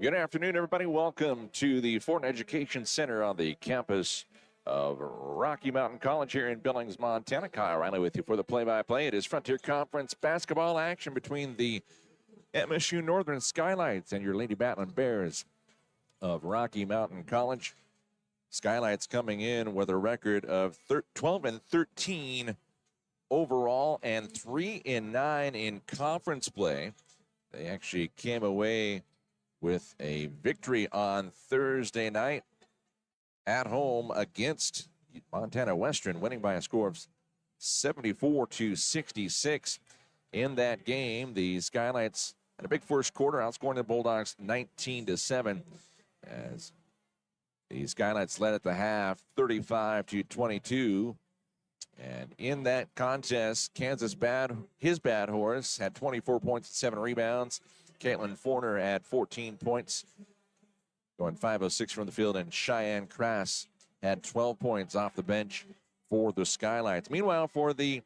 Good afternoon, everybody. Welcome to the Fortin Education Center on the campus of Rocky Mountain College here in Billings, Montana. Kyle Riley with you for the play-by-play. It is Frontier Conference basketball action between the MSU-Northern Skylights and your Lady Battlin Bears of Rocky Mountain College. Skylights coming in with a record of 12-13 overall and 3-9 in conference play. They actually came away with a victory on Thursday night at home against Montana Western, winning by a score of 74-66. In that game, the Skylights had a big first quarter, outscoring the Bulldogs 19-7, as the Skylights led at the half 35-22. And in that contest, Kansas his bad horse had 24 points and 7 rebounds. Caitlin Forner had 14 points, going 5-of-6 from the field, and Cheyenne Crass had 12 points off the bench for the Skylights. Meanwhile, for the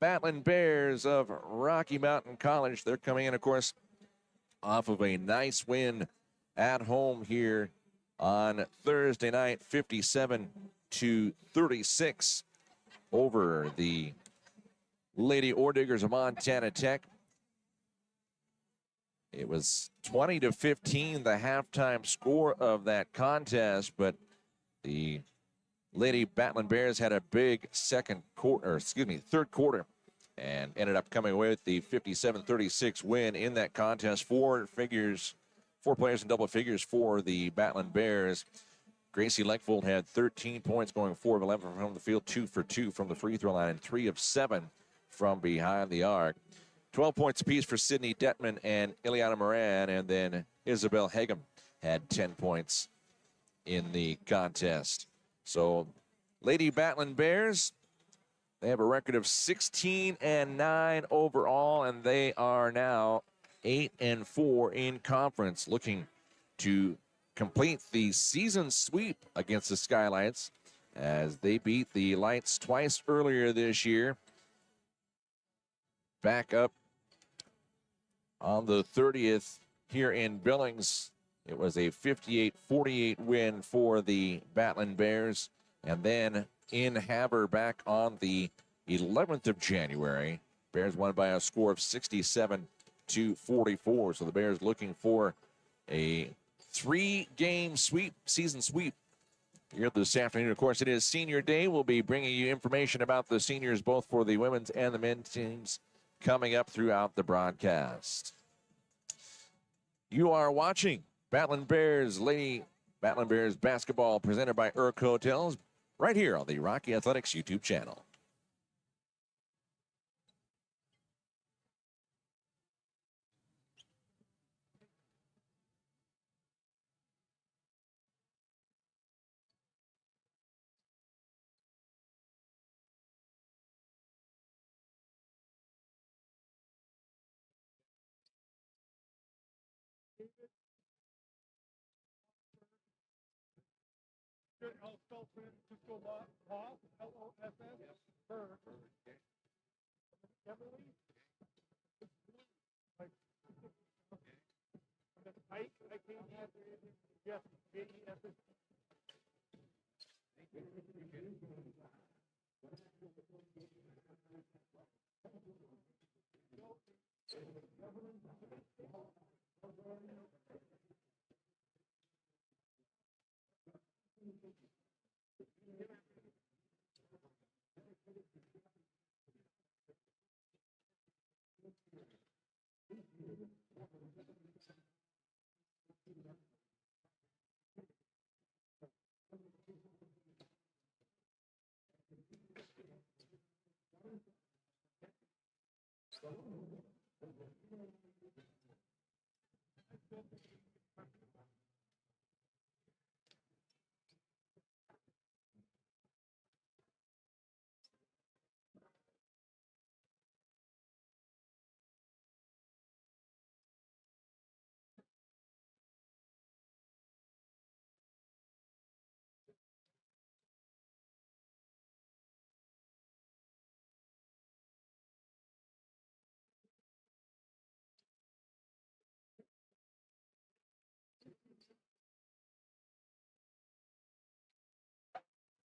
Battlin Bears of Rocky Mountain College, they're coming in, of course, off of a nice win at home here on Thursday night, 57-36 over the Lady Orediggers of Montana Tech. It was 20-15, the halftime score of that contest, but the Lady Battlin Bears had a big third quarter, and ended up coming away with the 57-36 win in that contest. Four players in double figures for the Battlin Bears. Gracie Leckfold had 13 points, going 4 of 11 from the field, 2 for 2 from the free throw line, and 3 of 7 from behind the arc. 12 points apiece for Sydney Detman and Ileana Moran, and then Isabel Hagem had 10 points in the contest. So, Lady Battlin Bears, they have a record of 16-9 overall, and they are now 8-4 in conference, looking to complete the season sweep against the Skylights, as they beat the Lights twice earlier this year. Back up on the 30th here in Billings It was a 58-48 win for the Battlin Bears. And then in Havre back on the 11th of January, Bears won by a score of 67-44. So the Bears looking for a 3-game sweep, season sweep here this afternoon. Of course, it is Senior Day. We'll be bringing you information about the seniors, both for the women's and the men's teams, coming up throughout the broadcast. You are watching Battlin Bears basketball presented by Urk Hotels right here on the Rocky Athletics YouTube channel.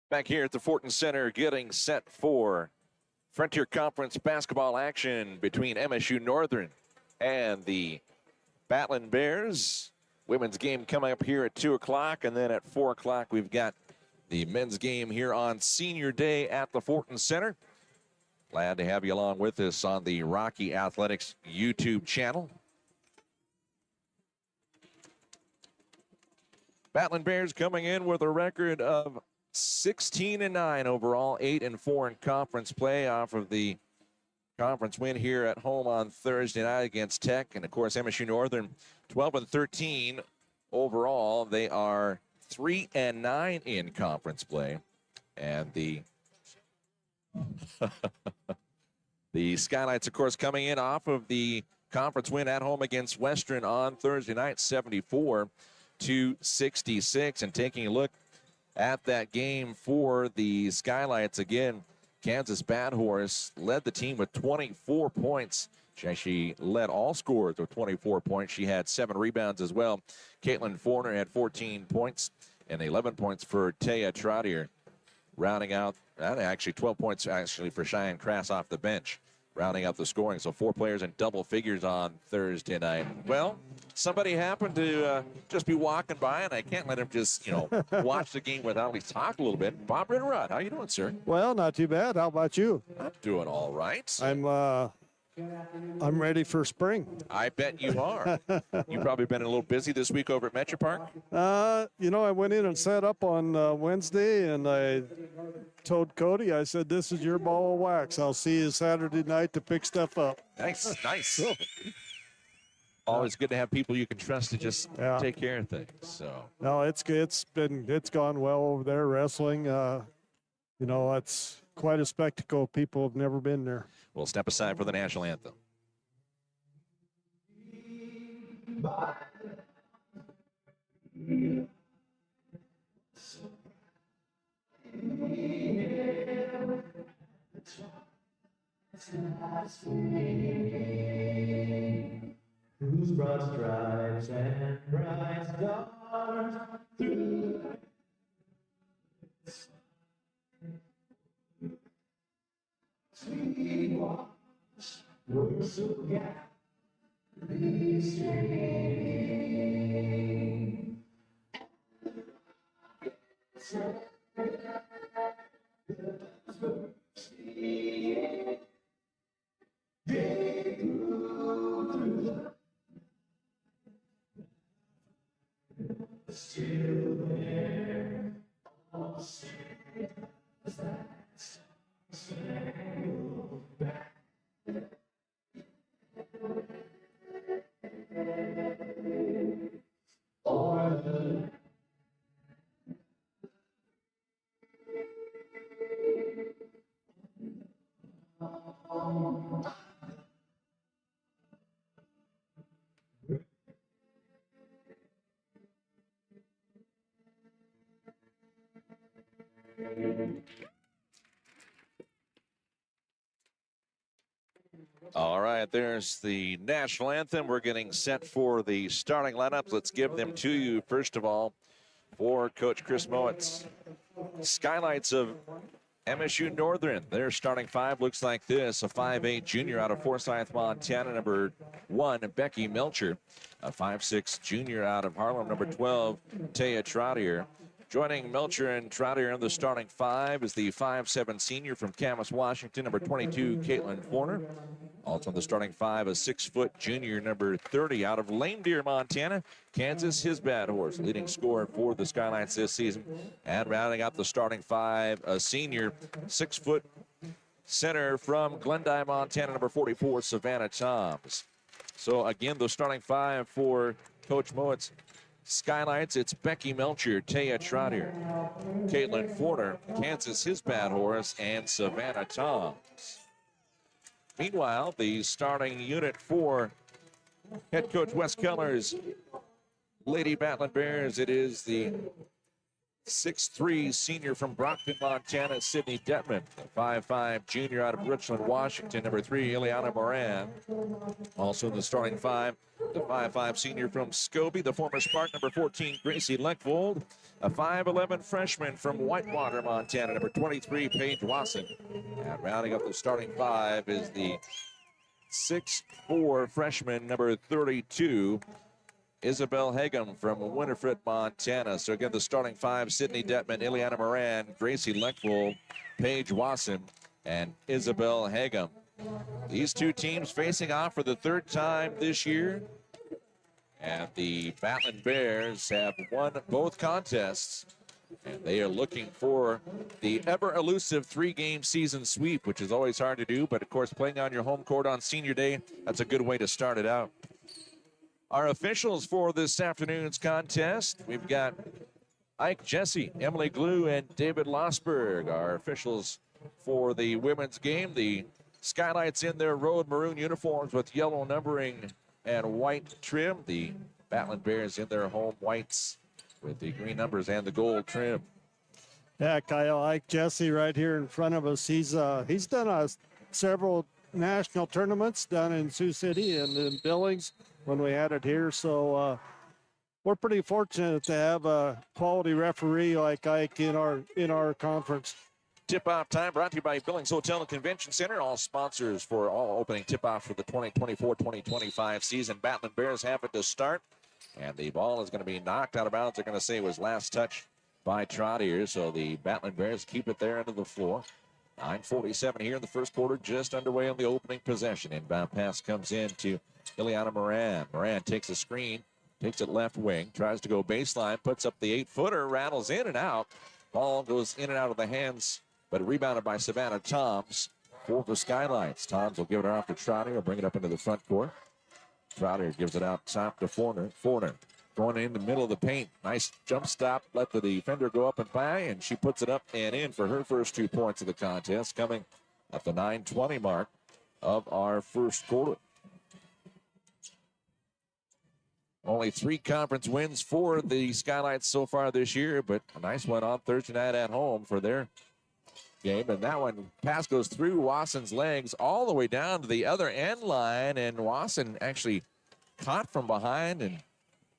Back here at the Fortin Center, getting set for Frontier Conference basketball action between MSU-Northern and the Battlin Bears. Women's game coming up here at 2 o'clock, and then at 4 o'clock we've got the men's game here on Senior Day at the Fortin Center. Glad to have you along with us on the Rocky Athletics YouTube channel. Battlin Bears coming in with a record of 16-9 overall, 8-4 in conference play off of the conference win here at home on Thursday night against Tech. And of course, MSU-Northern 12-13 overall. They are 3-9 in conference play. And the the Skylights, of course, coming in off of the conference win at home against Western on Thursday night, 74-66. And taking a look at that game for the Skylights, again, Kansas Bad Horse led the team with 24 points. She actually led all scorers with 24 points. She had 7 rebounds as well. Caitlin Forner had 14 points and 11 points for Taya Trottier. Rounding out, actually 12 points actually for Cheyenne Crass off the bench, rounding out the scoring. So 4 players in double figures on Thursday night. Well, somebody happened to just be walking by, and I can't let him just, watch the game without at least talk a little bit. Bob Ritterod, how you doing, sir? Well, not too bad. How about you? I'm doing all right. I'm ready for spring. I bet you are. You've probably been a little busy this week over at Metro Park. I went in and set up on Wednesday, and I told Cody, I said, this is your ball of wax. I'll see you Saturday night to pick stuff up. Nice. Always good to have people you can trust to just take care of things. So no, it's gone well over there wrestling. It's quite a spectacle. People have never been there. We'll step aside for the national anthem. Blues broad stripes and bright stars through sweet waters were so gallantly streaming. They grew through the still there, all said that spangled back. O'er the All right, there's the national anthem. We're getting set for the starting lineups. Let's give them to you. First of all, for Coach Chris Mowat's Skylights of MSU-Northern. Their starting five looks like this. A 5'8 junior out of Forsyth, Montana, number 1, Becky Melcher. A 5'6 junior out of Harlem, number 12, Taya Trottier. Joining Melcher and Trottier in the starting five is the 5'7 senior from Camas, Washington, number 22, Caitlin Fortin. Also in the starting five, a 6-foot junior, number 30, out of Lame Deer, Montana, Kansas, his bad horse, leading scorer for the Skylights this season. And rounding out the starting five, a senior, 6-foot center from Glendive, Montana, number 44, Savannah Toms. So again, the starting five for Coach Mowat's Skylights, it's Becky Melcher, Taya Trottier, Caitlin Fortin, Kansas, his bad horse, and Savannah Toms. Meanwhile, the starting unit for head coach Wes Keller's Lady Battlin Bears, it is the 6'3 senior from Brockton, Montana, Sydney Detman. The 5'5 junior out of Richland, Washington, number 3, Ileana Moran. Also in the starting five, the 5'5 senior from Scobie, the former Spartan, number 14, Gracie Leckvold. A 5'11 freshman from Whitewater, Montana, number 23, Paige Wasson. And rounding up the starting five is the 6'4 freshman, number 32, Isabel Hagum from Winifred, Montana. So again, the starting five, Sydney Detman, Ileana Moran, Gracie Leckvold, Paige Wasson, and Isabel Hagum. These two teams facing off for the third time this year. And the Battlin Bears have won both contests. And they are looking for the ever-elusive 3-game season sweep, which is always hard to do. But, of course, playing on your home court on Senior Day, that's a good way to start it out. Our officials for this afternoon's contest, we've got Ike Jesse, Emily Glue, and David Losberg. Our officials for the women's game, the Skylights in their road maroon uniforms with yellow numbering and white trim. The Battlin Bears in their home whites with the green numbers and the gold trim. Yeah, Kyle, Ike Jesse right here in front of us. He's done several national tournaments down in Sioux City and in Billings when we had it here. So we're pretty fortunate to have a quality referee like Ike in our conference. Tip-off time brought to you by Billings Hotel and Convention Center. All sponsors for all opening tip-offs for the 2024-2025 season. Battlin Bears have it to start. And the ball is going to be knocked out of bounds. They're going to say it was last touch by Trottier. So the Battlin Bears keep it there into the floor. 9:47 here in the first quarter, just underway on the opening possession. Inbound pass comes in to Ileana Moran. Moran takes a screen, takes it left wing, tries to go baseline, puts up the 8-footer, rattles in and out. Ball goes in and out of the hands, but rebounded by Savannah Toms for the Skylights. Toms will give it off to Trottier, will bring it up into the front court. Trottier gives it out top to Fortin. Fortin going in the middle of the paint. Nice jump stop. Let the defender go up and by, and she puts it up and in for her first 2 points of the contest, coming at the 9:20 mark of our first quarter. Only 3 conference wins for the Skylights so far this year, but a nice one on Thursday night at home for their game. And that one, pass goes through Wasson's legs all the way down to the other end line, and Wasson actually caught from behind, and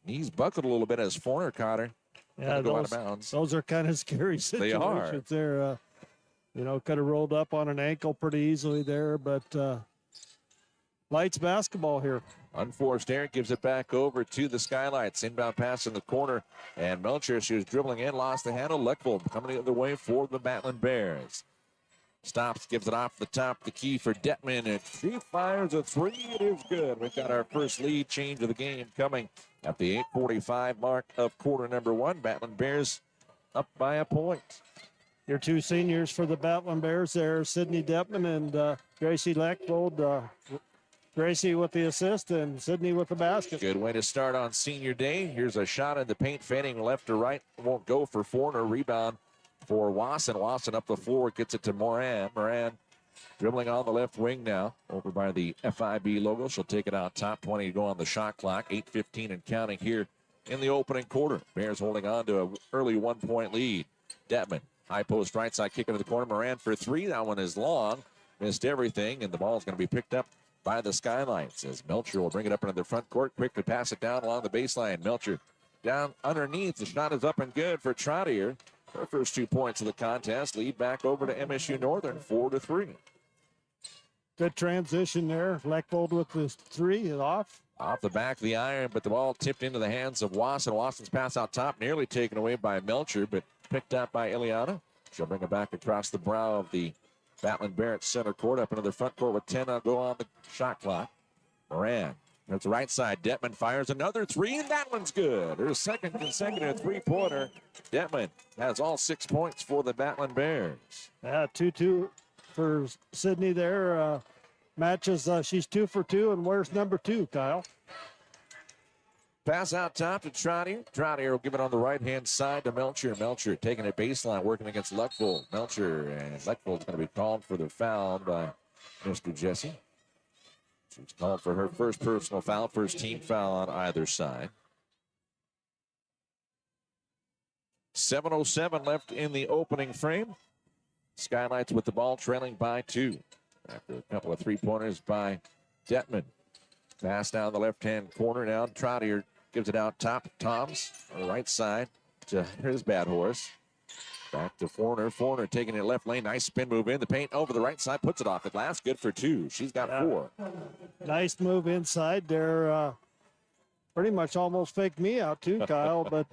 knees buckled a little bit as Fortin caught her. Yeah, Go out of bounds. those are kind of scary They are. situations there. Could have rolled up on an ankle pretty easily there, but Lights basketball here. Unforced error gives it back over to the Skylights. Inbound pass in the corner. And Melcher, she was dribbling in, lost the handle. Leckvold coming the other way for the Battlin Bears. Stops, gives it off the top. The key for Detman. And she fires a three. It is good. We've got our first lead change of the game coming at the 8:45 mark of quarter number one. Battlin Bears up by a point. Your two seniors for the Battlin Bears there, Sydney Detman and Gracie Leckvold. Gracie with the assist and Sydney with the basket. Good way to start on senior day. Here's a shot in the paint, fading left to right. Won't go for Fortin. Rebound for Wasson. Wasson up the floor, gets it to Moran. Moran dribbling on the left wing now, over by the FIB logo. She'll take it out top. 20 to go on the shot clock. 8:15 and counting here in the opening quarter. Bears holding on to an early 1-point lead. Detman, high post right side, kick into the corner. Moran for three. That one is long. Missed everything, and the ball is going to be picked up by the Skylights as Melcher will bring it up into the front court. Quick to pass it down along the baseline. Melcher down underneath. The shot is up and good for Trottier. Her first 2 points of the contest. Lead back over to MSU-Northern, 4-3. Good transition there. Leckvold with the three is off. Off the back of the iron, but the ball tipped into the hands of Wasson. Wasson's pass out top, nearly taken away by Melcher, but picked up by Ileana. She'll bring it back across the brow of the Battlin Barrett center court, up into the front court with 10 to go on the shot clock. Moran, that's the right side. Detman fires another three, and that one's good. Her second consecutive three-pointer. Detman has all 6 points for the Battlin Bears. 2-2 for Sydney there. Matches, she's 2 for 2, and where's number 2, Kyle? Pass out top to Trottier. Trottier will give it on the right-hand side to Melcher. Melcher taking it baseline, working against Leckvold. Melcher and Leckvold's going to be called for the foul by Mr. Jesse. She's called for her first personal foul, first team foul on either side. 7:07 left in the opening frame. Skylights with the ball, trailing by 2. After a couple of three-pointers by Detman. Pass down the left-hand corner now. Trottier gives it out top. Toms on the right side to his bad horse. Back to Fortin. Fortin taking it left lane. Nice spin move in the paint over the right side. Puts it off at last. Good for 2. She's got 4. Nice move inside there. Pretty much almost faked me out too, Kyle, but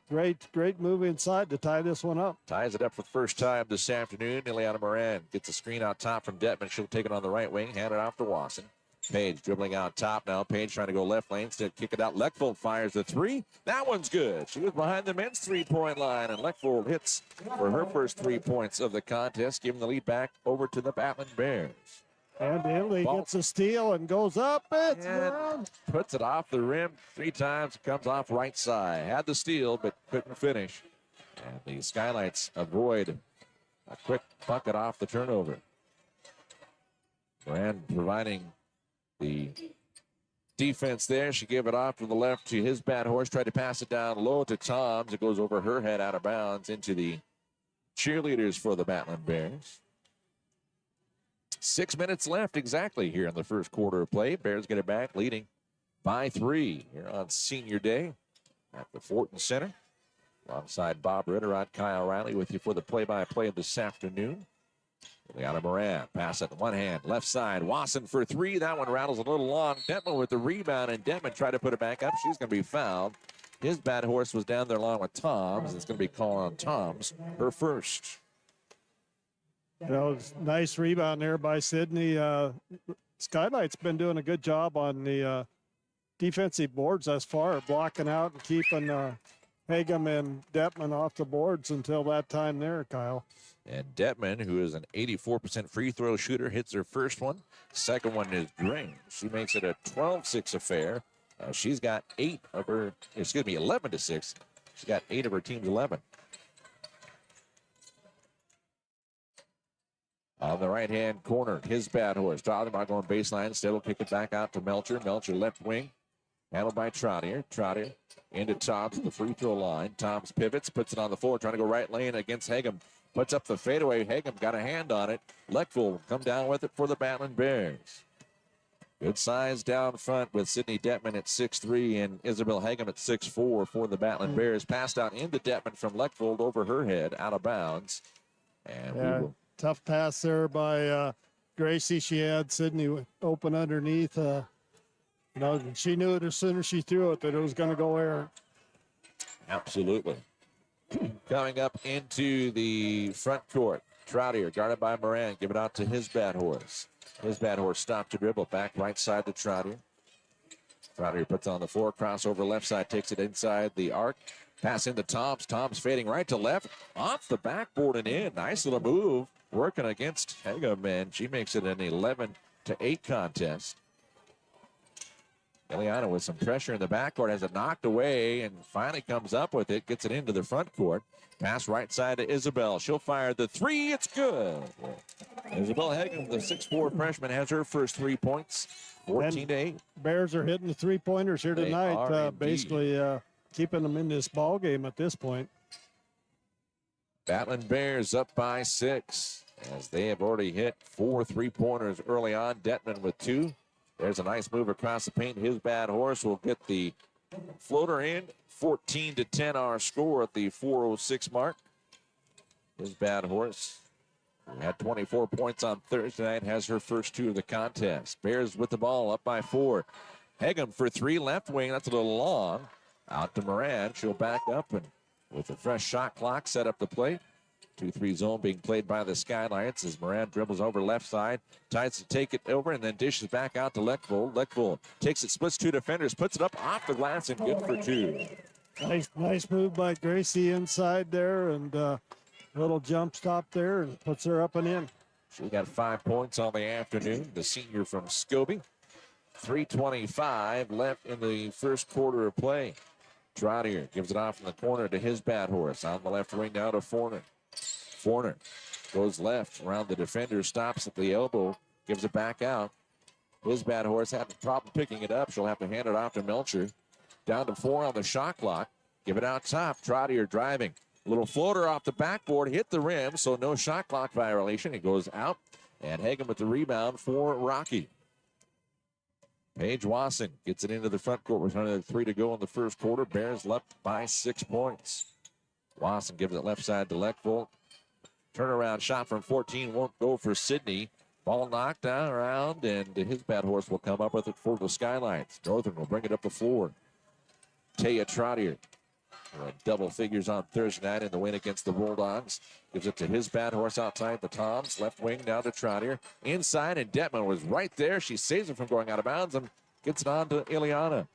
great move inside to tie this one up. Ties it up for the first time this afternoon. Ileana Moran gets a screen out top from Detman. She'll take it on the right wing. Hand it off to Wasson. Page dribbling out top now. Page trying to go left lane. Instead, kick it out. Leckvold fires the three. That one's good. She was behind the men's three-point line, and Leckvold hits for her first 3 points of the contest, giving the lead back over to the Battlin Bears. And Italy gets a steal and goes up. It's around. Puts it off the rim 3 times. Comes off right side. Had the steal, but couldn't finish. And the Skylights avoid a quick bucket off the turnover. Moran providing the defense there. She gave it off to the left to his bad horse. Tried to pass it down low to Toms. It goes over her head out of bounds into the cheerleaders for the Battlin Bears. 6 minutes left exactly here in the first quarter of play. Bears get it back, leading by 3 here on senior day at the Fortin Center. Alongside Bob Ritter, Kyle Riley with you for the play-by-play this afternoon. Ileana Moran, pass it in one hand, left side. Wasson for 3. That one rattles a little long. Detman with the rebound, and Detman tried to put it back up. She's going to be fouled. His bad horse was down there along with Toms. It's going to be called on Toms, her first. Nice rebound there by Sydney. Skylight's been doing a good job on the defensive boards thus far, blocking out and keeping Hagum and Detman off the boards until that time there, Kyle. And Detman, who is an 84% free throw shooter, hits her first one. Second one is drained. She makes it a 12-6 affair. She's got 11 to 6. She's got 8 of her team's 11. On the right-hand corner, his bad horse. Trottier going baseline. Instead, will kick it back out to Melcher. Melcher left wing. Handled by Trottier. Trottier into Toms at the free throw line. Toms pivots, puts it on the floor, trying to go right lane against Hagum. Puts up the fadeaway. Hagum got a hand on it. Leckvold will come down with it for the Battlin Bears. Good size down front with Sydney Detman at 6'3" and Isabel Hagem at 6'4" for the Battlin Bears. Passed out into Detman from Leckvold over her head, out of bounds. And we will. Tough pass there by Gracie. She had Sydney open underneath. She knew it as soon as she threw it that it was going to go errant. Absolutely. Coming up into the front court. Troutier guarded by Moran. Give it out to his bad horse. His bad horse stopped to dribble. Back right side to Troutier. Troutier puts on the floor. Crossover left side. Takes it inside the arc. Pass into Toms. Toms fading right to left. Off the backboard and in. Nice little move. Working against Hagem, and she makes it an 11-8 contest. Ileana with some pressure in the backcourt, has it knocked away and finally comes up with it, gets it into the front court. Pass right side to Isabel. She'll fire the three. It's good. Isabel Hagem, the 6'4" freshman, has her first 3 points, 14-8. Bears are hitting the three-pointers here tonight, basically keeping them in this ball game at this point. Battlin Bears up by 6 as they have already hit 4 3-pointers early on. Detman with 2. There's a nice move across the paint. His bad horse will get the floater in. 14-10 our score at the 4:06 mark. His bad horse had 24 points on Thursday night, has her first 2 of the contest. Bears with the ball up by 4. Hagem for 3, left wing. That's a little long. Out to Moran. She'll back up and with a fresh shot clock set up the play. 2-3 zone being played by the Skylights as Moran dribbles over left side, tries to take it over and then dishes back out to Leckvold. Leckvold takes it, splits 2 defenders, puts it up off the glass and good for 2. Nice move by Gracie inside there, and little jump stop there and puts her up and in. She got 5 points on the afternoon, the senior from Scobie. 3:25 left in the first quarter of play. Troutier gives it off in the corner to his bad horse. On the left wing now to Fortin. Fortin goes left around the defender, stops at the elbow, gives it back out. His bad horse had a problem picking it up. She'll have to hand it off to Melcher. Down to 4 on the shot clock. Give it out top. Troutier driving. A little floater off the backboard, hit the rim, so no shot clock violation. It goes out, and Hagem with the rebound for Rocky. Paige Wasson gets it into the front court with another 3 to go in the first quarter. Bears left by 6 points. Wasson gives it left side to Leckvold. Turnaround shot from 14 won't go for Sydney. Ball knocked down around, and his bad horse will come up with it for the Skylights. Northern will bring it up the floor. Taya Troutier, double figures on Thursday night in the win against the Bulldogs. Gives it to his bad horse outside the Toms. Left wing now to Troutier. Inside, and Detman was right there. She saves it from going out of bounds and gets it on to Ileana.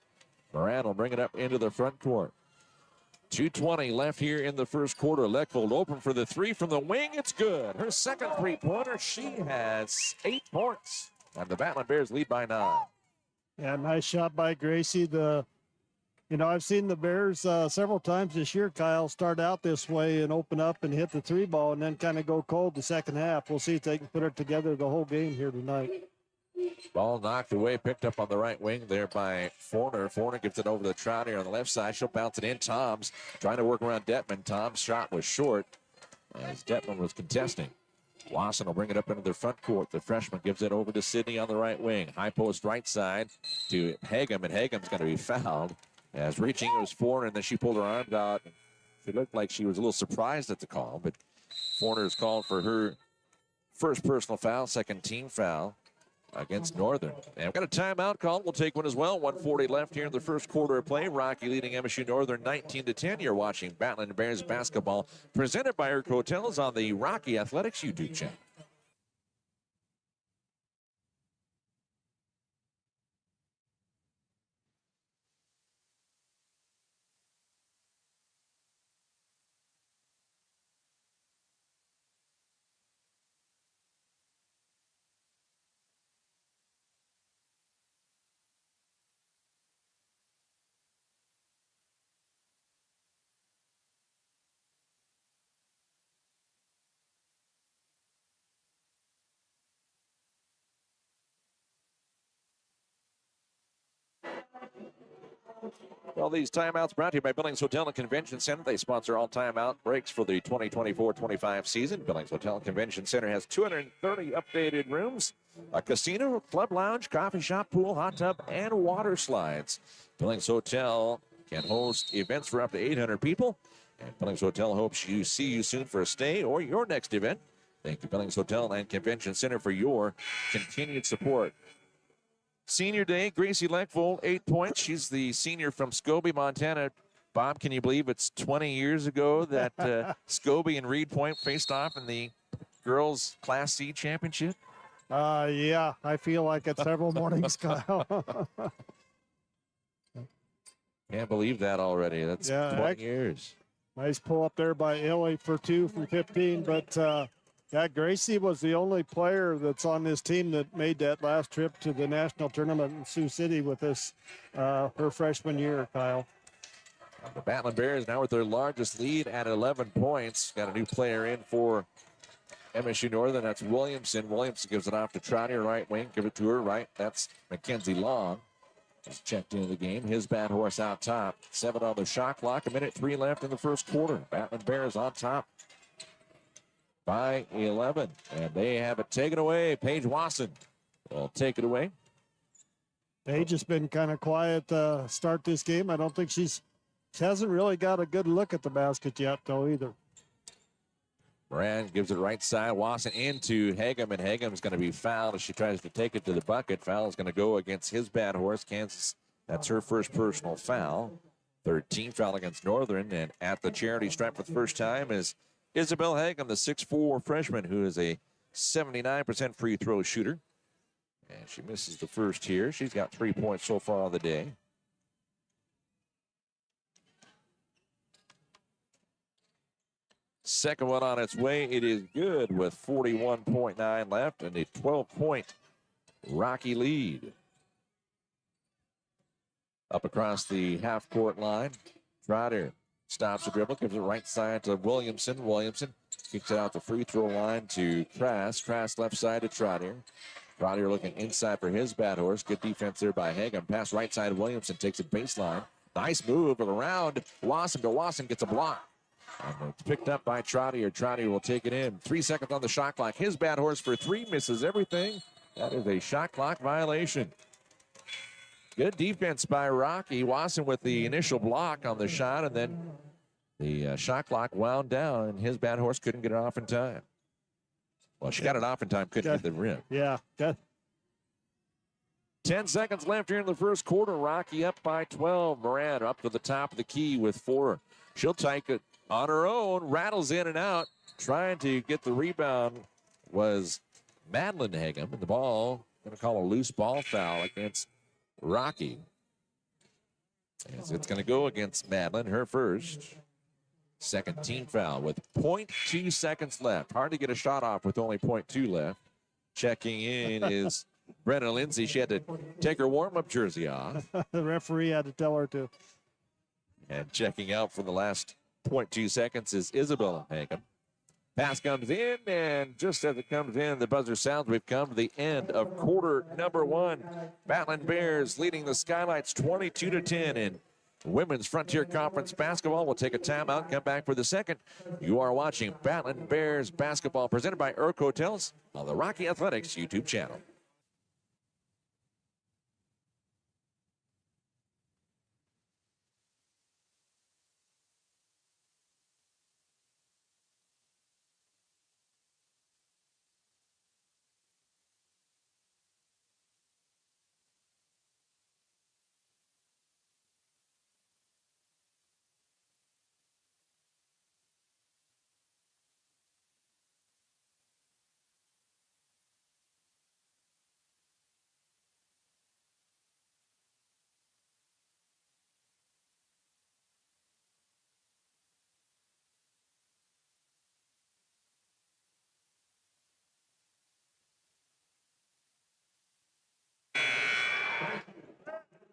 Moran will bring it up into the front court. 2:20 left here in the first quarter. Leckvold open for the 3 from the wing. It's good. Her second 3-pointer. She has 8 points. And the Battlin Bears lead by 9. Yeah, nice shot by Gracie. I've seen the Bears several times this year, Kyle, start out this way and open up and hit the 3 ball and then kind of go cold the second half. We'll see if they can put it together the whole game here tonight. Ball knocked away, picked up on the right wing there by Fortin. Fortin gives it over to Troutier on the left side. She'll bounce it in. Toms trying to work around Detman. Tom's shot was short as Detman was contesting. Wasson will bring it up into the front court. The freshman gives it over to Sydney on the right wing. High post right side to Hagem, and Hagem's going to be fouled. As reaching, it was Fortin, and then she pulled her arm out. She looked like she was a little surprised at the call, but Fortin is called for her first personal foul, second team foul against Northern. And we've got a timeout call. We'll take one as well. 1:40 left here in the first quarter of play. Rocky leading MSU-Northern 19-10. You're watching Battlin Bears basketball presented by Irk Hotels on the Rocky Athletics YouTube channel. Well, these timeouts brought to you by Billings Hotel and Convention Center. They sponsor all timeout breaks for the 2024-25 season. Billings Hotel and Convention Center has 230 updated rooms, a casino, club lounge, coffee shop, pool, hot tub, and water slides. Billings Hotel can host events for up to 800 people. And Billings Hotel hopes you see you soon for a stay or your next event. Thank you, Billings Hotel and Convention Center, for your continued support. Senior Day, Gracie Leckvold, 8 points. She's the senior from Scobie, Montana. Bob, can you believe it's 20 years ago that Scobie and Reed Point faced off in the girls Class C championship? Yeah, I feel like it's several mornings, Kyle. Can't believe that already. That's 20 years. Nice pull up there by Illy for 2 from 15, but yeah, Gracie was the only player that's on this team that made that last trip to the national tournament in Sioux City with us her freshman year, Kyle. The Battlin Bears now with their largest lead at 11 points. Got a new player in for MSU-Northern. That's Williamson. Williamson gives it off to Trotter, right wing. Give it to her, right. That's Mackenzie Long. Just checked into the game. His bad horse out top. 7 on the shot clock. 1:03 left in the first quarter. Battlin Bears on top by 11, and they have it taken away. Paige Wasson will take it away. Paige has been kind of quiet start this game. I don't think she hasn't really got a good look at the basket yet, though, either. Moran gives it right side. Wasson into Hagem, and Hagem's going to be fouled as she tries to take it to the bucket. Foul is going to go against his bad horse, Kansas. That's her first personal foul. 13 foul against Northern, and at the charity stripe for the first time is Isabel Hagem, the 6'4" freshman, who is a 79% free throw shooter. And she misses the first here. She's got 3 points so far on the day. Second one on its way. It is good with 41.9 left and a 12-point Rocky lead. Up across the half-court line. Trotter stops the dribble, gives it right side to Williamson. Williamson kicks it out the free throw line to Trask. Trask left side to Trotter. Trotter looking inside for his bad horse. Good defense there by Hagem. Pass right side. Williamson takes a baseline. Nice move around Wasson, but Wasson gets a block. And it's picked up by Trotter. Trotter will take it in. 3 seconds on the shot clock. His bad horse for 3 misses everything. That is a shot clock violation. Good defense by Rocky. Wasson with the initial block on the shot, and then the shot clock wound down, and his bad horse couldn't get it off in time. Well, she got it off in time, couldn't hit the rim. Yeah, good. 10 seconds left here in the first quarter. Rocky up by 12. Moran up to the top of the key with 4. She'll take it on her own, rattles in and out. Trying to get the rebound was Madeline Hagem. And the ball, going to call a loose ball foul against Rocky. As it's going to go against Madeline, her first. Second team foul with 0.2 seconds left. Hard to get a shot off with only 0.2 left. Checking in is Brenna Lindsay. She had to take her warm-up jersey off. The referee had to tell her to. And checking out for the last 0.2 seconds is Isabel Hagem. Pass comes in, and just as it comes in, the buzzer sounds. We've come to the end of quarter number 1. Battlin Bears leading the Skylights 22-10 in Women's Frontier Conference basketball. We'll take a timeout and come back for the second. You are watching Battlin Bears basketball presented by Urk Hotels on the Rocky Athletics YouTube channel.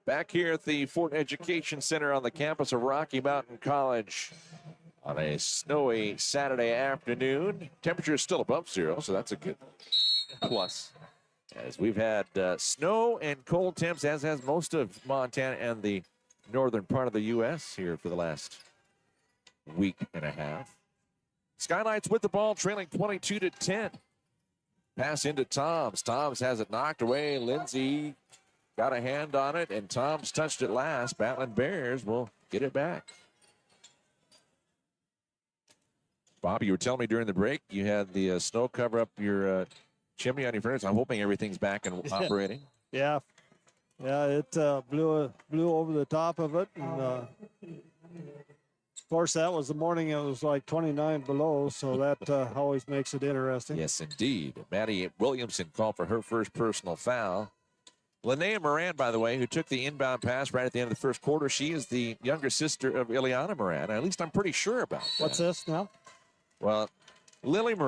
Back here at the Fortin Education Center on the campus of Rocky Mountain College on a snowy Saturday afternoon. Temperature is still above 0, so that's a good plus. As we've had snow and cold temps, as has most of Montana and the northern part of the U.S. here for the last week and a half. Skylights with the ball, trailing 22-10. Pass into Toms. Toms has it knocked away. Lindsay got a hand on it, and Toms touched it last. Battlin Bears will get it back. Bob, you were telling me during the break you had the snow cover up your chimney on your furnace. I'm hoping everything's back and operating. Yeah, it blew over the top of it. And, of course, that was the morning it was like 29 below, so that always makes it interesting. Yes, indeed. Maddie Williamson called for her first personal foul. Linnea Moran, by the way, who took the inbound pass right at the end of the first quarter, she is the younger sister of Ileana Moran. At least I'm pretty sure about that. What's this now? Well, Linnea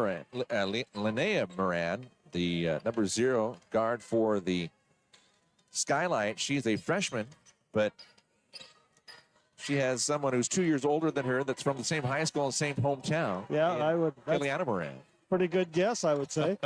Moran, the number 0 guard for the Skylight, she's a freshman, but she has someone who's 2 years older than her that's from the same high school and same hometown. Yeah, I would. Ileana Moran. Pretty good guess, I would say.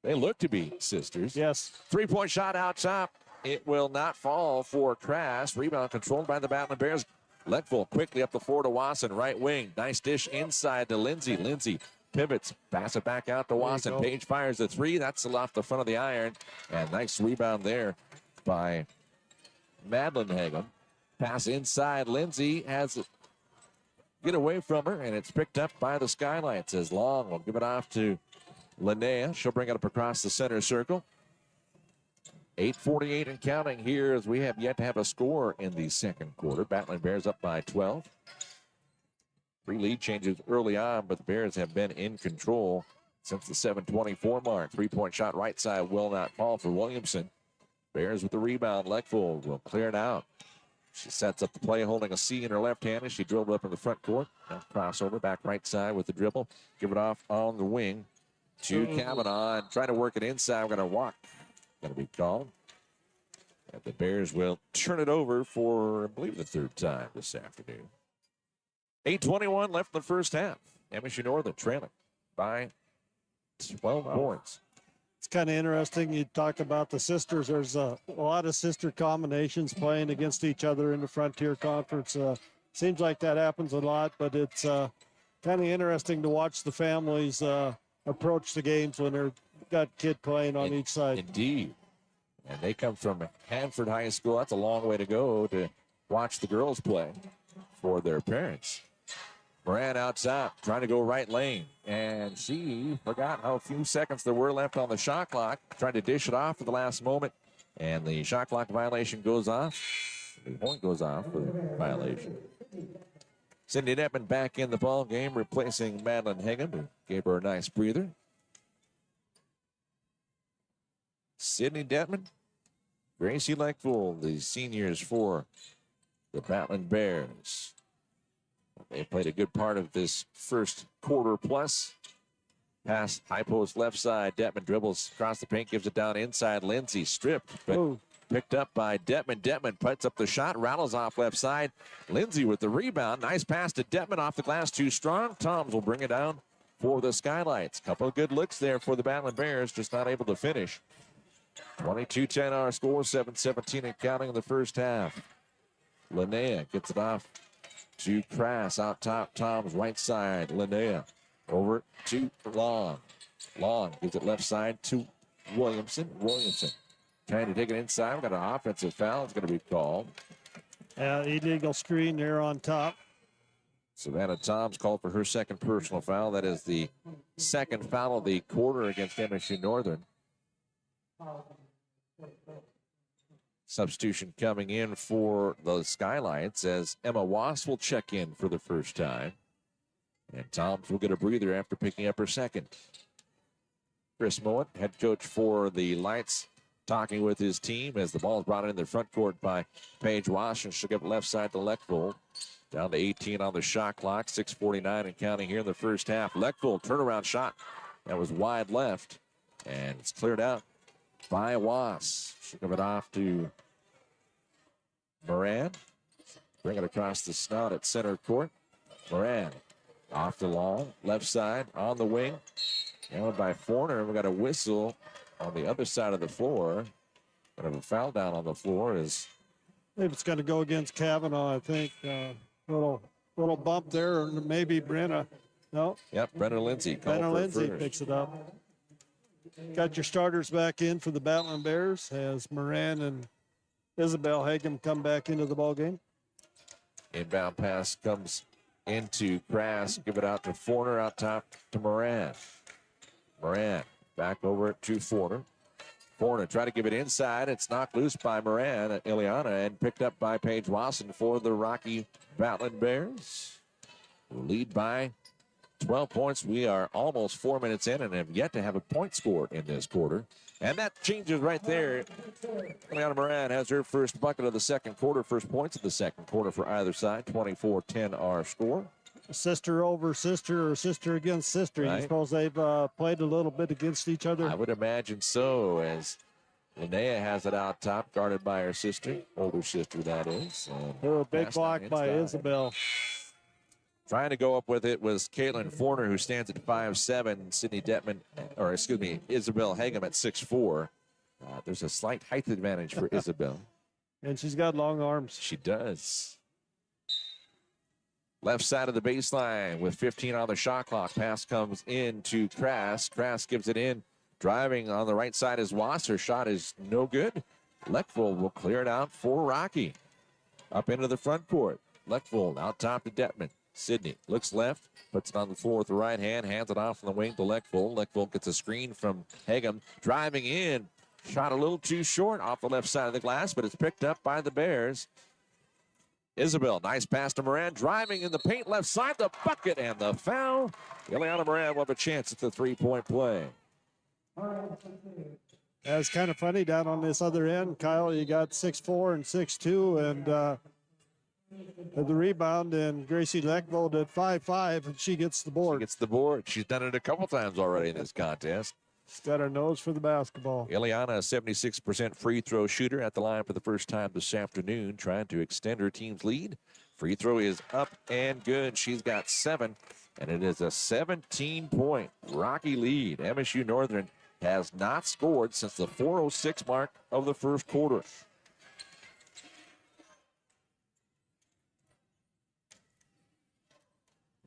They look to be sisters. Yes. Three-point shot out top. It will not fall for Trask. Rebound controlled by the Battlin Bears. Leckville quickly up the floor to Wasson, right wing. Nice dish inside to Lindsay. Lindsay pivots, pass it back out to Wasson. Page fires the 3. That's off the front of the iron. And nice rebound there by Madeline Hagum. Pass inside. Lindsay has it get away from her, and it's picked up by the Skylights as Long will give it off to Linnea. She'll bring it up across the center circle. 8:48 and counting here as we have yet to have a score in the second quarter. Battlin Bears up by 12. 3 lead changes early on, but the Bears have been in control since the 7:24 mark. 3-point shot right side will not fall for Williamson. Bears with the rebound. Leckville will clear it out. She sets up the play holding a C in her left hand as she dribbled up in the front court. Now crossover back right side with the dribble. Give it off on the wing to Kavanaugh and try to work it inside. We're going to walk. Going to be called. And the Bears will turn it over for, I believe, the 3rd time this afternoon. 8:21 left in the first half. MSU-Northern trailing by 12 points. It's kind of interesting. You talk about the sisters. There's a lot of sister combinations playing against each other in the Frontier Conference. Seems like that happens a lot, but it's kind of interesting to watch the families approach the games when they're got kid playing on each side. Indeed. And they come from Hanford High School. That's a long way to go to watch the girls play for their parents. Moran out top, trying to go right lane. And she forgot how few seconds there were left on the shot clock. Tried to dish it off at the last moment. And the shot clock violation goes off. The point goes off for the violation. Cindy Detman back in the ball game, replacing Madeline Hagum, who gave her a nice breather. Sydney Detman, Gracie Leckville, the seniors for the Battlin Bears. They played a good part of this first quarter plus. Pass high post left side. Detman dribbles across the paint, gives it down inside. Lindsay stripped, but picked up by Detman. Detman puts up the shot, rattles off left side. Lindsay with the rebound. Nice pass to Detman off the glass, too strong. Toms will bring it down for the Skylights. Couple of good looks there for the Battlin Bears, just not able to finish. 22-10 our score, 7:17 and counting in the first half. Linnea gets it off to Crass out top. Tom's right side. Linnea over to Long. Long gives it left side to Williamson. Williamson trying to take it inside. We've got an offensive foul. It's going to be called. Illegal screen there on top. Savannah Toms called for her second personal foul. That is the second foul of the quarter against MSU-Northern. Substitution coming in for the Skylights as Emma Wass will check in for the first time. And Toms will get a breather after picking up her second. Chris Moen, head coach for the Lights, talking with his team as the ball is brought in the front court by Paige Wash, and she'll give it left side to Leckville. Down to 18 on the shot clock, 6:49 and counting here in the first half. Leckville turnaround shot that was wide left, and it's cleared out by Wass. She'll give it off to Moran. Bring it across the snout at center court. Moran off the long, left side on the wing. Down by Fortin. We got a whistle on the other side of the floor. But a foul down on the floor as Maybe it's going to go against Kavanaugh, I think. Little bump there, or maybe Brenna. No. Yep, Brenna Lindsay. Brenna Lindsay picks it up. Got your starters back in for the Battlin Bears as Moran and Isabel Hagem come back into the ball game. Inbound pass comes into Crass. Give it out to Fortin, out top to Moran. Moran back over to Fortin. Fortin try to give it inside. It's knocked loose by Moran, Ileana, and picked up by Paige Wasson for the Rocky Battlin Bears. Lead by 12 points. We are almost 4 minutes in and have yet to have a point scored in this quarter. And that changes right there. Ileana Moran has her first bucket of the second quarter, first points of the second quarter for either side. 24-10 our score. Sister over sister or sister against sister. Right. You suppose they've played a little bit against each other? I would imagine so, as Linnea has it out top, guarded by her sister, older sister that is. A big block by Isabel. Trying to go up with it was Caitlin Forner, who stands at 5'7", Sydney Detman, or excuse me, Isabel Hagem at 6'4". There's a slight height advantage for Isabel. And she's got long arms. She does. Left side of the baseline with 15 on the shot clock. Pass comes in to Crass. Crass gives it in. Driving on the right side is Wasser. Shot is no good. Leckvold will clear it out for Rocky. Up into the front court. Leckvold out top to Detman. Sydney looks left, puts it on the floor with the right hand, hands it off from the wing to Leckvold. Leckvold gets a screen from Hagem. Driving in. Shot a little too short off the left side of the glass, but it's picked up by the Bears. Isabel, nice pass to Moran, driving in the paint, left side, the bucket, and the foul. Ileana Moran will have a chance at the three-point play. That's kind of funny down on this other end, Kyle. You got 6'4" and 6'2", and the rebound, and Gracie Leckvold at 5'5", and she gets the board. She gets the board. She's done it a couple times already in this contest. She's got her nose for the basketball. Ileana, a 76% free throw shooter at the line for the first time this afternoon, trying to extend her team's lead. Free throw is up and good. She's got 7, and it is a 17-point Rocky lead. MSU-Northern has not scored since the 4:06 mark of the first quarter.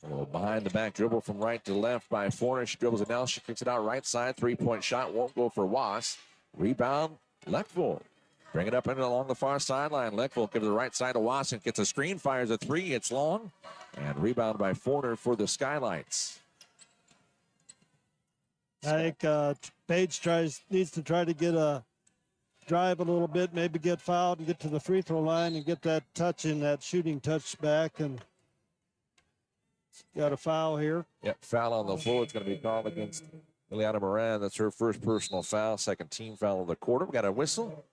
A little behind the back dribble from right to left by Fortin. She dribbles it now. She kicks it out right side. Three-point shot won't go for Was. Rebound, Leckvold. Bring it up and along the far sideline. Leckvold gives the right side to Was and gets a screen, fires a three. It's long. And rebound by Fortin for the Skylights. I think Paige needs to try to get a drive a little bit, maybe get fouled and get to the free throw line and get that touch in, that shooting touch back. And got a foul here. Yep, foul on the floor. It's going to be called against Ileana Moran. That's her first personal foul, second team foul of the quarter. We got a whistle.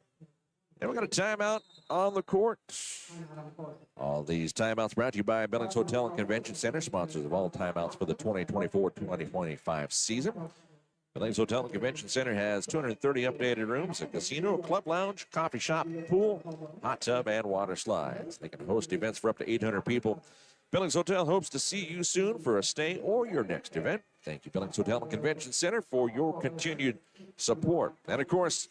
And we got a timeout on the court. All these timeouts brought to you by Billings Hotel and Convention Center, sponsors of all timeouts for the 2024-2025 season. Billings Hotel and Convention Center has 230 updated rooms, a casino, a club lounge, coffee shop, pool, hot tub, and water slides. They can host events for up to 800 people. Billings Hotel hopes to see you soon for a stay or your next event. Thank you, Billings Hotel and Convention Center, for your continued support. And, of course,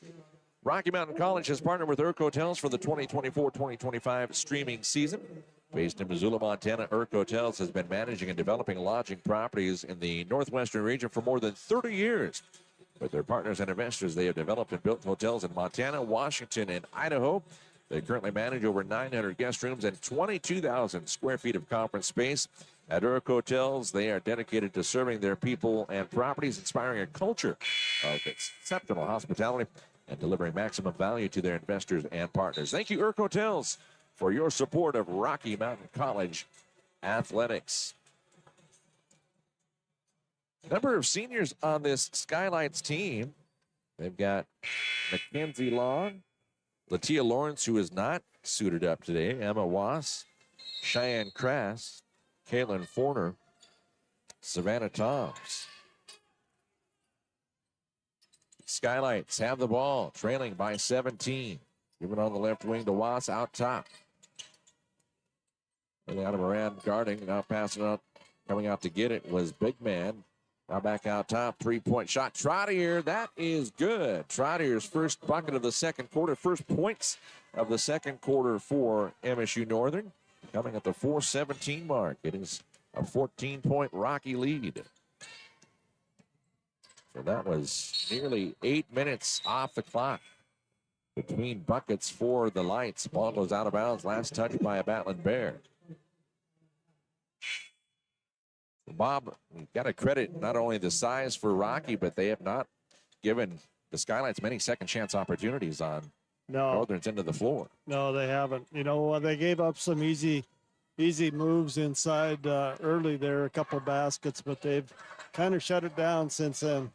Rocky Mountain College has partnered with Urk Hotels for the 2024-2025 streaming season. Based in Missoula, Montana, Urk Hotels has been managing and developing lodging properties in the northwestern region for more than 30 years. With their partners and investors, they have developed and built hotels in Montana, Washington, and Idaho. They currently manage over 900 guest rooms and 22,000 square feet of conference space. At Urk Hotels, they are dedicated to serving their people and properties, inspiring a culture of exceptional hospitality and delivering maximum value to their investors and partners. Thank you, Urk Hotels, for your support of Rocky Mountain College athletics. Number of seniors on this Skylights team. They've got Mackenzie Long, Latia Lawrence, who is not suited up today, Emma Wass, Cheyenne Crass, Caitlin Forner, Savannah Toms. Skylights have the ball, trailing by 17. Give it on the left wing to Wass, out top. Out of Moran guarding, now passing out, coming out to get it was big man Now back out top, 3-point shot. Trottier, that is good. Trottier's first bucket of the second quarter, first points of the second quarter for MSU-Northern. Coming at the 4:17 mark. It is a 14-point Rocky lead. So that was nearly 8 minutes off the clock between buckets for the Lights. Ball goes out of bounds. Last touch by a Battlin Bear. Bob, you've got to credit not only the size for Rocky, but they have not given the Skylights many second chance opportunities on Northern's end of the floor. No, they haven't. You know, they gave up some easy moves inside early there, a couple baskets, but they've kind of shut it down since then.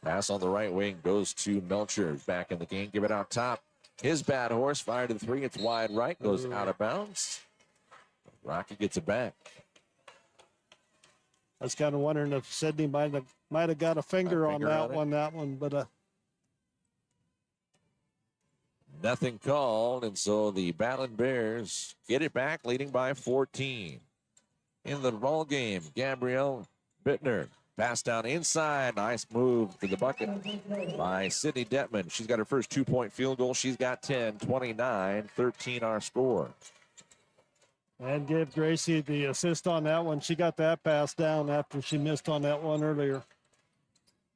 Pass on the right wing goes to Melcher. Back in the game. Give it out top. His bad horse fired to the three. It's wide right. Goes out of bounds. Rocky gets it back. I was kind of wondering if Sydney might have got a finger on that one, but nothing called, and so the Battlin Bears get it back, leading by 14. In the ball game, Gabrielle Bittner. Pass down inside. Nice move to the bucket by Sydney Detman. She's got her first 2-point field goal. She's got 10, 29-13 our score. And give Gracie the assist on that one. She got that pass down after she missed on that one earlier.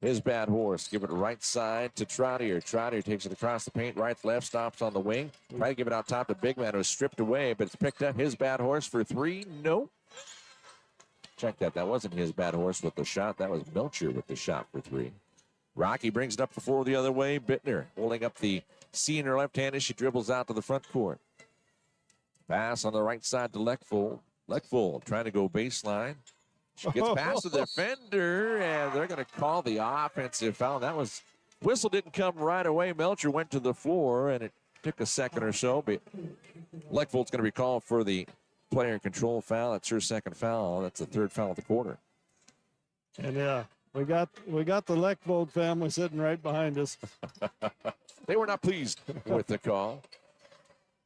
His bad horse. Give it right side to Trottier. Trottier takes it across the paint. Right, left, stops on the wing. Try to give it out top to Big Man, who was stripped away, but it's picked up. His bad horse for three. Nope. Check that. That wasn't his bad horse with the shot. That was Melcher with the shot for three. Rocky brings it up the floor the other way. Bittner holding up the C in her left hand as she dribbles out to the front court. Pass on the right side to Leckvold. Leckvold trying to go baseline. She gets past the defender, and they're going to call the offensive foul. That was, whistle didn't come right away. Melcher went to the floor, and it took a second or so, but Leckvold's going to be called for the player control foul. That's her second foul. That's the third foul of the quarter. And yeah, we got the Leckvold family sitting right behind us. They were not pleased with the call.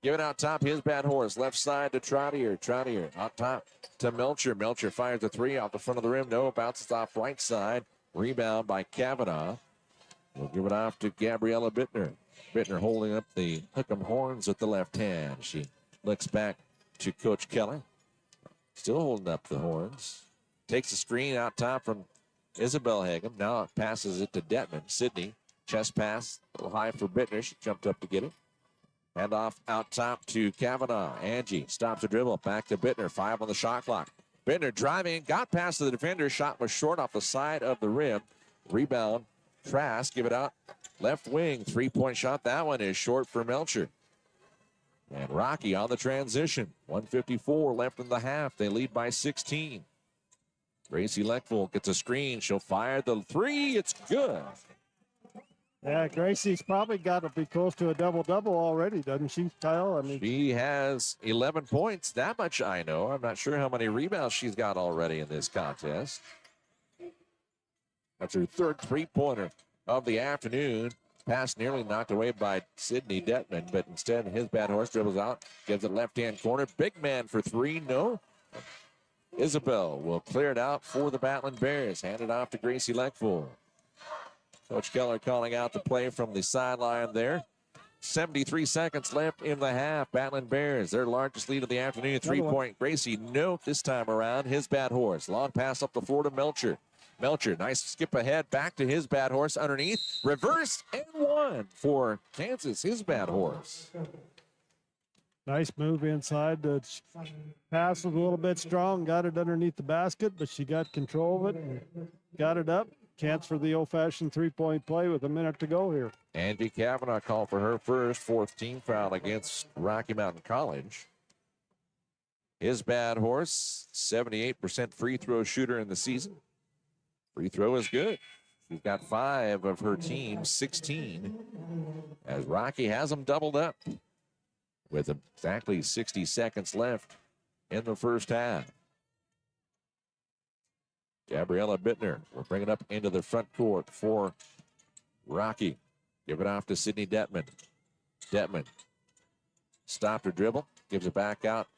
Give it out top, his bad horse. Left side to Trottier. Trottier out top to Melcher. Melcher fires the three off the front of the rim. No, bounces off right side. Rebound by Kavanaugh. We'll give it off to Gabriella Bittner. Bittner holding up the hook'em horns with the left hand. She looks back to Coach Keller. Still holding up the horns. Takes the screen out top from Isabel Hagem. Now passes it to Detman. Sydney, chest pass, a little high for Bittner. She jumped up to get it. Hand off out top to Kavanaugh. Angie stops the dribble. Back to Bittner. 5 on the shot clock. Bittner driving. Got past the defender. Shot was short off the side of the rim. Rebound. Trask. Give it out. Left wing. 3-point shot. That one is short for Melcher. And Rocky on the transition. 1:54 left in the half. They lead by 16. Gracie Leckvold gets a screen. She'll fire the three. It's good. Yeah, Gracie's probably got to be close to a double-double already, doesn't she, Kyle? I mean, she has 11 points. That much I know. I'm not sure how many rebounds she's got already in this contest. That's her third three-pointer of the afternoon. Pass nearly knocked away by Sydney Detman, but instead his bad horse dribbles out, gives it left-hand corner. Big man for three, no. Isabel will clear it out for the Battlin Bears. Hand it off to Gracie Leckvold. Coach Keller calling out the play from the sideline there. 73 seconds left in the half. Battlin Bears, their largest lead of the afternoon. 3-point. Gracie, no, this time around. His bad horse. Long pass up the floor to Melcher. Melcher, nice skip ahead. Back to his bad horse underneath. Reverse and one for Kansas, his bad horse. Nice move inside. The pass was a little bit strong. Got it underneath the basket, but she got control of it and got it up. Chance for the old-fashioned three-point play with a minute to go here. Angie Kavanaugh called for her first fourth team foul against Rocky Mountain College. His bad horse, 78% free throw shooter in the season. Free throw is good. She's got 5 of her team's 16. As Rocky has them doubled up with exactly 60 seconds left in the first half. Gabriella Bittner will bring it up into the front court for Rocky. Give it off to Sydney Detman. Detman stopped her dribble. Gives it back out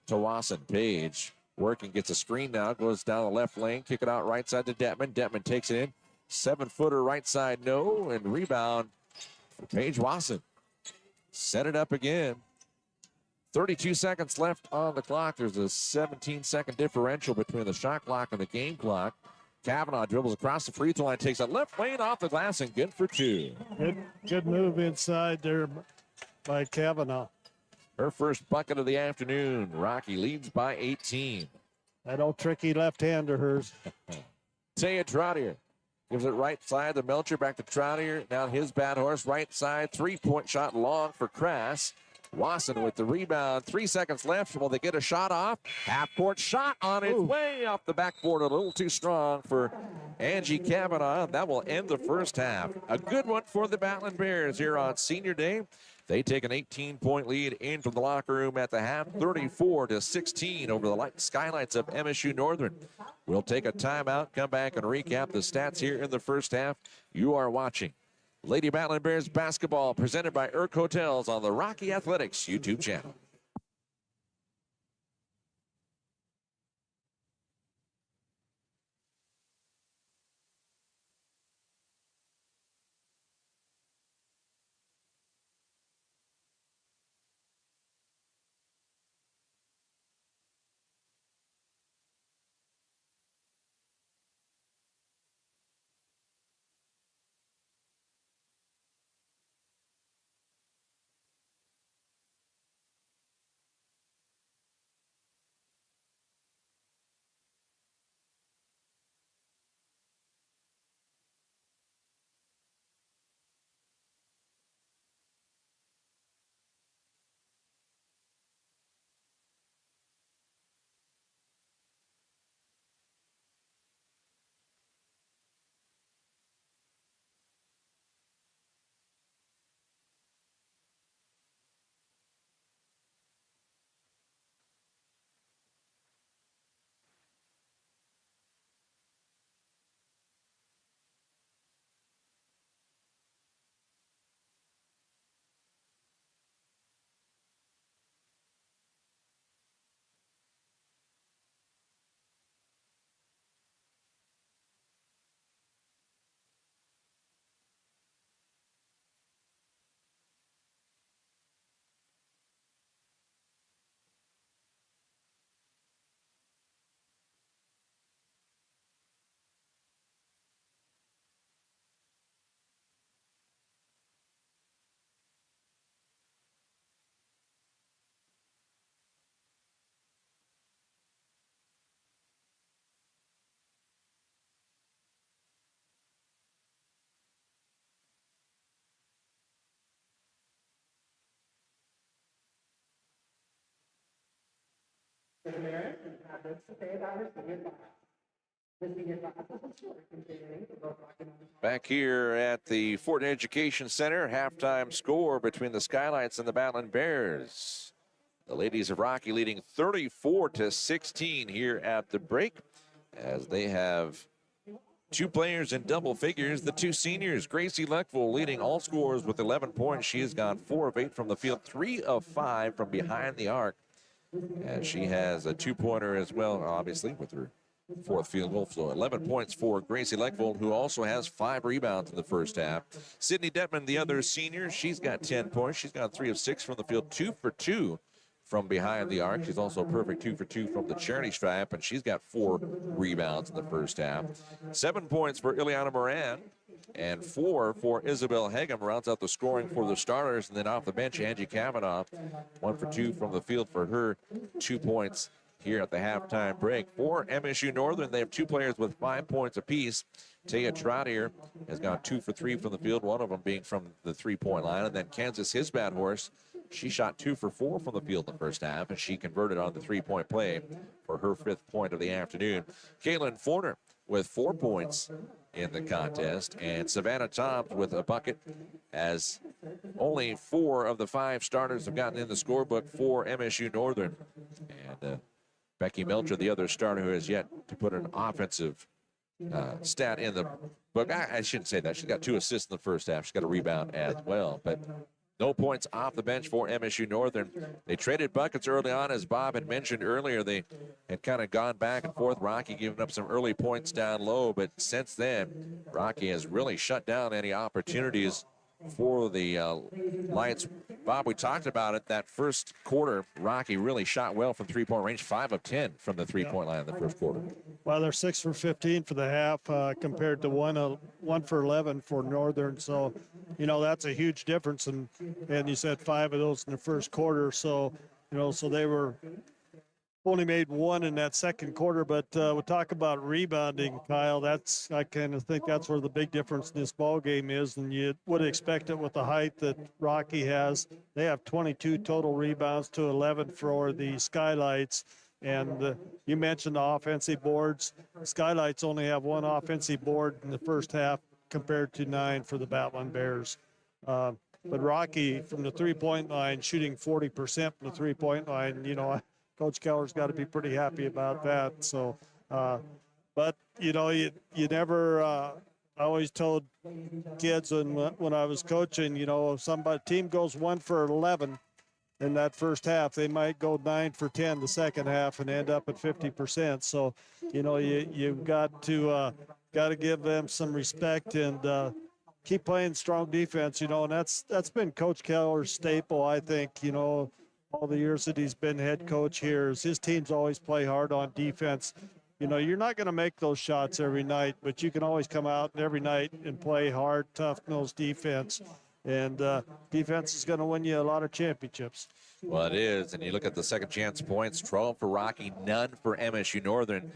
to Wasson. Page Working, gets a screen now, goes down the left lane, kick it out right side to Detman. Detman takes it in. 7-footer right side, no, and rebound for Paige Wasson. Set it up again. 32 seconds left on the clock. There's a 17-second differential between the shot clock and the game clock. Kavanaugh dribbles across the free throw line, takes a left lane off the glass, and good for two. Good move inside there by Kavanaugh. Her first bucket of the afternoon. Rocky leads by 18. That old tricky left hand of hers. Taya Troutier gives it right side to Melcher, back to Troutier. Now his bad horse, right side. 3-point shot long for Crass. Wasson with the rebound. 3 seconds left. Will they get a shot off? Half-court shot on its way off the backboard. A little too strong for Angie Kavanaugh. That will end the first half. A good one for the Battlin Bears here on Senior Day. They take an 18-point lead in from the locker room at the half, 34-16 over the Skylights of MSU-Northern. We'll take a timeout, come back and recap the stats here in the first half. You are watching Lady Battlin Bears basketball presented by Erk Hotels on the Rocky Athletics YouTube channel. Back here at the Fortin Education Center, halftime score between the Skylights and the Battlin Bears. The ladies of Rocky leading 34-16 here at the break, as they have two players in double figures. The two seniors, Gracie Leckville leading all scorers with 11 points. She has gone 4 of 8 from the field, 3 of 5 from behind the arc. And she has a two-pointer as well, obviously, with her fourth field goal. So 11 points for Gracie Leckvold, who also has 5 rebounds in the first half. Sydney Detman, the other senior, she's got 10 points. She's got 3 of 6 from the field, 2 for 2 from behind the arc. She's also a perfect 2 for 2 from the charity stripe, and she's got 4 rebounds in the first half. 7 points for Ileana Moran, and 4 for Isabel Hegem rounds out the scoring for the starters. And then off the bench, Angie Kavanaugh, 1 for 2 from the field for her 2 points here at the halftime break. For MSU Northern, they have 2 players with 5 points apiece. Taya Troutier has gone 2 for 3 from the field, one of them being from the 3-point line. And then Kansas, his bad horse, she shot 2 for 4 from the field in the first half, and she converted on the 3-point play for her 5th point of the afternoon. Kaylin Forner with 4 points in the contest, and Savannah Toms with a bucket, as only 4 of the 5 starters have gotten in the scorebook for MSU Northern. And Becky Melcher, the other starter who has yet to put an offensive stat in the book. I shouldn't say that. She's got 2 assists in the first half. She's got a rebound as well, but No points off the bench for MSU-Northern. They traded buckets early on, as Bob had mentioned earlier. They had kind of gone back and forth. Rocky giving up some early points down low, but since then, Rocky has really shut down any opportunities for the Lights. Bob, we talked about it. That first quarter, Rocky really shot well from three-point range, 5 of 10 from the three-point line in the first quarter. Well, they're 6 for 15 for the half compared to 1 for 11 for Northern. So, that's a huge difference. And you said 5 of those in the first quarter. So, so they were only made 1 in that second quarter. But we talk about rebounding, Kyle. I kind of think that's where the big difference in this ball game is. And you would expect it with the height that Rocky has. They have 22 total rebounds to 11 for the Skylights. And you mentioned the offensive boards. Skylights only have 1 offensive board in the first half compared to 9 for the Battlin Bears. But Rocky, from the three-point line, shooting 40% from the three-point line, Coach Keller's got to be pretty happy about that. So, but, you never I always told kids when I was coaching, if team goes 1 for 11 in that first half, they might go 9 for 10 the second half and end up at 50%. So, you've got to give them some respect and keep playing strong defense, and that's been Coach Keller's staple, I think, all the years that he's been head coach here. Is his teams always play hard on defense. You're not going to make those shots every night, but you can always come out every night and play hard, tough-nosed defense. And defense is going to win you a lot of championships. Well, it is. And you look at the second chance points, 12 for Rocky, none for MSU-Northern.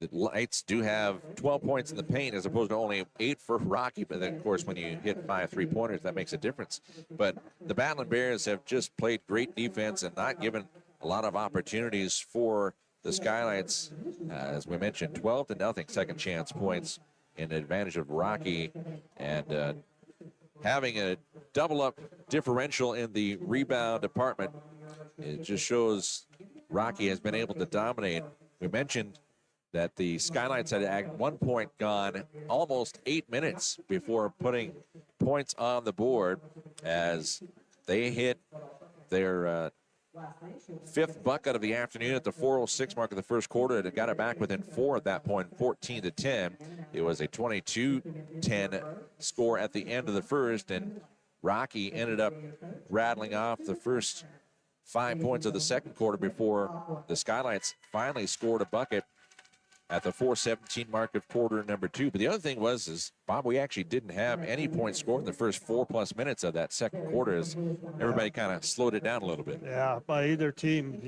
The Lights do have 12 points in the paint as opposed to only 8 for Rocky. But then, of course, when you hit 5 3-pointers, that makes a difference. But the Battlin Bears have just played great defense and not given a lot of opportunities for the Skylights. As we mentioned, 12-0 second chance points in advantage of Rocky. And having a double-up differential in the rebound department, it just shows Rocky has been able to dominate. We mentioned that the Skylights had at one point gone almost 8 minutes before putting points on the board as they hit their 5th bucket of the afternoon at the 4:06 mark of the first quarter. It got it back within 4 at that point, 14-10. It was a 22-10 score at the end of the first, and Rocky ended up rattling off the first 5 points of the second quarter before the Skylights finally scored a bucket at the 4:17 mark of quarter number 2. But the other thing was, Bob, we actually didn't have any points scored in the first 4+ minutes of that second quarter as everybody kind of slowed it down a little bit. Yeah, by either team,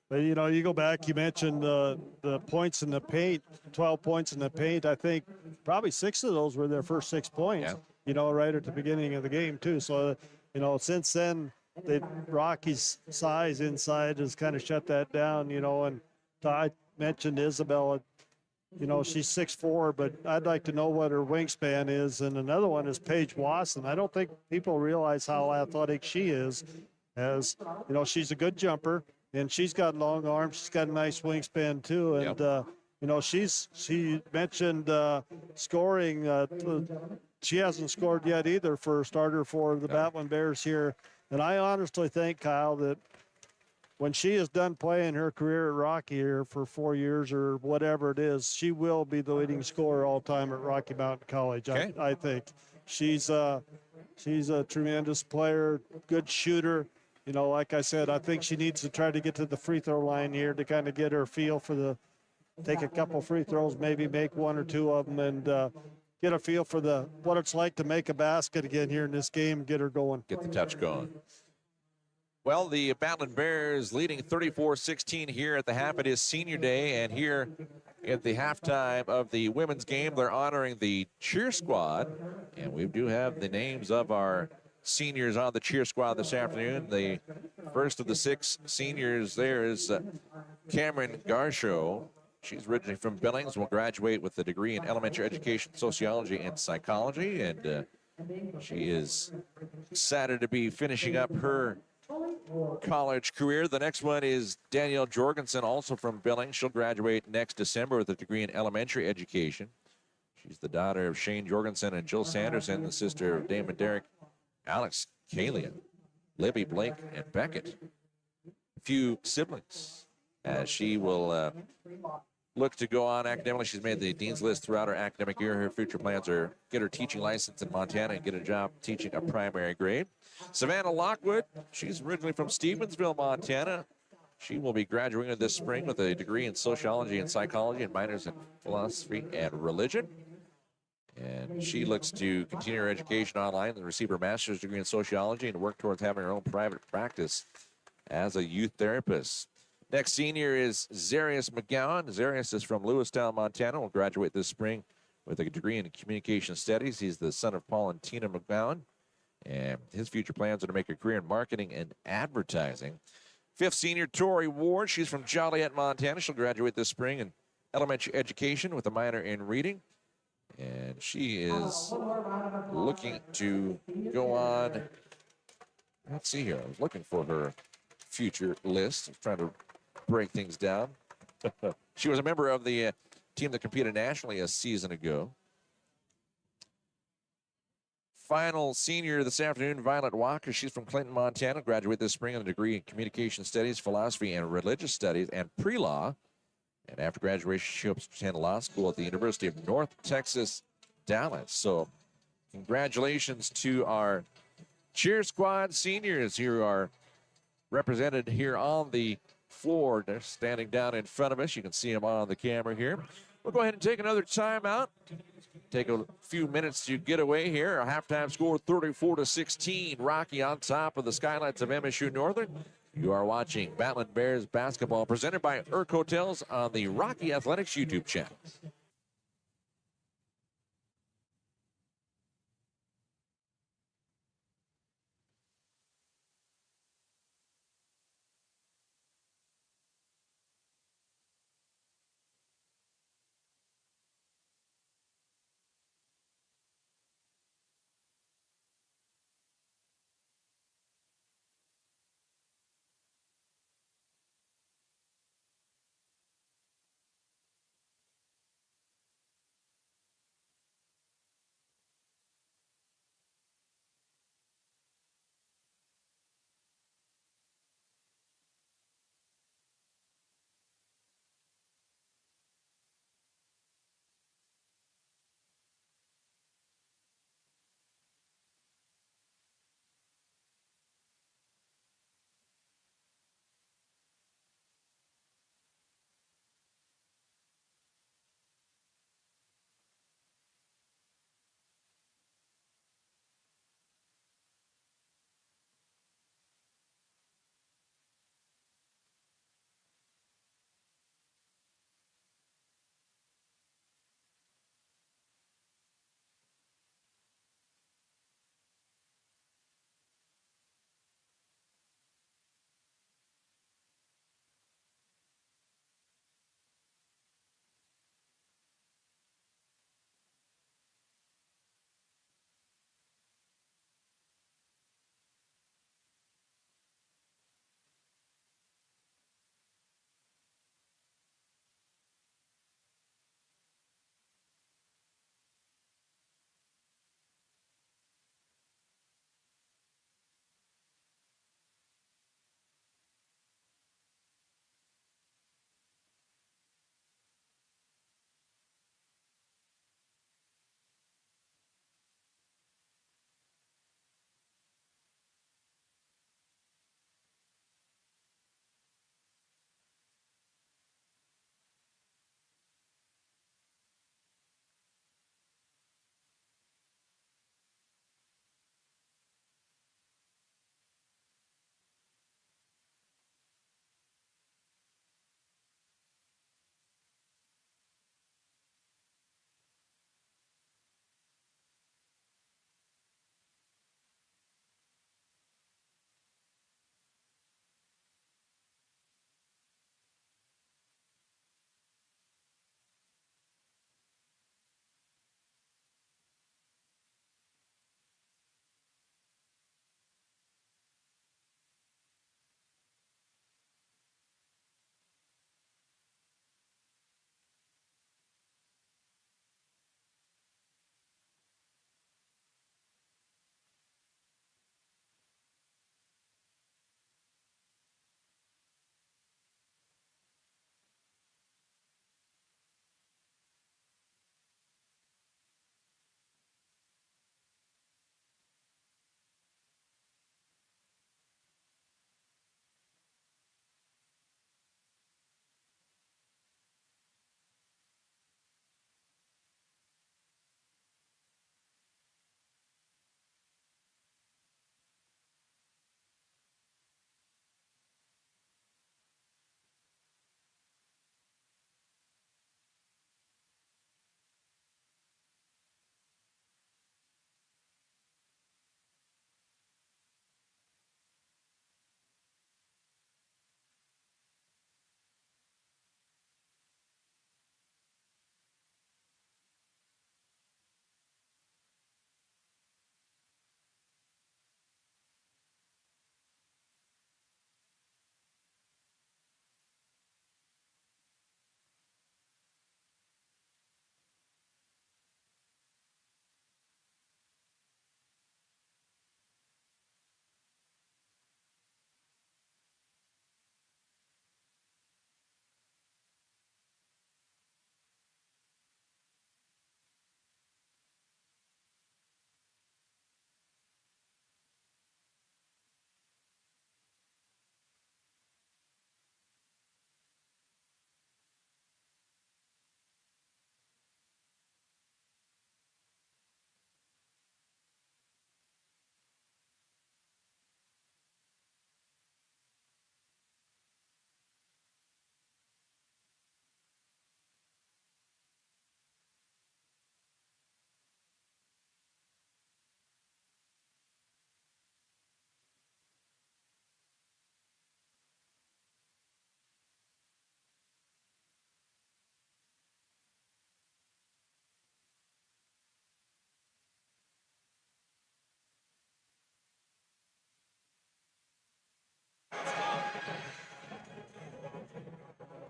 But, you go back, you mentioned the points in the paint, 12 points in the paint. I think probably 6 of those were their first 6 points, right at the beginning of the game, too. So, since then, Rocky's size inside has kind of shut that down, and I mentioned Isabella, she's 6'4", but I'd like to know what her wingspan is. And another one is Paige Wasson. I don't think people realize how athletic she is. She's a good jumper, and she's got long arms. She's got a nice wingspan too. And she mentioned scoring. She hasn't scored yet either for a starter for the Battlin Bears here. And I honestly think, Kyle, that when she is done playing her career at Rocky here for 4 years or whatever it is, she will be the leading scorer all time at Rocky Mountain College. Okay. I think she's a tremendous player, good shooter. Like I said, I think she needs to try to get to the free throw line here to kind of get her feel for take a couple free throws, maybe make 1 or 2 of them, and get a feel for what it's like to make a basket again here in this game, get her going. Get the touch going. Well, the Battlin Bears leading 34-16 here at the half. It is senior day, and here at the halftime of the women's game, they're honoring the cheer squad. And we do have the names of our seniors on the cheer squad this afternoon. The first of the 6 seniors there is Cameron Garshow. She's originally from Billings, will graduate with a degree in elementary education, sociology, and psychology. And she is excited to be finishing up her college career. The next one is Danielle Jorgensen, also from Billings. She'll graduate next December with a degree in elementary education. She's the daughter of Shane Jorgensen and Jill Sanderson, the sister of Damon Derrick Alex, Kalia, Libby, Blake, and Beckett. A few siblings as she will look to go on academically. She's made the dean's list throughout her academic year. Her future plans are get her teaching license in Montana and get a job teaching a primary grade. Savannah Lockwood, she's originally from Stevensville, Montana. She will be graduating this spring with a degree in sociology and psychology and minors in philosophy and religion. And she looks to continue her education online and receive her master's degree in sociology and work towards having her own private practice as a youth therapist. Next senior is Zarius McGowan. Zarius is from Lewistown, Montana. Will graduate this spring with a degree in communication studies. He's the son of Paul and Tina McGowan, and his future plans are to make a career in marketing and advertising. Fifth senior, Tori Ward. She's from Joliet, Montana. She'll graduate this spring in elementary education with a minor in reading. And she is looking to go on. Let's see here. I was looking for her future list. I'm trying to break things down. She was a member of the team that competed nationally a season ago. Final senior this afternoon, Violet Walker. She's from Clinton, Montana. Graduated this spring with a degree in communication studies, philosophy, and religious studies, and pre-law. And after graduation, she hopes to attend law school at the University of North Texas, Dallas. So congratulations to our cheer squad seniors who are represented here on the floor. They're standing down in front of us. You can see them on the camera here. We'll go ahead and take another timeout. Take a few minutes to get away here. A halftime score 34-16. Rocky on top of the Skylights of MSU-Northern. You are watching Battlin Bears basketball presented by Urk Hotels on the Rocky Athletics YouTube channel.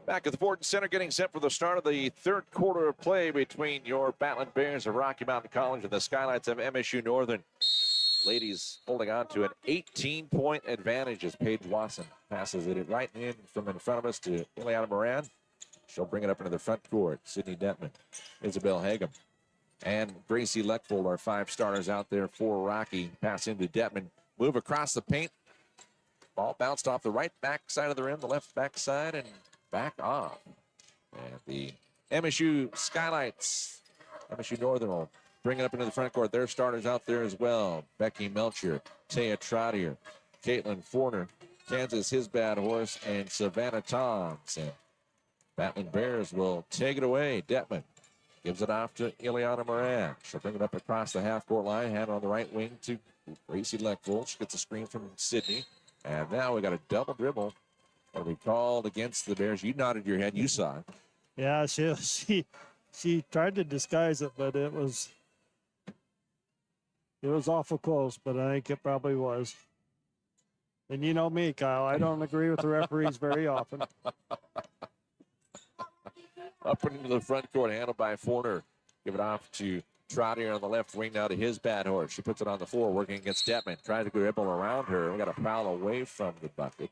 Back at the Fortin Center, getting set for the start of the third quarter of play between your Battlin Bears of Rocky Mountain College and the Skylights of MSU-Northern. Ladies holding on to an 18-point advantage as Paige Watson passes it right in from in front of us to Ileana Moran. She'll bring it up into the front court. Sydney Detman, Isabel Hagum, and Gracie Leckvold are 5 starters out there for Rocky. Pass into Detman. Move across the paint. Ball bounced off the right back side of the rim, the left back side, and back off. And the MSU Skylights, MSU-Northern will bring it up into the front court. Their starters out there as well. Becky Melcher, Taya Trottier, Caitlin Forner, Kansas His Bad Horse, and Savannah Thompson. Battlin Bears will take it away. Detman gives it off to Ileana Moran. She'll bring it up across the half-court line. Hand on the right wing to Gracie Leckvold. She gets a screen from Sydney. And now we got a double dribble. That'll be called against the Bears. You nodded your head. You saw it. Yeah, she tried to disguise it, but it was awful close, but I think it probably was. And you know me, Kyle. I don't agree with the referees very often. Up and into the front court, handled by Forner. Give it off to Trottier on the left wing now to His Bad Horse. She puts it on the floor, working against Detman. Tries to dribble around her. We got a foul away from the bucket.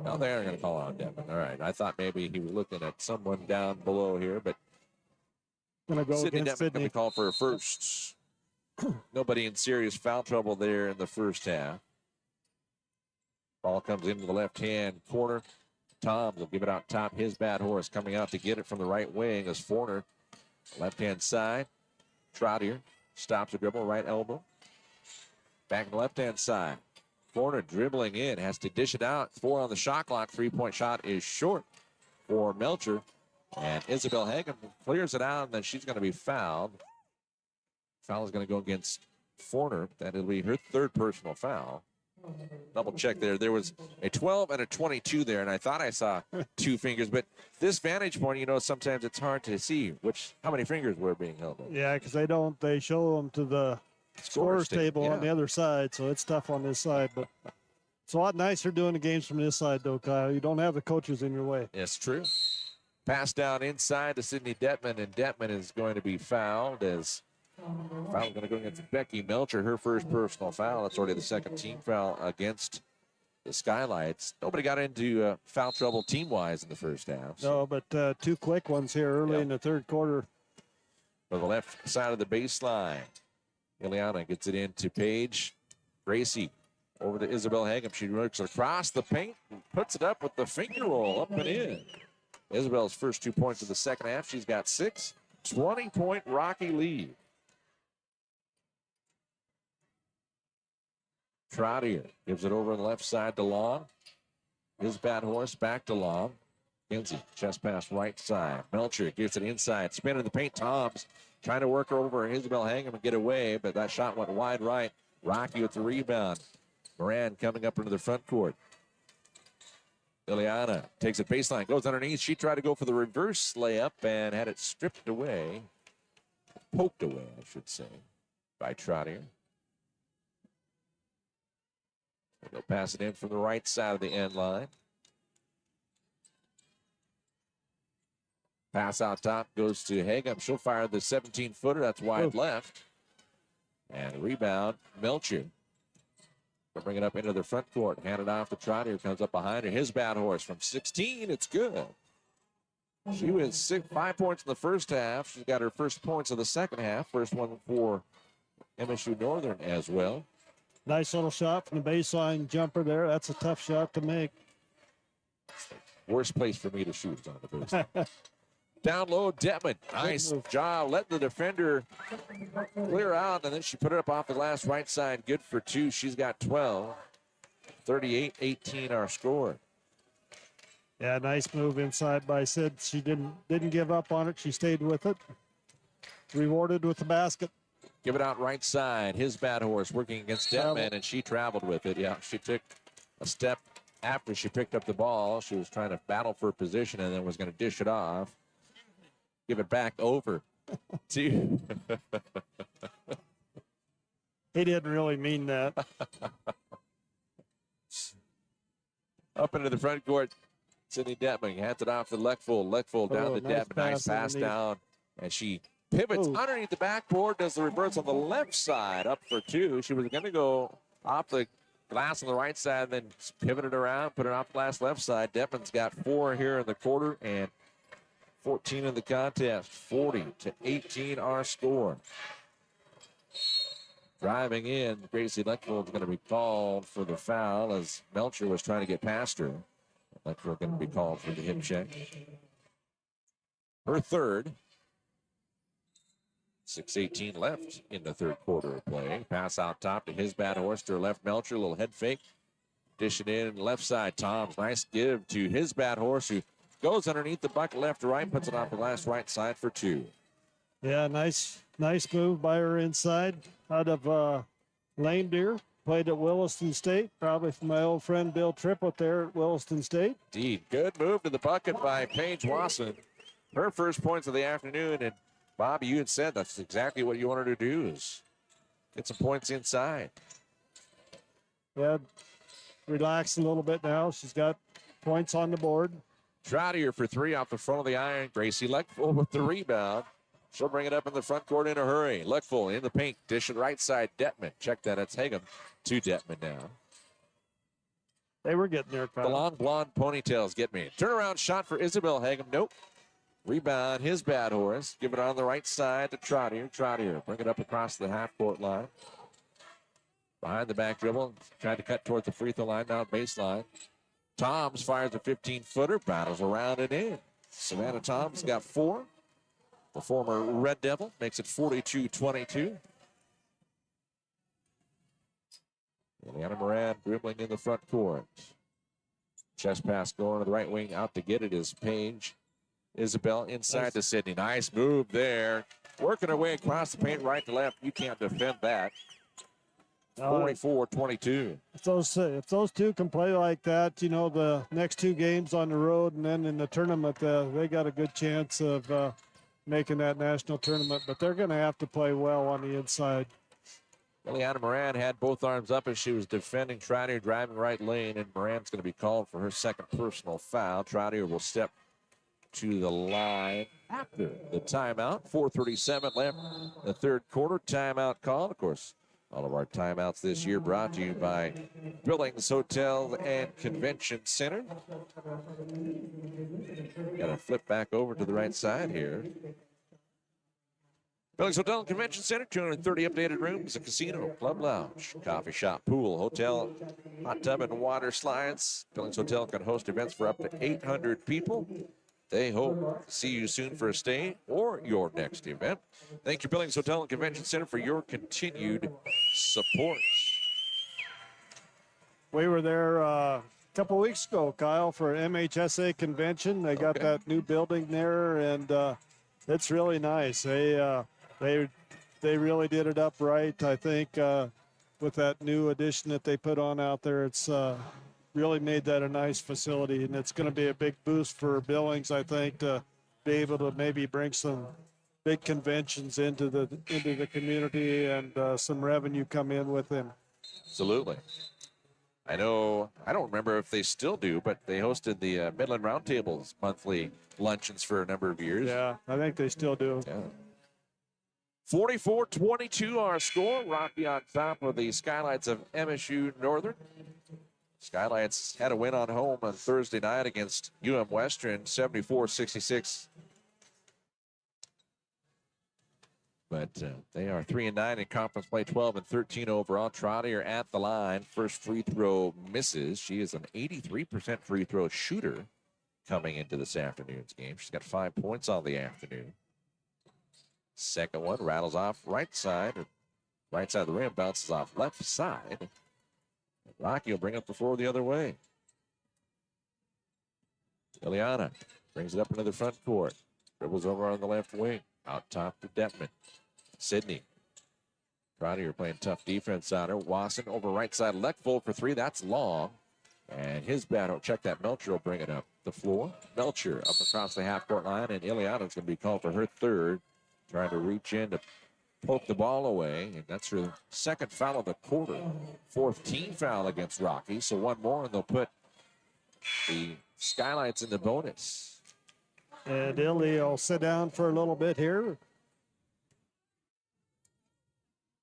Now they're going to call on Detman. All right. I thought maybe he was looking at someone down below here, but Gonna go Sydney against Detman going Sydney. to call for a first. Nobody in serious foul trouble there in the first half. Ball comes into the left-hand corner. Toms will give it out top. His Bad Horse coming out to get it from the right wing as Forner. Left-hand side. Trottier stops the dribble, right elbow. Back on the left-hand side. Forner dribbling in, has to dish it out. 4 on the shot clock. 3-point shot is short for Melcher. And Isabel Hagen clears it out, and then she's going to be fouled. Foul is going to go against Forner. That'll be her 3rd personal foul. Double check there. There was a 12 and a 22 there, and I thought I saw 2 fingers. But this vantage point, you know, sometimes it's hard to see how many fingers were being held up. Yeah, because they show them to the scorers table on the other side, so it's tough on this side. But it's a lot nicer doing the games from this side, though, Kyle. You don't have the coaches in your way. Yes, true. Pass down inside to Sydney Detman, and Detman is going to be fouled as foul going to go against Becky Melcher, her 1st personal foul. That's already the 2nd team foul against the Skylights. Nobody got into foul trouble team-wise in the first half. So. No, but 2 quick ones here early in the 3rd quarter. For the left side of the baseline, Ileana gets it into Paige. Gracie over to Isabel Hagum. She works across the paint and puts it up with the finger roll up and in. Isabel's first 2 points of the second half. She's got 6. 20-point Rocky lead. Trottier gives it over on the left side to Long. His Bad Horse back to Long. Kinsey, chest pass right side. Melcher gives it inside. Spin in the paint. Toms trying to work over Isabel Hagum and get away, but that shot went wide right. Rocky with the rebound. Moran coming up into the front court. Ileana takes it baseline, goes underneath. She tried to go for the reverse layup and had it stripped away. Poked away, I should say, by Trottier. They'll pass it in from the right side of the end line. Pass out top goes to Hagum. She'll fire the 17-footer. That's wide left. And rebound, Melcher. They'll bring it up into the front court. Hand it off to Trottier. Comes up behind her. His Bad Horse from 16. It's good. She was 5 points in the first half. She's got her first points of the second half. First one for MSU-Northern as well. Nice little shot from the baseline jumper there. That's a tough shot to make. Worst place for me to shoot is on the baseline. Down low, Detman. Nice job. Let the defender clear out, and then she put it up off the last right side. Good for 2. She's got 12. 38-18 our score. Yeah, nice move inside by Sid. She didn't give up on it. She stayed with it. Rewarded with the basket. Give it out right side. His Bad Horse working against Detman, and she traveled with it. Yeah, she took a step after she picked up the ball. She was trying to battle for position and then was going to dish it off. Give it back over to. He didn't really mean that. Up into the front court. Sydney Detman hands it off to Leckfull. Leckfull down to nice Detman. Nice pass pass underneath. down. And she pivots underneath the backboard, does the reverse on the left side, up for two. She was going to go off the glass on the right side, then pivot it around, put it off glass left side. Detman's got 4 here in the quarter and 14 in the contest. 40-18 our score. Driving in, Gracie Leckfull is going to be called for the foul as Melcher was trying to get past her. Leckfull going to be called for the hip check. Her third. 6:18 left in the third quarter of play. Pass out top to his bad horse to her left. Melcher, a little head fake. Dish it in left side. Toms, nice give to his bad horse who goes underneath the bucket left to right, puts it off the glass right side for two. Yeah, nice move by her inside out of Lame Deer. Played at Williston State, probably from my old friend Bill Triplett there at Williston State. Indeed, good move to the bucket by Paige Wasson. Her first points of the afternoon, and Bobby, you had said that's exactly what you wanted to do is get some points inside. Yeah, relax a little bit now. She's got points on the board. Troutier for 3 off the front of the iron. Gracie Leckfull with the rebound. She'll bring it up in the front court in a hurry. Leckfull in the paint. Dish it right side. Detman. Check that. It's Hagem to Detman now. They were getting there, Kyle. The long blonde ponytails get me. Turnaround shot for Isabel Hagem. Nope. Rebound, his bad horse. Give it on the right side to Troutier. Troutier, bring it up across the half-court line. Behind the back dribble. Tried to cut towards the free throw line, now baseline. Toms fires a 15-footer, battles around and in. Savannah Toms got 4. The former Red Devil makes it 42-22. Eliana Moran dribbling in the front court. Chest pass going to the right wing. Out to get it is Paige. Isabel inside to Sydney. Nice move there. Working her way across the paint right to left. You can't defend that. 44-22. If those two can play like that, you know, the next 2 games on the road and then in the tournament, they got a good chance of making that national tournament. But they're going to have to play well on the inside. Eliana Moran had both arms up as she was defending Troutier driving right lane, and Moran's going to be called for her second personal foul. Troutier will step to the line after the timeout. 4:37 left the third quarter. Timeout call. Of course, all of our timeouts this year brought to you by Billings Hotel and Convention Center. Got to flip back over to the right side here. Billings Hotel and Convention Center, 230 updated rooms, a casino, club lounge, coffee shop, pool, hotel, hot tub and water slides. Billings Hotel can host events for up to 800 people. They hope to see you soon for a stay or your next event. Thank you, Billings Hotel and Convention Center, for your continued support. We were there a couple weeks ago, Kyle, for MHSA convention. They got that new building there, and it's really nice. They really did it up right, I think, with that new addition that they put on out there. It's really made that a nice facility, and it's going to be a big boost for Billings, I think, to be able to maybe bring some big conventions into the community and some revenue come in with them. Absolutely. I know, I don't remember if they still do, but they hosted the Midland Roundtables monthly luncheons for a number of years. Yeah, I think they still do. Yeah. 44-22 our score. Rocky on top of the Skylights of MSU-Northern. Skylights had a win on home on Thursday night against Western, 74-66. But they are 3-9 in conference play, 12-13 overall. Troutier at the line. First free throw misses. She is an 83% free throw shooter coming into this afternoon's game. She's got 5 points on the afternoon. Second one rattles off right side of the rim, bounces off left side. Rocky will bring up the floor the other way. Ileana brings it up into the front court. Dribbles over on the left wing. Out top to Detman. Sydney. Troutier playing tough defense on her. Wasson over right side. Leckfull for 3. That's long. And his battle. Check that. Melcher will bring it up the floor. Melcher up across the half-court line. And Ileana's going to be called for her third. Trying to reach in to poke the ball away, and that's her second foul of the quarter. 4th team foul against Rocky, so one more, and they'll put the Skylights in the bonus. And Illy will sit down for a little bit here.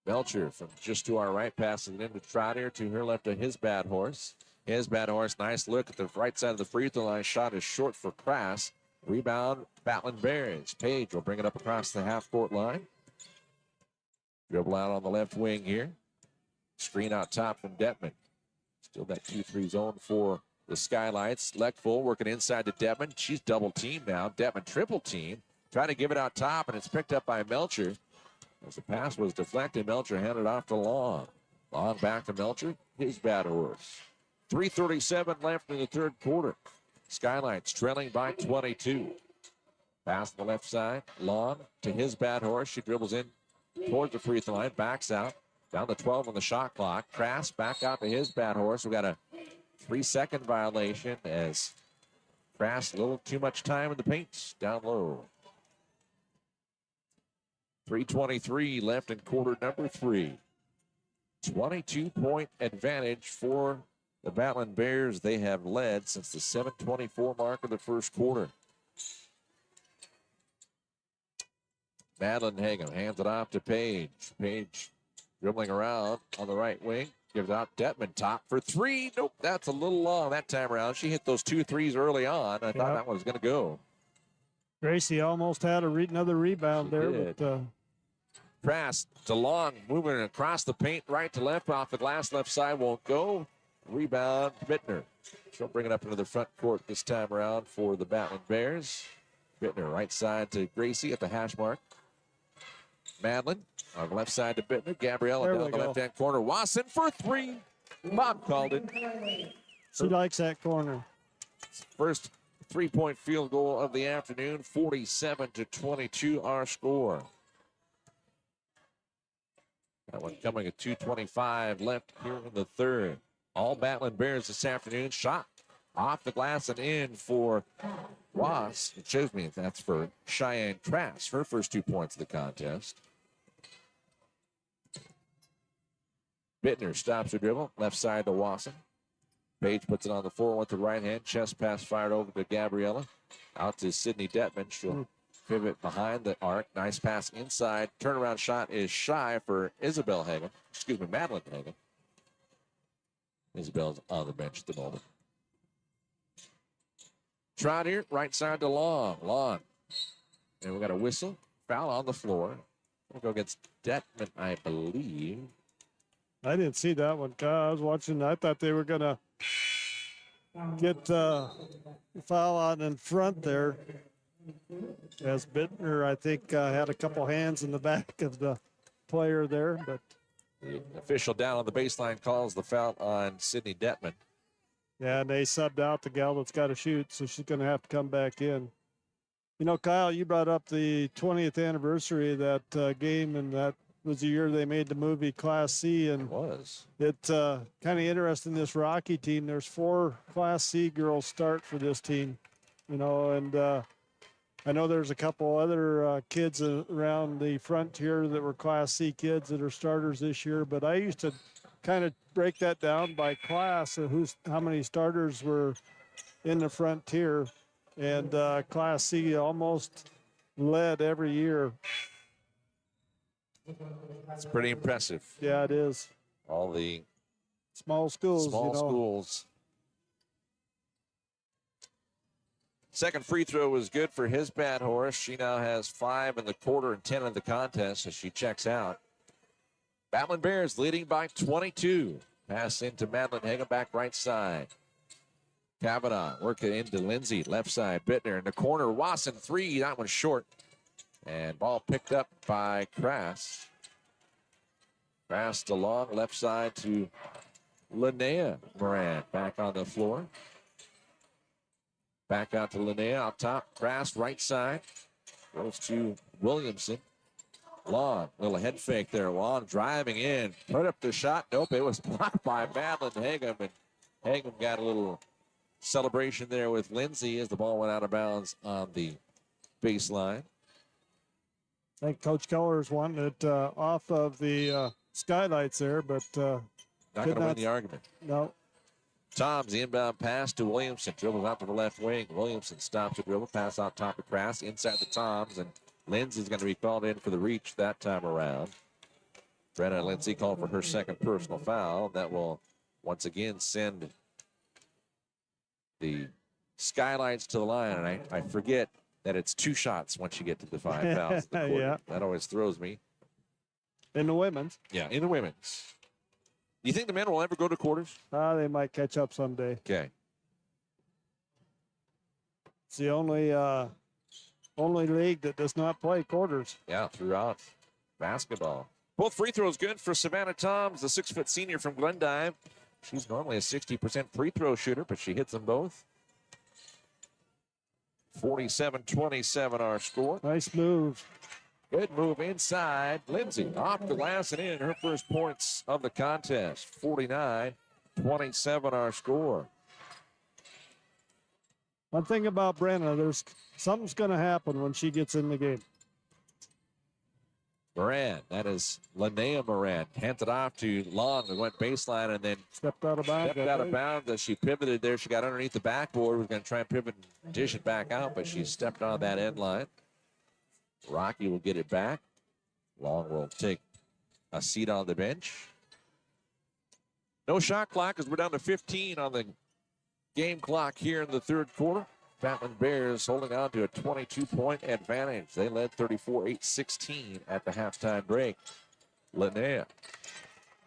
Belcher from just to our right, passing it into Trotter. To her left of his bad horse. His bad horse, nice look at the right side of the free throw line. Shot is short for Crass. Rebound, Battlin Bears. Page will bring it up across the half-court line. Dribble out on the left wing here. Screen out top from Detman. Still that 2-3 zone for the Skylights. Leckful working inside to Detman. She's double teamed now. Detman triple team. Trying to give it out top, and it's picked up by Melcher. As the pass was deflected, Melcher handed off to Long. Long back to Melcher. His bad horse. 3:37 left in the third quarter. Skylights trailing by 22. Pass to the left side. Long to his bad horse. She dribbles in towards the free throw line. Backs out. Down to 12 on the shot clock. Crass back out to his bad horse. We got a 3-second violation as Crass a little too much time in the paint. Down low. 3:23 left in quarter number 3. 22-point advantage for the Battlin Bears. They have led since the 7:24 mark of the first quarter. Madeline Hagan hands it off to Page. Page dribbling around on the right wing. Gives out Detman top for 3. Nope, that's a little long that time around. She hit those 2 threes early on. I thought that one was going to go. Gracie almost had another rebound She there, did. but Crass to Long, moving across the paint, right to left, off the glass left side, won't go. Rebound, Bittner. She'll bring it up into the front court this time around for the Battlin Bears. Bittner, right side to Gracie at the hash mark. Madeline on the left side to Bittner. Gabriella There down we the go. left-hand corner. Wasson for 3. Bob called it. she likes that corner. First three-point field goal of the afternoon. 47-22 our score. That one coming at 2:25 left here in the third. All Battlin Bears this afternoon. Shot off the glass and in for Was. It shows me that's for Cheyenne Crass. Her first 2 points of the contest. Bittner stops her dribble. Left side to Wasson. Page puts it on the floor with the right hand. Chest pass fired over to Gabriella. Out to Sydney Detman. She'll pivot behind the arc. Nice pass inside. Turnaround shot is shy for Isabel Hagan. Excuse me, Madeline Hagan. Isabel's on the bench at the moment. Trotter, right side to Long. Long. And we got a whistle. Foul on the floor. We'll go against Detman, I believe. I didn't see that one. I was watching. I thought they were going to get foul out in front there. As Bittner, I think, had a couple hands in the back of the player there. But The official down on the baseline calls the foul on Sydney Detman. yeah, and they subbed out the gal that's got to shoot, so she's going to have to come back in. You know, Kyle, you brought up the 20th anniversary of that game, and that was the year they made the movie Class C. And It was. it's kind of interesting, this Rocky team. There's 4 Class C girls start for this team, you know, and I know there's a couple other kids around the frontier that were Class C kids that are starters this year, but I used to kind of break that down by class of how many starters were in the frontier, and Class C almost led every year. It's pretty impressive. Yeah, it is. All the Small schools, small you know. schools. Second free throw was good for his bad horse. She now has 5 in the quarter and 10 in the contest as she checks out. Battlin Bears leading by 22. Pass into Madeline Hagan, back right side. Kavanaugh working into Lindsay, left side. Bittner in the corner. Wasson 3, that one's short. And ball picked up by Crass. Crass to Long, left side to Linnea Moran. Back on the floor. Back out to Linnea out top. Crass right side. Goes to Williamson. Long, little head fake there. Long driving in. Put up the shot. Nope, it was blocked by Madeline Hagan. And Hagan got a little celebration there with Lindsay as the ball went out of bounds on the baseline. I think Coach Keller's wanting it off of the Skylights there, but Not going to win the argument. no. Tom's the inbound pass to Williamson. Dribbles out to the left wing. Williamson stops the dribble. Pass out top of Crass. Inside the Toms. And Lindsay's going to be called in for the reach that time around. Brenna Lindsay called for her second personal foul. That will once again send the Skylights to the line. And I forget that it's 2 shots once you get to the 5 fouls. In the quarter. Yeah. That always throws me. In the women's. Yeah, in the women's. Do you think the men will ever go to quarters? They might catch up someday. Okay. It's the only league that does not play quarters. Yeah, throughout basketball. Both free throws good for Savannah Toms, the 6-foot senior from Glendive. She's normally a 60% free throw shooter, but she hits them both. 47-27 our score. Nice move. Good move inside. Lindsay off the glass and in. Her first points of the contest. 49-27 our score. One thing about Brenna, something's going to happen when she gets in the game. Moran, that is Linnea Moran. Handed off to Long, who went baseline and then stepped out of bounds. As she pivoted there, she got underneath the backboard. Was going to try and pivot and dish it back out, but she stepped on that end line. Rocky will get it back. Long will take a seat on the bench. No shot clock as we're down to 15 on the game clock here in the third quarter. Battlin Bears holding on to a 22-point advantage. They led 34-16 at the halftime break. Linnea.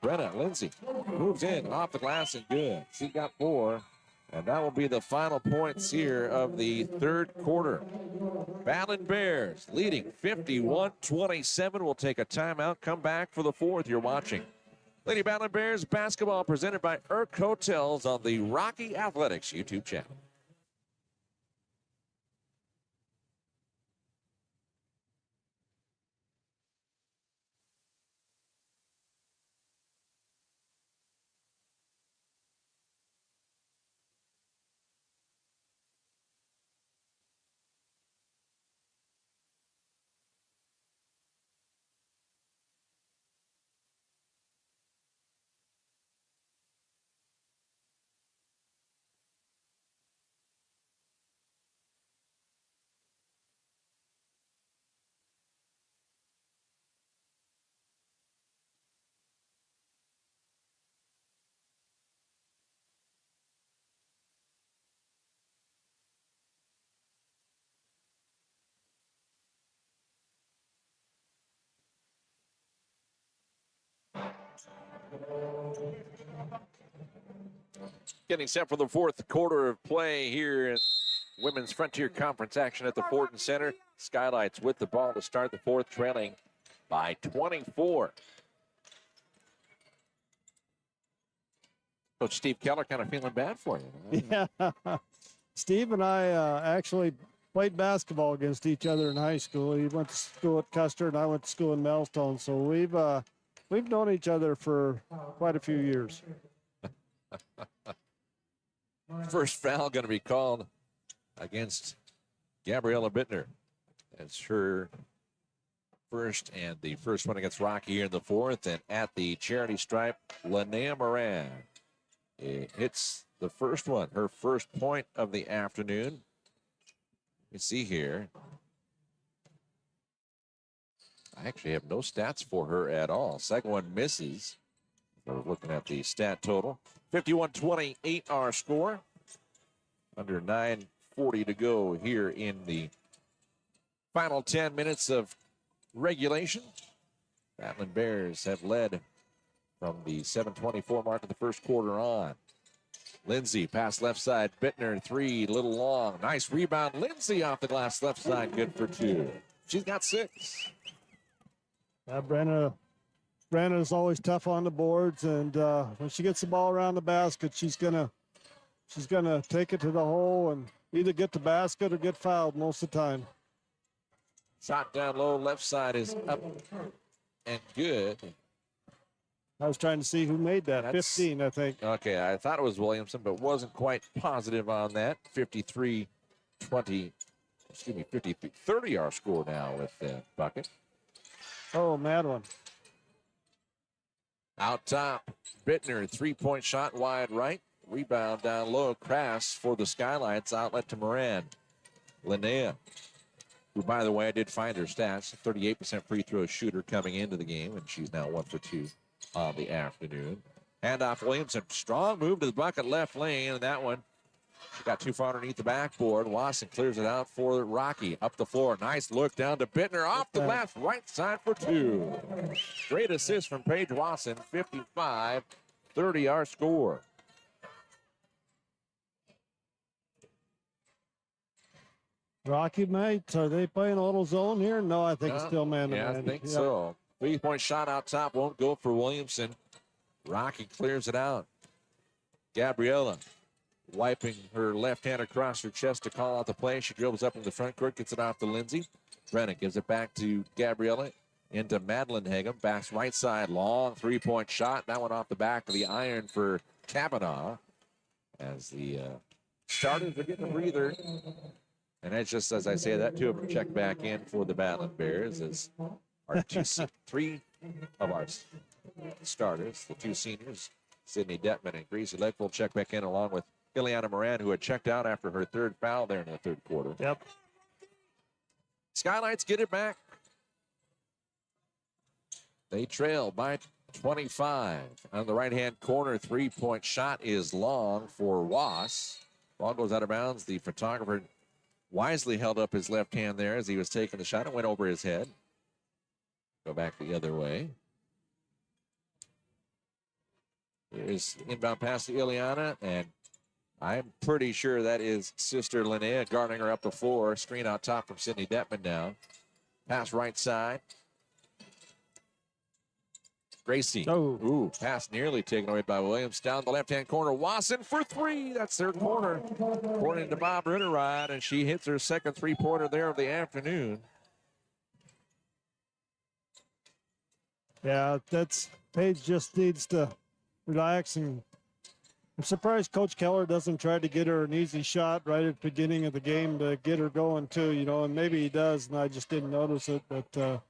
Brenna Lindsay moves in off the glass and good. She got 4. And that will be the final points here of the third quarter. Battlin Bears leading 51-27. We'll take a timeout, come back for the fourth. You're watching Lady Battlin Bears basketball presented by Irk Hotels on the Rocky Athletics YouTube channel. Getting set for the fourth quarter of play here in Women's Frontier Conference action at the Fortin Center. Skylights with the ball to start the fourth, trailing by 24. Coach Steve Keller kind of feeling bad for you. Yeah. Steve and I actually played basketball against each other in high school. He went to school at Custer, and I went to school in Melstone. So we've known each other for quite a few years. First foul going to be called against Gabriella Bittner. It's her first and the first one against Rocky here in the fourth. And at the charity stripe, Linnea Moran hits the first one, her first point of the afternoon. You see here, I actually have no stats for her at all. Second one misses. We're looking at the stat total. 51-28 our score. Under 9:40 to go here in the final 10 minutes of regulation. Battlin Bears have led from the 7:24 mark of the first quarter on. Lindsay pass left side. Bittner 3, little long. Nice rebound. Lindsay off the glass left side. Good for 2. She's got 6. Brenna's always tough on the boards, and when she gets the ball around the basket, she's gonna take it to the hole and either get the basket or get fouled most of the time. Shot down low, left side is up and good. I was trying to see who made that. 15, I think. Okay, I thought it was Williamson, but wasn't quite positive on that. 53-30 our score now with bucket. Oh, Madeline. Out top, Bittner, 3-point shot wide right. Rebound down low. Crass for the Skylights. Outlet to Moran. Linnea, who, by the way, I did find her stats. 38% free throw shooter coming into the game, and she's now 1 for 2 on the afternoon. Handoff Williamson. Strong move to the bucket left lane, and that one, she got too far underneath the backboard. Watson clears it out for Rocky. Up the floor. Nice look down to Bittner. Off the glass. Right side for 2. Great assist from Paige Watson. 55-30 our score. Rocky mates, are they playing a little zone here? No, I think it's still man-to-man. Yeah, I think so. 3-point shot out top won't go for Williamson. Rocky clears it out. Gabriella wiping her left hand across her chest to call out the play. She dribbles up in the front court, gets it off to Lindsay. Brennan gives it back to Gabriella into Madeline Hagem. Backs right side, long 3-point shot. That one off the back of the iron for Kavanaugh. As the starters are getting a breather. And that's just, as I say, that 2 of them check back in for the Battlin Bears as our 3 of our starters, the 2 seniors, Sydney Detman and Greasy Lake, will check back in along with Ileana Moran, who had checked out after her 3rd foul there in the 3rd quarter. Yep. Skylights get it back. They trail by 25. On the right-hand corner, 3-point shot is long for Was. Ball goes out of bounds. The photographer wisely held up his left hand there as he was taking the shot. It went over his head. Go back the other way. Here's inbound pass to Ileana, and I'm pretty sure that is sister Linnea guarding her up the floor. Screen out top from Sydney Detman now. Pass right side. Gracie. Oh. Ooh, pass nearly taken away by Williams. Down the left-hand corner. Wasson for 3. That's their corner. According to Bob Ritterrod, and she hits her 2nd 3-pointer there of the afternoon. Yeah, Paige just needs to relax, and I'm surprised Coach Keller doesn't try to get her an easy shot right at the beginning of the game to get her going too, and maybe he does, and I just didn't notice it, but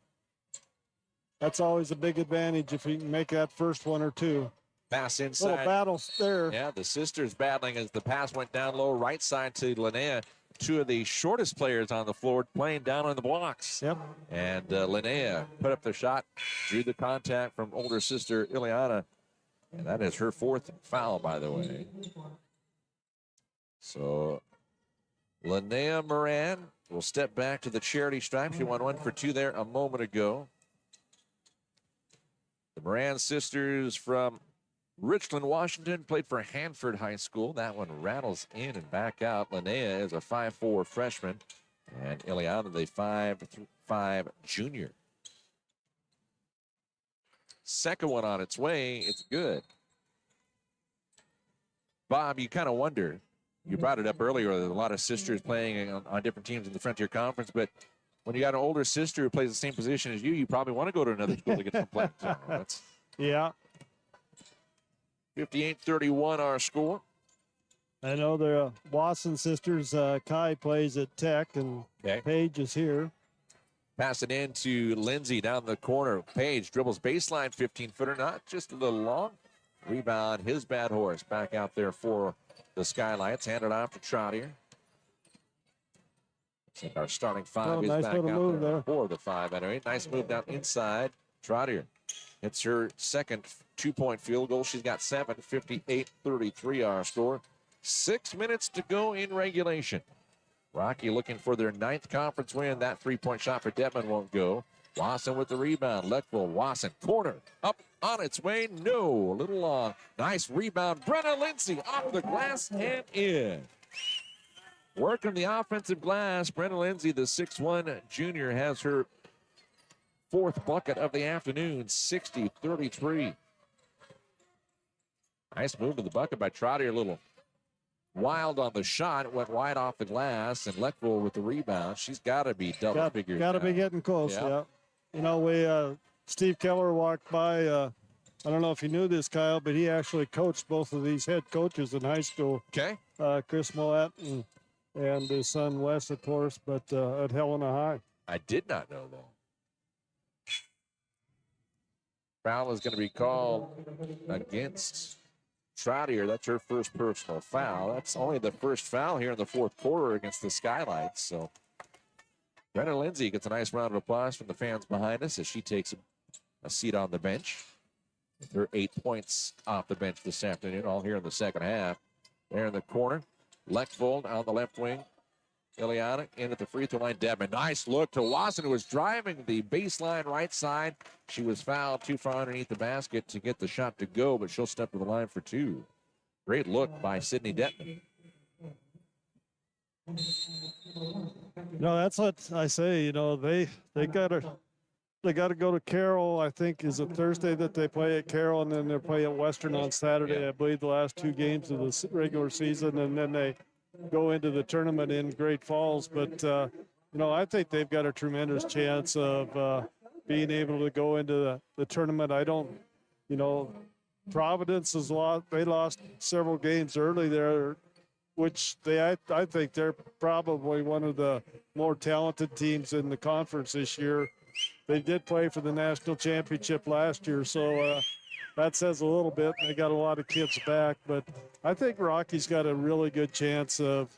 that's always a big advantage if you can make that first 1 or 2. Pass inside. Little battles there. Yeah, the sisters battling as the pass went down low, right side to Linnea. 2 of the shortest players on the floor playing down on the blocks. Yep. And Linnea put up the shot, drew the contact from older sister Ileana. And that is her 4th foul, by the way. So Linnea Moran will step back to the charity stripe. She won 1 for 2 there a moment ago. The Moran sisters from Richland, Washington, played for Hanford High School. That one rattles in and back out. Linnea is a 5'4" freshman, and Ileana, the 5'5" junior. Second one on its way. It's good. Bob, you kind of wonder. You brought it up earlier. There's a lot of sisters playing on different teams in the Frontier Conference, but when you got an older sister who plays the same position as you probably want to go to another school to get some playing time. That's Yeah. 58-31 our score. I know the Watson sisters, Kai plays at Tech, and Paige is here. Pass it in to Lindsay down the corner. Paige dribbles baseline 15-footer, not just a little long. Rebound, his bad horse. Back out there for the Skylights. Handed off to Trottier. Our starting 5 is nice back little out move there for the 5 anyway. Nice move down inside. Trottier hits her 2nd 2-point field goal. She's got 7, 58-33 our score. 6 minutes to go in regulation. Rocky looking for their 9th conference win. That 3-point shot for Detman won't go. Wasson with the rebound. Leckville, Wasson, corner, up on its way. No, a little long. Nice rebound. Brenna Lindsay off the glass and in. Working the offensive glass. Brenna Lindsay, the 6'1" junior, has her 4th bucket of the afternoon. 60-33. Nice move to the bucket by Trottier. A little wild on the shot. It went wide off the glass, and Leckville with the rebound. She's got to be double figures. Got to be getting close, yeah. You know, Steve Keller walked by. I don't know if you knew this, Kyle, but he actually coached both of these head coaches in high school. Okay. Chris Millett and his son Wes, of course, but at Helena High. I did not know that. Foul is going to be called against Troutier, that's her first personal foul. That's only the first foul here in the fourth quarter against the Skylights. So Brenna Lindsay gets a nice round of applause from the fans behind us as she takes a seat on the bench. With her 8 points off the bench this afternoon, all here in the second half. There in the corner, Leckvold on the left wing. Ileana in at the free throw line. Devin, nice look to Wasson, who was driving the baseline right side. She was fouled too far underneath the basket to get the shot to go, but she'll step to the line for two. Great look by Sydney Detman. No, that's what I say. You know, they gotta go to Carroll. I think is a Thursday that they play at Carroll, and then they play at Western on Saturday. Yeah. I believe the last two games of the regular season, and then they go into the tournament in Great Falls. But you know, I think they've got a tremendous chance of being able to go into the tournament. I don't, you know, Providence has lost. They lost several games early there, which I think they're probably one of the more talented teams in the conference this year. They did play for the national championship last year, so that says a little bit. They got a lot of kids back, but I think Rocky's got a really good chance of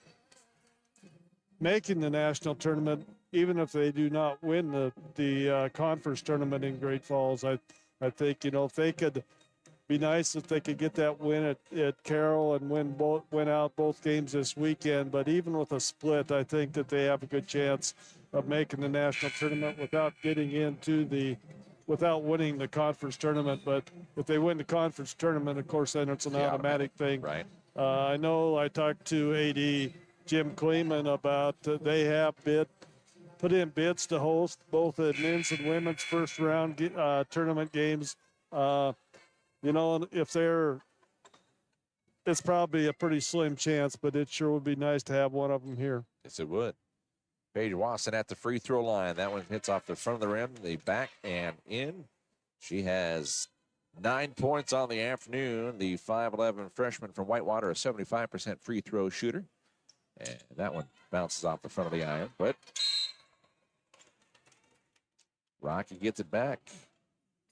making the national tournament, even if they do not win the conference tournament in Great Falls. I think, you know, if they could be nice if they could get that win at Carroll and win out both games this weekend. But even with a split, I think that they have a good chance of making the national tournament without winning the conference tournament. But if they win the conference tournament, of course, then it's an automatic thing. Right. I know I talked to AD Jim Kleeman about they have put in bids to host both the men's and women's first round tournament games. You know, it's probably a pretty slim chance, but it sure would be nice to have one of them here. Yes, it would. Paige Wasson at the free throw line. That one hits off the front of the rim, the back and in. She has 9 points on the afternoon. The 5'11 freshman from Whitewater, a 75% free throw shooter. And that one bounces off the front of the iron, but Rocky gets it back.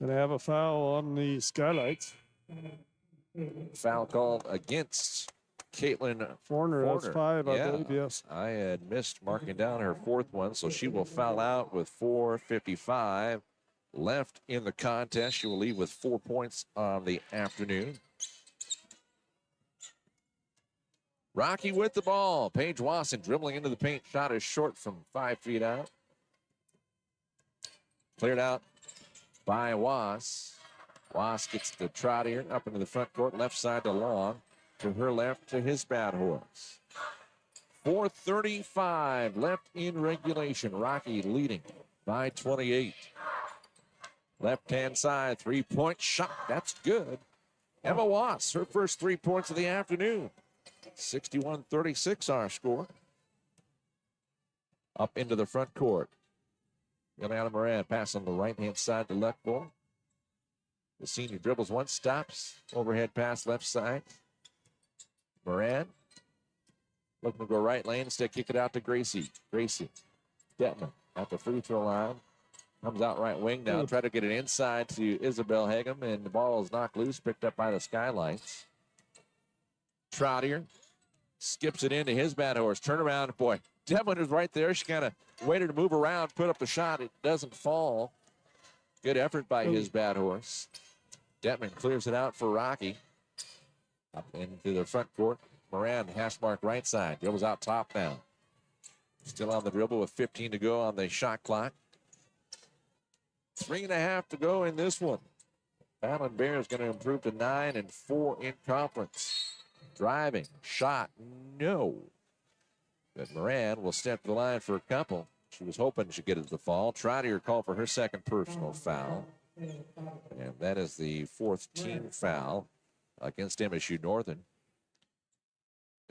Gonna have a foul on the Skylights. Foul called against Caitlin Forner. That's 5, I Yeah. believe, yes. I had missed marking down her fourth one, so she will foul out with 4:55 left in the contest. She will leave with 4 points on the afternoon. Rocky with the ball. Paige Wasson dribbling into the paint. Shot is short from 5 feet out. Cleared out by Was. Was gets the Troutier up into the front court. Left side to Long. To her left to his bad horse. 4:35 left in regulation. Rocky leading by 28. Left-hand side, three-point shot. That's good. Emma Was, her first 3 points of the afternoon. 61-36 our score. Up into the front court. Ileana Moran pass on the right-hand side to Leckvold. The senior dribbles once, stops. Overhead pass left side. Moran looking to go right lane. Instead, kick it out to Gracie. Gracie. Detman at the free throw line. Comes out right wing now. Try to get it inside to Isabel Hagem, and the ball is knocked loose, picked up by the Skylights. Troutier skips it into his bad horse. Turnaround, boy. Detman is right there. She kind of waited to move around, put up the shot. It doesn't fall. Good effort by his bad horse. Detman clears it out for Rocky. Up into the front court. Moran, hash mark right side. Dribbles out top now. Still on the dribble with 15 to go on the shot clock. 3.5 to go in this one. Battlin Bears going to improve to 9-4 in conference. Driving, shot, no. But Moran will step to the line for a couple. She was hoping she'd get it to the fall. Troutier called for her second personal foul. And that is the fourth team foul against MSU-Northern.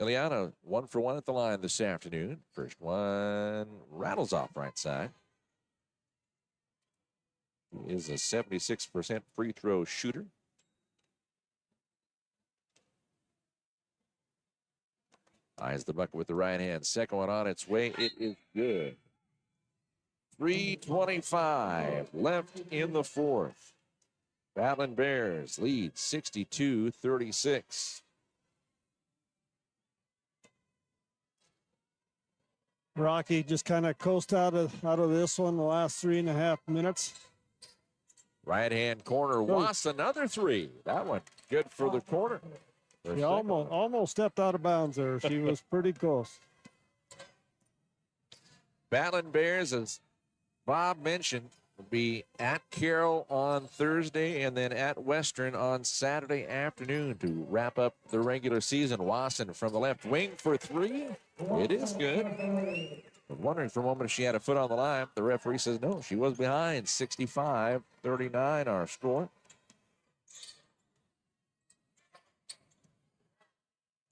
Ileana 1 for 1 at the line this afternoon. First one rattles off right side. He is a 76% free throw shooter. Eyes the bucket with the right hand. Second one on its way. It is good. 3:25 left in the fourth. Battlin Bears lead 62-36. Rocky just kind of coast out of this one the last 3.5 minutes. Right-hand corner, Wass, another three. That one good for the corner. She almost stepped out of bounds there. She was pretty close. Battlin Bears, as Bob mentioned, will be at Carroll on Thursday and then at Western on Saturday afternoon to wrap up the regular season. Wasson from the left wing for three. It is good. I'm wondering for a moment if she had a foot on the line. The referee says no, she was behind. 65-39 our score.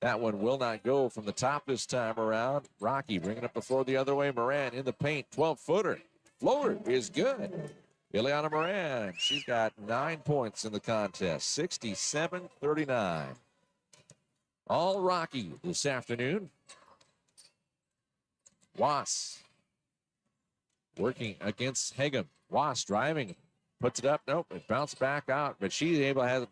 That one will not go from the top this time around. Rocky bringing up the floor the other way. Moran in the paint, 12-footer. Floater is good. Ileana Moran, she's got 9 points in the contest, 67-39. All Rocky this afternoon. Wass working against Hegum. Wass driving, puts it up. Nope, it bounced back out, but she's able has it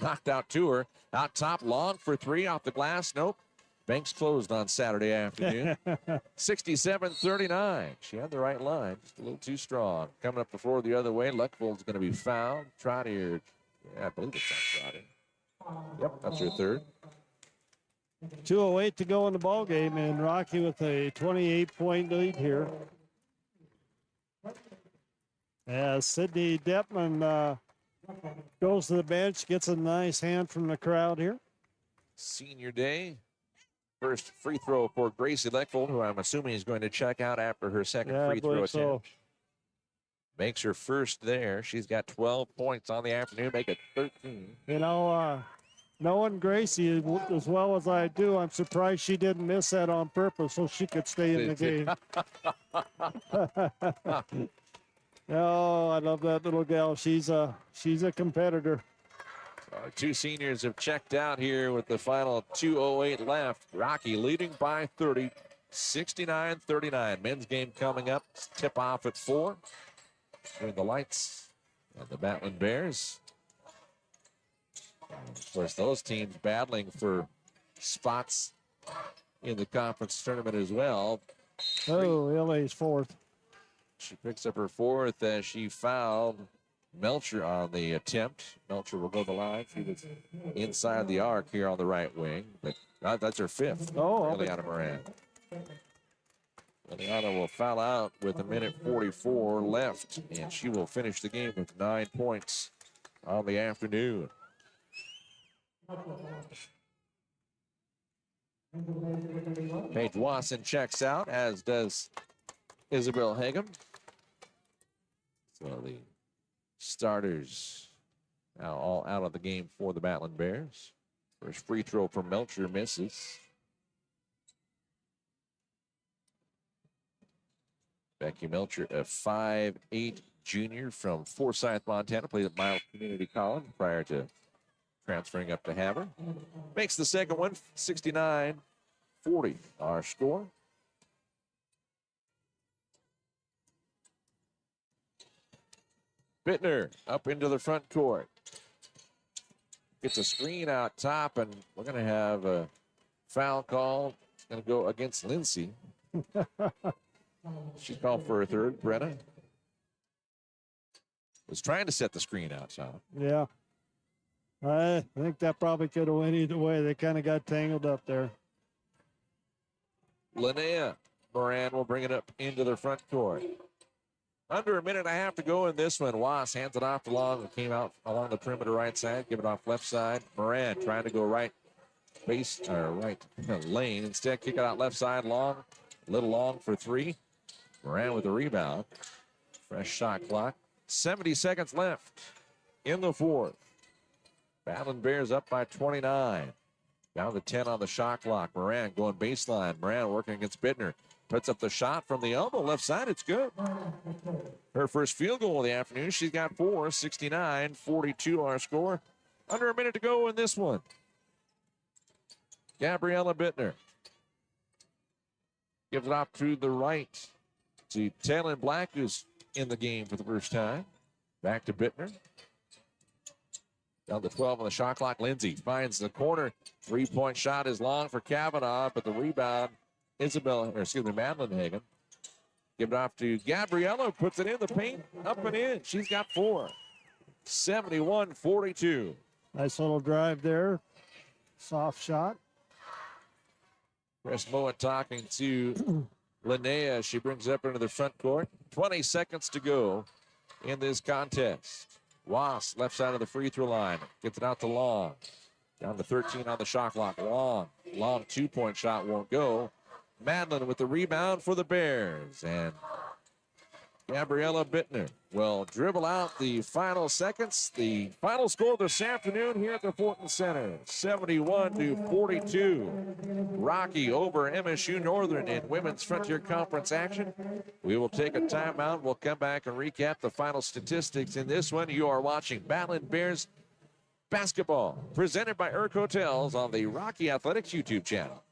knocked out to her. Out top, long for three off the glass. Nope. Banks closed on Saturday afternoon. 67-39. She had the right line, just a little too strong. Coming up the floor the other way. Luckfield's going to be fouled. Trotter, yeah, I believe it's on Trotter. Yep, that's her third. 2:08 to go in the ball game, and Rocky with a 28-point lead here. As Sydney Deppman goes to the bench, gets a nice hand from the crowd here. Senior day. First free throw for Gracie Leckvold, who I'm assuming is going to check out after her second free throw attempt. So. Makes her first there. She's got 12 points on the afternoon, make it 13. You know, knowing Gracie as well as I do, I'm surprised she didn't miss that on purpose so she could stay in the game. Oh, I love that little gal. She's a competitor. Two seniors have checked out here with the final 2:08 left. Rocky leading by 30, 69-39. Men's game coming up. Tip off at 4. Between the Lights and the Battlin Bears. Of course, those teams battling for spots in the conference tournament as well. Oh, LA's fourth. She picks up her fourth as she fouled Melcher on the attempt. Melcher will go to the line. She was inside the arc here on the right wing, but that's her fifth. Oh, Ileana Moran. Ileana will foul out with 1:44 left, and she will finish the game with 9 points on the afternoon. Paige Wasson checks out, as does Isabel Hegum. So the starters now all out of the game for the Battlin Bears. First free throw from Melcher misses. Becky Melcher, a 5'8" junior from Forsyth, Montana, played at Miles Community College prior to transferring up to Havre. Makes the second one, 69-40, our score. Bittner up into the front court. Gets a screen out top, and we're going to have a foul call. It's going to go against Lindsay. She called for her third. Brenna was trying to set the screen out top. Yeah. I think that probably could have went either way. They kind of got tangled up there. Linnea Moran will bring it up into the front court. Under a minute and a half to go in this one. Wass hands it off to Long, and came out along the perimeter right side. Give it off left side. Moran trying to go right base or right lane. Instead, kick it out left side. Long, a little long for three. Moran with the rebound. Fresh shot clock. 70 seconds left in the fourth. Battlin Bears up by 29. Down to 10 on the shot clock. Moran going baseline. Moran working against Bittner. Puts up the shot from the elbow, left side. It's good. Her first field goal of the afternoon. She's got 4, 69-42 our score. Under a minute to go in this one. Gabriella Bittner gives it off to the right to Talon Black, who's in the game for the first time. Back to Bittner. Down to 12 on the shot clock. Lindsay finds the corner. Three-point shot is long for Kavanaugh, but the rebound, Madeline Hagan. Give it off to Gabriella, puts it in the paint, up and in. She's got 4. 71-42. Nice little drive there. Soft shot. Chris Moa talking to Linnea. She brings it up into the front court. 20 seconds to go in this contest. Wass, left side of the free throw line. Gets it out to Long. Down to 13 on the shot clock. Long 2-point shot won't go. Madeline with the rebound for the Bears. And Gabriella Bittner will dribble out the final seconds. The final score this afternoon here at the Fortin Center, 71-42. Rocky over MSU-Northern in Women's Frontier Conference action. We will take a timeout. We'll come back and recap the final statistics in this one. You are watching Battlin Bears basketball, presented by Erk Hotels on the Rocky Athletics YouTube channel.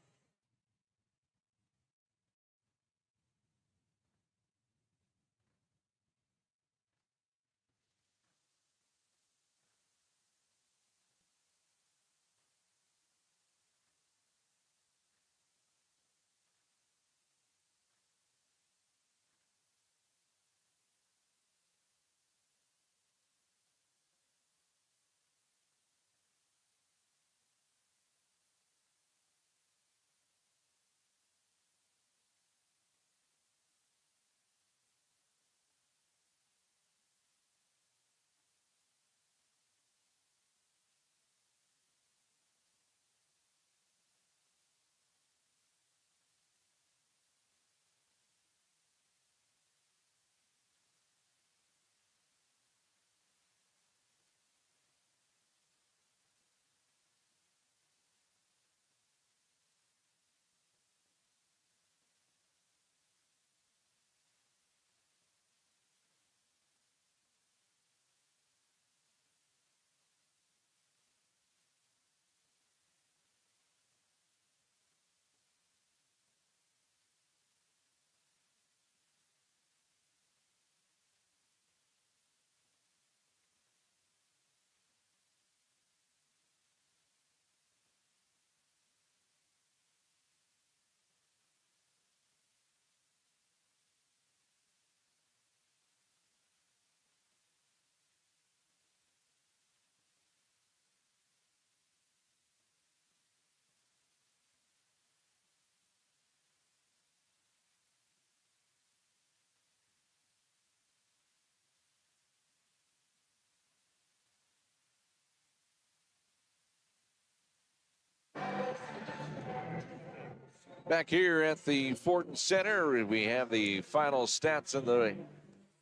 Back here at the Fortin Center, we have the final stats in the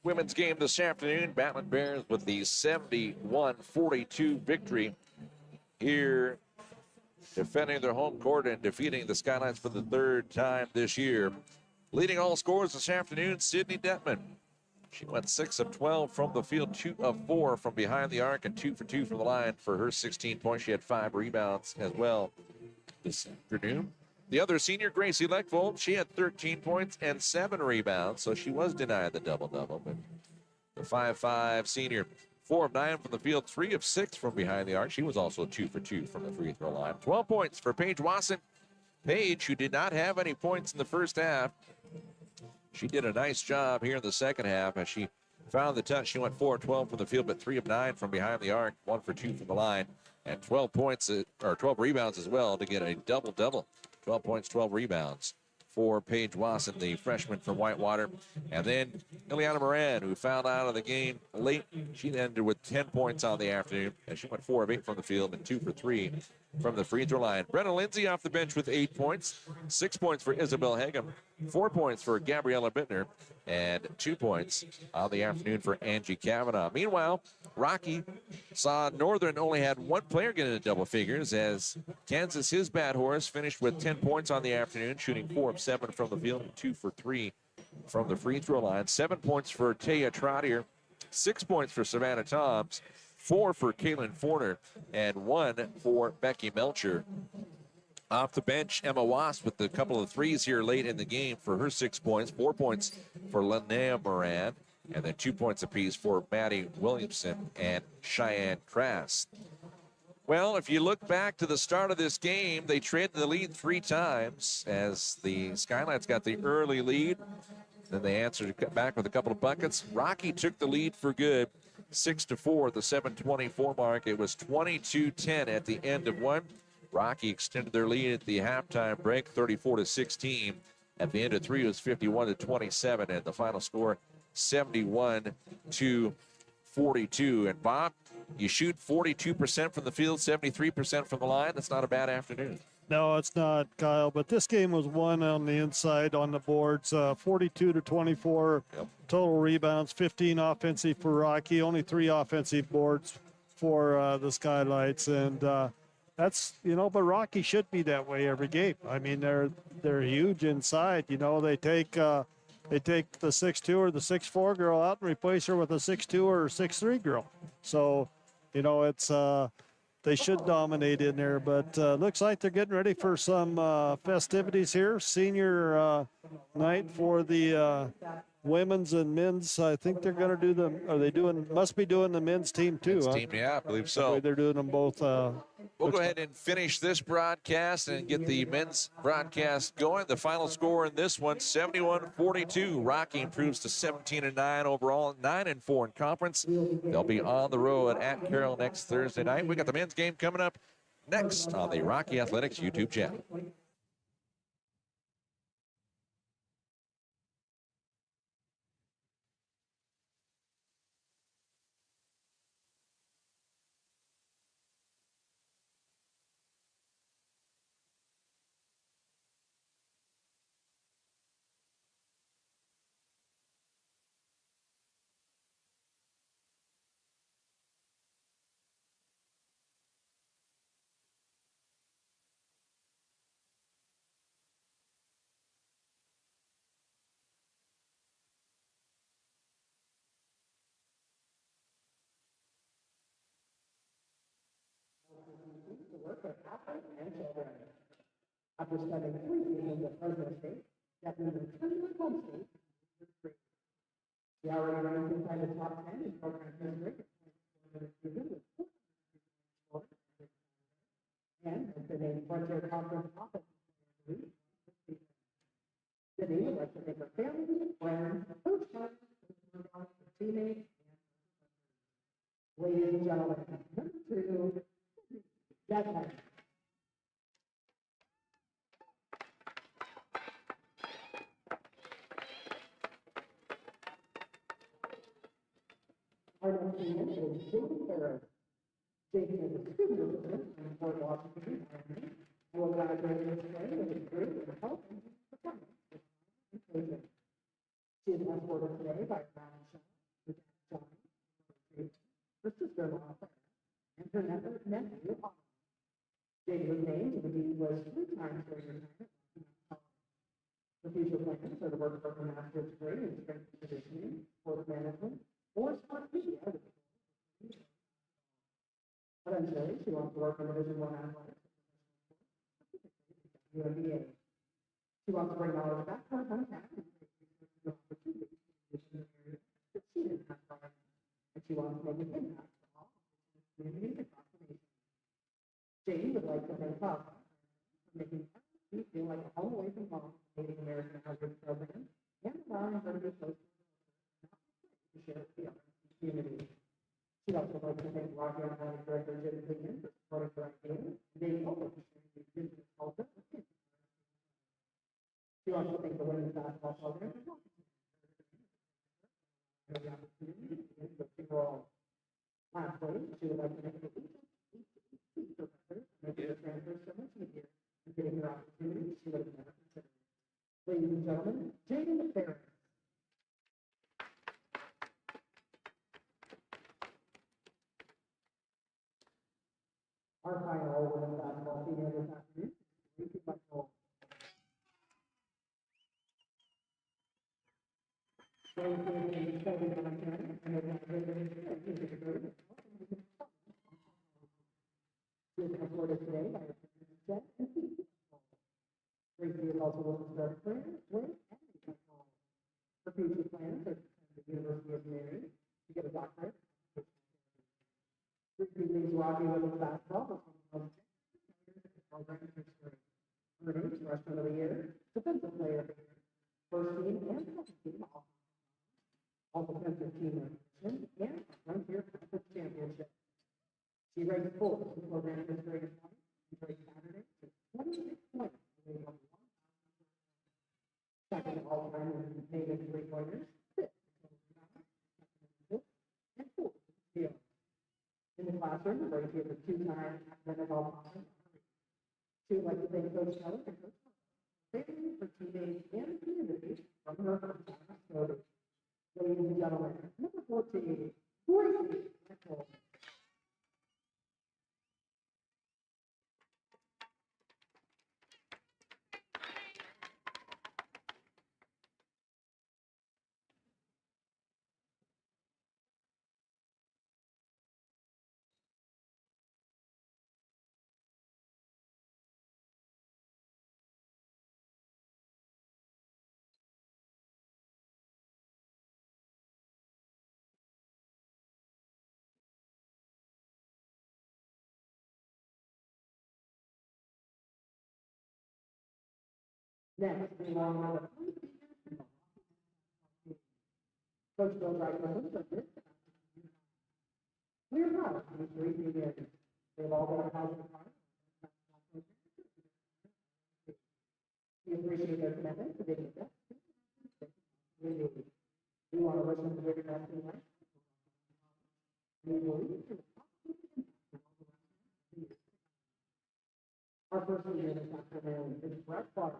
women's game this afternoon. Battlin Bears with the 71-42 victory here, defending their home court and defeating the Skylights for the 3rd time this year. Leading all scores this afternoon, Sydney Detman. She went 6 of 12 from the field, 2 of 4 from behind the arc, and 2 for 2 from the line for her 16 points. She had 5 rebounds as well this afternoon. The other senior, Gracie Leckvold, she had 13 points and 7 rebounds, so she was denied the double-double. But the 5'5 senior, 4 of 9 from the field, 3 of 6 from behind the arc. She was also 2 for 2 from the free throw line. 12 points for Paige Wasson. Paige, who did not have any points in the first half, she did a nice job here in the second half as she found the touch. She went 4 of 12 from the field, but 3 of 9 from behind the arc, 1 for 2 from the line, and 12 points or 12 rebounds as well to get a double-double. 12 points, 12 rebounds for Paige Wasson, the freshman from Whitewater. And then Ileana Moran, who fouled out of the game late. She ended with 10 points on the afternoon, and she went 4 of 8 from the field and 2 for 3 from the free throw line. Brenna Lindsay off the bench with 8 points, 6 points for Isabel Hagem, 4 points for Gabriella Bittner, and 2 points on the afternoon for Angie Kavanaugh. Meanwhile, Rocky saw Northern only had 1 player get into double figures as Kansas, his bad horse, finished with 10 points on the afternoon, shooting 4 of 7 from the field and 2 for 3 from the free throw line. 7 points for Taya Trottier, 6 points for Savannah Toms, 4 for Kaylin Forner, and 1 for Becky Melcher. Off the bench, Emma Wasp with a couple of threes here late in the game for her 6 points. 4 points for Linnea Moran, and then 2 points apiece for Maddie Williamson and Cheyenne Crass. Well, if you look back to the start of this game, they traded the lead 3 times as the Skylights got the early lead. Then they answered back with a couple of buckets. Rocky took the lead for good, 6-4 at the 7:24 mark. It was 22-10 at the end of one. Rocky extended their lead at the halftime break, 34-16. At the end of three, it was 51-27, and the final score, 71-42. And Bob, you shoot 42% from the field, 73% from the line. That's not a bad afternoon. No, it's not, Kyle. But this game was won on the inside on the boards, 42-24. Yep. Total rebounds, 15 offensive for Rocky, only 3 offensive boards for the Skylights, and that's, you know. But Rocky should be that way every game. I mean, they're huge inside. You know, they take the 6'2" or the 6'4" girl out and replace her with a 6'2" or 6'3" girl. So, you know, it's they should dominate in there, but looks like they're getting ready for some festivities here. Senior night for the women's and men's. I think they're going to do them. Are they doing? Must be doing the men's team too. Men's team, yeah, I believe so. They're doing them both. We'll go ahead and finish this broadcast and get the men's broadcast going. The final score in this one, 71-42. Rocky improves to 17-9 overall, 9-4 in conference. They'll be on the road at Carroll next Thursday night. We got the men's game coming up next on the Rocky Athletics YouTube channel. After spending 3 seasons at Fresno State, Battlin returned to home state. He already ranked inside the top 10 in program history. And has been named Frontier Conference Offensive Player of the Week. Sydney would like to thank her family, friends, coach, teammates, ladies and gentlemen, number 2, Battlin. Our next team is Jason Ferris. Jason is a student resident in Fort Washington, Wyoming, who will graduate this spring with a degree in health and performance inclusion. She is escorted today by Brown Shaw, John, her sister-in-law, and her nephew, Oliver. Jason was named to the Beach List 3 times during her time at College. The future plans are to work for her master's degree in strength and conditioning, sports management, or sport media. Eventually, she wants to work in Division I athletics, UMBA. She wants to bring knowledge back to her hometown and create new opportunities in the area that she didn't have prior. And she wants to make an impact for all communities across the nation. Jane would like to thank Bob for making her feel like a home away from home, Native American Outreach Program, and allowing her to be close to share with the other community. She'd also like to thank Rocky Athletic Director Jim Pregame for supporting her idea and being open to sharing the business culture. She wants to thank the women's basketball program for the opportunity to get the role. Lastly, she would like to thank the teacher professors for making the transfer so much easier and getting her opportunities she would have never considered. Ladies and gentlemen, Jane Ferris. Our final women's basketball senior this afternoon, Lucy Michael. She is escorted today by her parents, Jet and Pete. Tracy is also looking for a friend, Wayne, and Michael. Her future plans are to attend the University of Mary to get a doctorate. Tracy Evenings Rocky women's basketball was program earnings freshman of the year, defensive player, first team and second team, all defensive team and Frontier Conference Championship. She ranked fourth in program history. She ranked Saturday to 26 points. Second all time in native three-pointers, fifth and fourth field. In the classroom, right here, the two-time academic all-time. She would like to thank Coach Keller and Coach family for teammates and community from her hometown. Ladies and gentlemen, number 14, Gracie Nicole. Next, we want to Coach Bill Wright, we're proud of these three seniors. They've all been a positive part. We appreciate their commitment to being the best. We want to wish them the very best in life. We believe our first leader this afternoon is Brett Clark.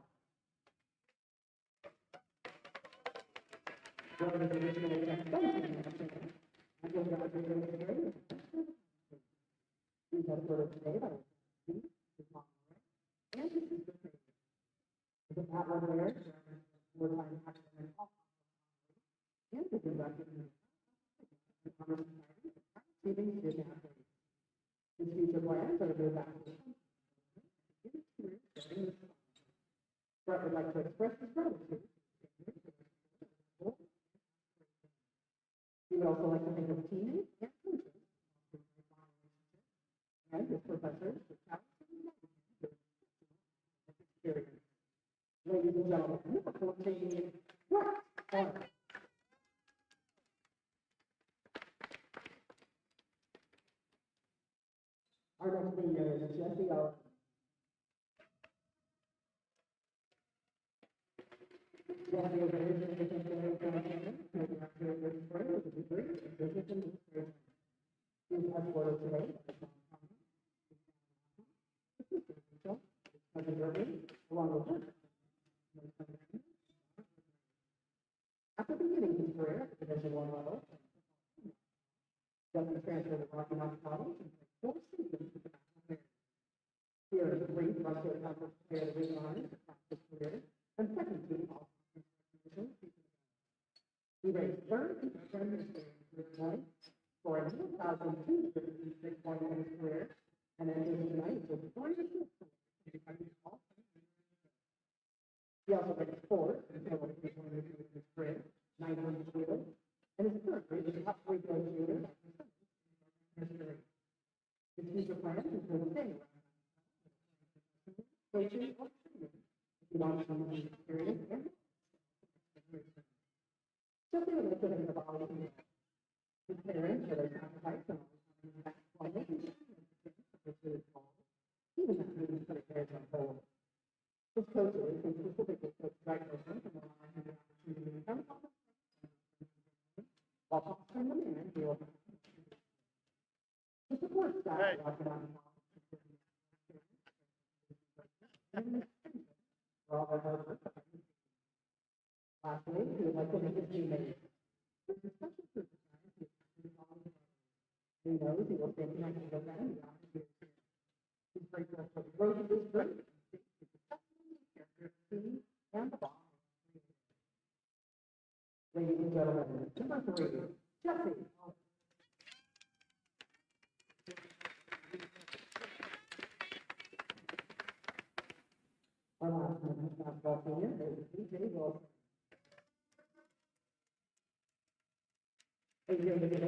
Brett is originally a and will graduate today. He's had a photo today by his mom and his sister. The Battlin there, wartime accident, and the conductor receiving student athlete. His future plans are to go back to Brett would like to express his gratitude. He would also like to thank his teammates and coaches and his professors for talent and experience. Ladies and gentlemen, number 14, Brett Clark. Our next senior is Jesse Owen. Jesse is originally from the spring with a degree in business administration. He is headquartered today by along with her. After beginning his career at the Division I level, Jesse transferred to Rocky Mountain College and played 4 seasons with the Battlin Bears. Here is 3 Frontier Conference Player of the Week honors across his career and second team All-Conference recognition season. He ranked third in the Premier State points, scoring 1,256 points in his career, and ended tonight with 3 assists. He also ranked fourth in total three-point in his career, 900 shooter, and is currently the top three-point shooter in history. His future plans include staying coaching or training. He wants to use experience and Jesse would like to think about his parents for their sacrifice and basketball making even not moving for the parents on hold. His coaches, and specifically Coach Dykerson, from the line have the opportunity to come while fostering the man he will the support staff at Rocky Mountain for all their hard work. Lastly, he would like to thank his teammates. He knows he will stay connected with them. He's grateful for the growth of his group. And the ball. Ladies and gentlemen, number 3, Jesse. Our last men's basketball senior is DJ Wilson. A year to get a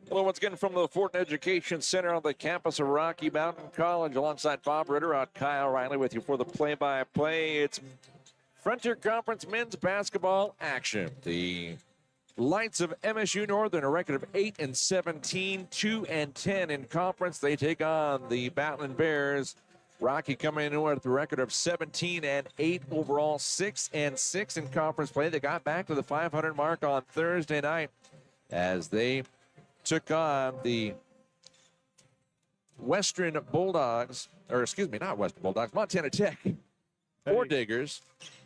Hello, once again from the Fortin Education Center on the campus of Rocky Mountain College, alongside Bob Ritter, on Kyle Riley with you for the play-by-play. It's Frontier Conference men's basketball action. The Lights of MSU-Northern, a record of 8-17, 2-10 in conference. They take on the Battlin Bears. Rocky coming in with a record of 17-8 overall, 6-6 in conference play. They got back to the 500 mark on Thursday night as they took on the Western Bulldogs, or excuse me, not Western Bulldogs, Montana Tech, Four Diggers,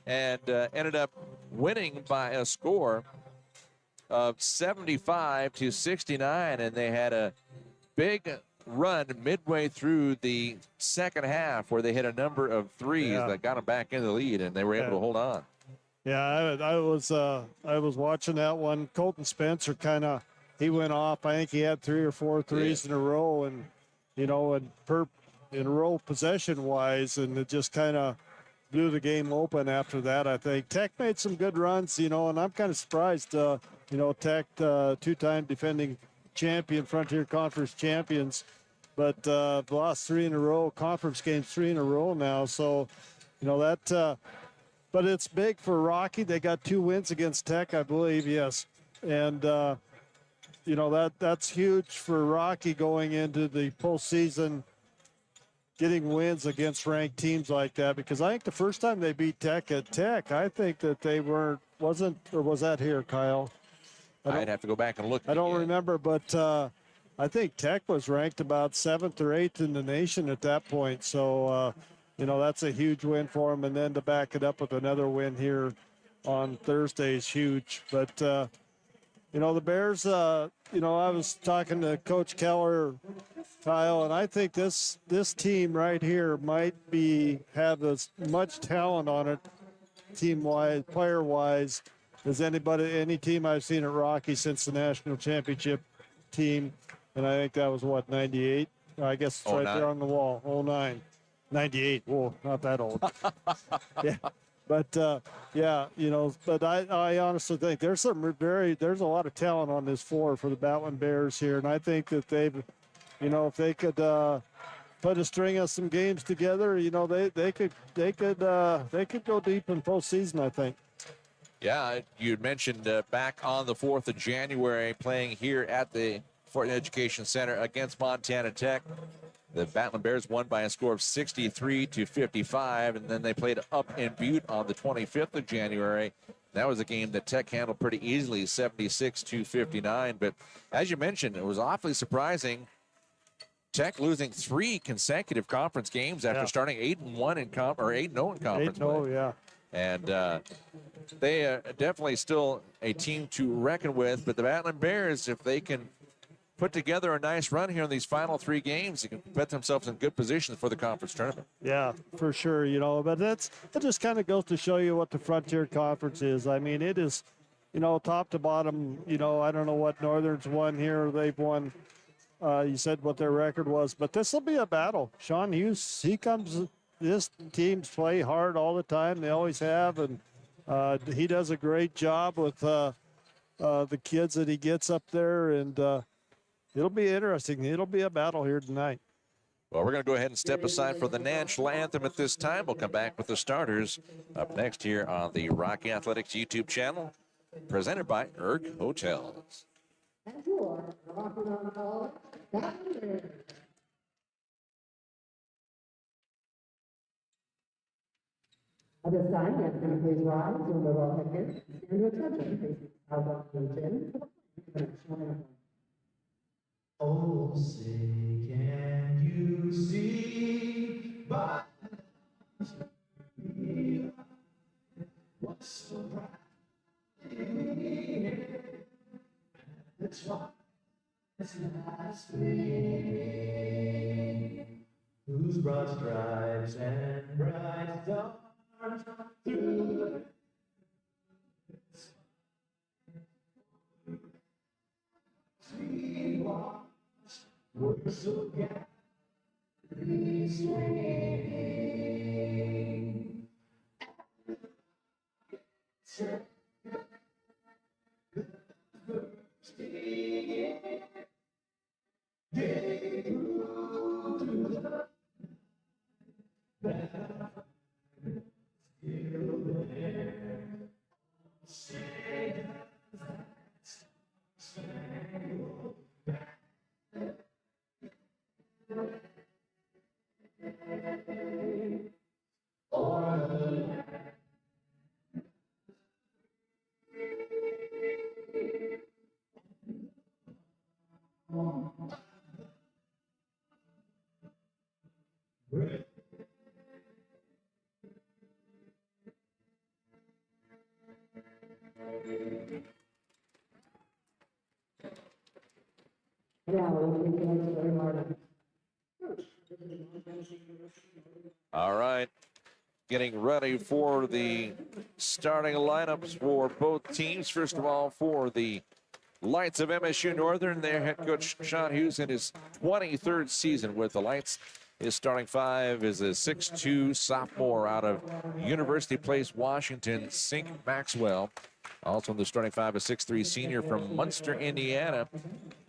and ended up winning by a score of 75-69, and they had a big run midway through the second half where they hit a number of threes that got them back in the lead, and they were able to hold on. Yeah, I was watching that one. Colton Spencer he went off. I think he had 3 or 4 threes in a row, and in a row possession wise, and it just kind of blew the game open after that. I think Tech made some good runs, and I'm kind of surprised. Tech, 2-time defending champion, Frontier Conference champions, but lost 3 in a row, conference games 3 in a row now. So, but it's big for Rocky. They got 2 wins against Tech, I believe, yes. And, that's huge for Rocky going into the postseason, getting wins against ranked teams like that, because I think the first time they beat Tech at Tech, I think that they wasn't, or was that here, Kyle? I'd have to go back and look. I don't remember, but I think Tech was ranked about 7th or 8th in the nation at that point. So, that's a huge win for them. And then to back it up with another win here on Thursday is huge. But, the Bears, I was talking to Coach Keller, Kyle, and I think this team right here might have as much talent on it, team-wise, player-wise, as any team I've seen at Rocky since the national championship team. And I think that was, 98? I guess it's right there on the wall, 09. 98, whoa, not that old. Yeah. But, but I honestly think there's a lot of talent on this floor for the Battlin Bears here. And I think that they've, if they could put a string of some games together, they could go deep in postseason, I think. Yeah, you mentioned back on the 4th of January playing here at the Fortin Education Center against Montana Tech. The Battlin Bears won by a score of 63-55, and then they played up in Butte on the 25th of January. That was a game that Tech handled pretty easily, 76-59. But as you mentioned, it was awfully surprising. Tech losing 3 consecutive conference games after starting 8-1 in 8-0 in conference. 8-0, yeah. And they are definitely still a team to reckon with. But the Battlin Bears, if they can put together a nice run here in these final 3 games, they can put themselves in good position for the conference tournament. Yeah, for sure. But it just kind of goes to show you what the Frontier Conference is. I mean, it is, top to bottom. I don't know what Northern's won here. They've won. You said what their record was, but this will be a battle. Sean Hughes, this teams play hard all the time. They always have, and he does a great job with the kids that he gets up there, and it'll be interesting. It'll be a battle here tonight. Well, we're going to go ahead and step aside for the national anthem at this time. We'll come back with the starters up next here on the Rocky Athletics YouTube channel, presented by Erg Hotels. And your Rocky Mountain College, Battlin Bears. At this time, we ask you to please rise and remove all headgear. Stand to attention, facing southbound to the gym to the national anthem. Oh, say can you see by what's so bright? It's why it's last spring, whose broad stripes and bright stars through we watched were so gallantly swinging. Stay All right. Getting ready for the starting lineups for both teams. First of all, for the Lights of MSU-Northern, their head coach Sean Hughes in his 23rd season with the Lights. His starting five is a 6'2" sophomore out of University Place, Washington, Sink Maxwell. Also in the starting five, a 6'3" senior from Munster, Indiana,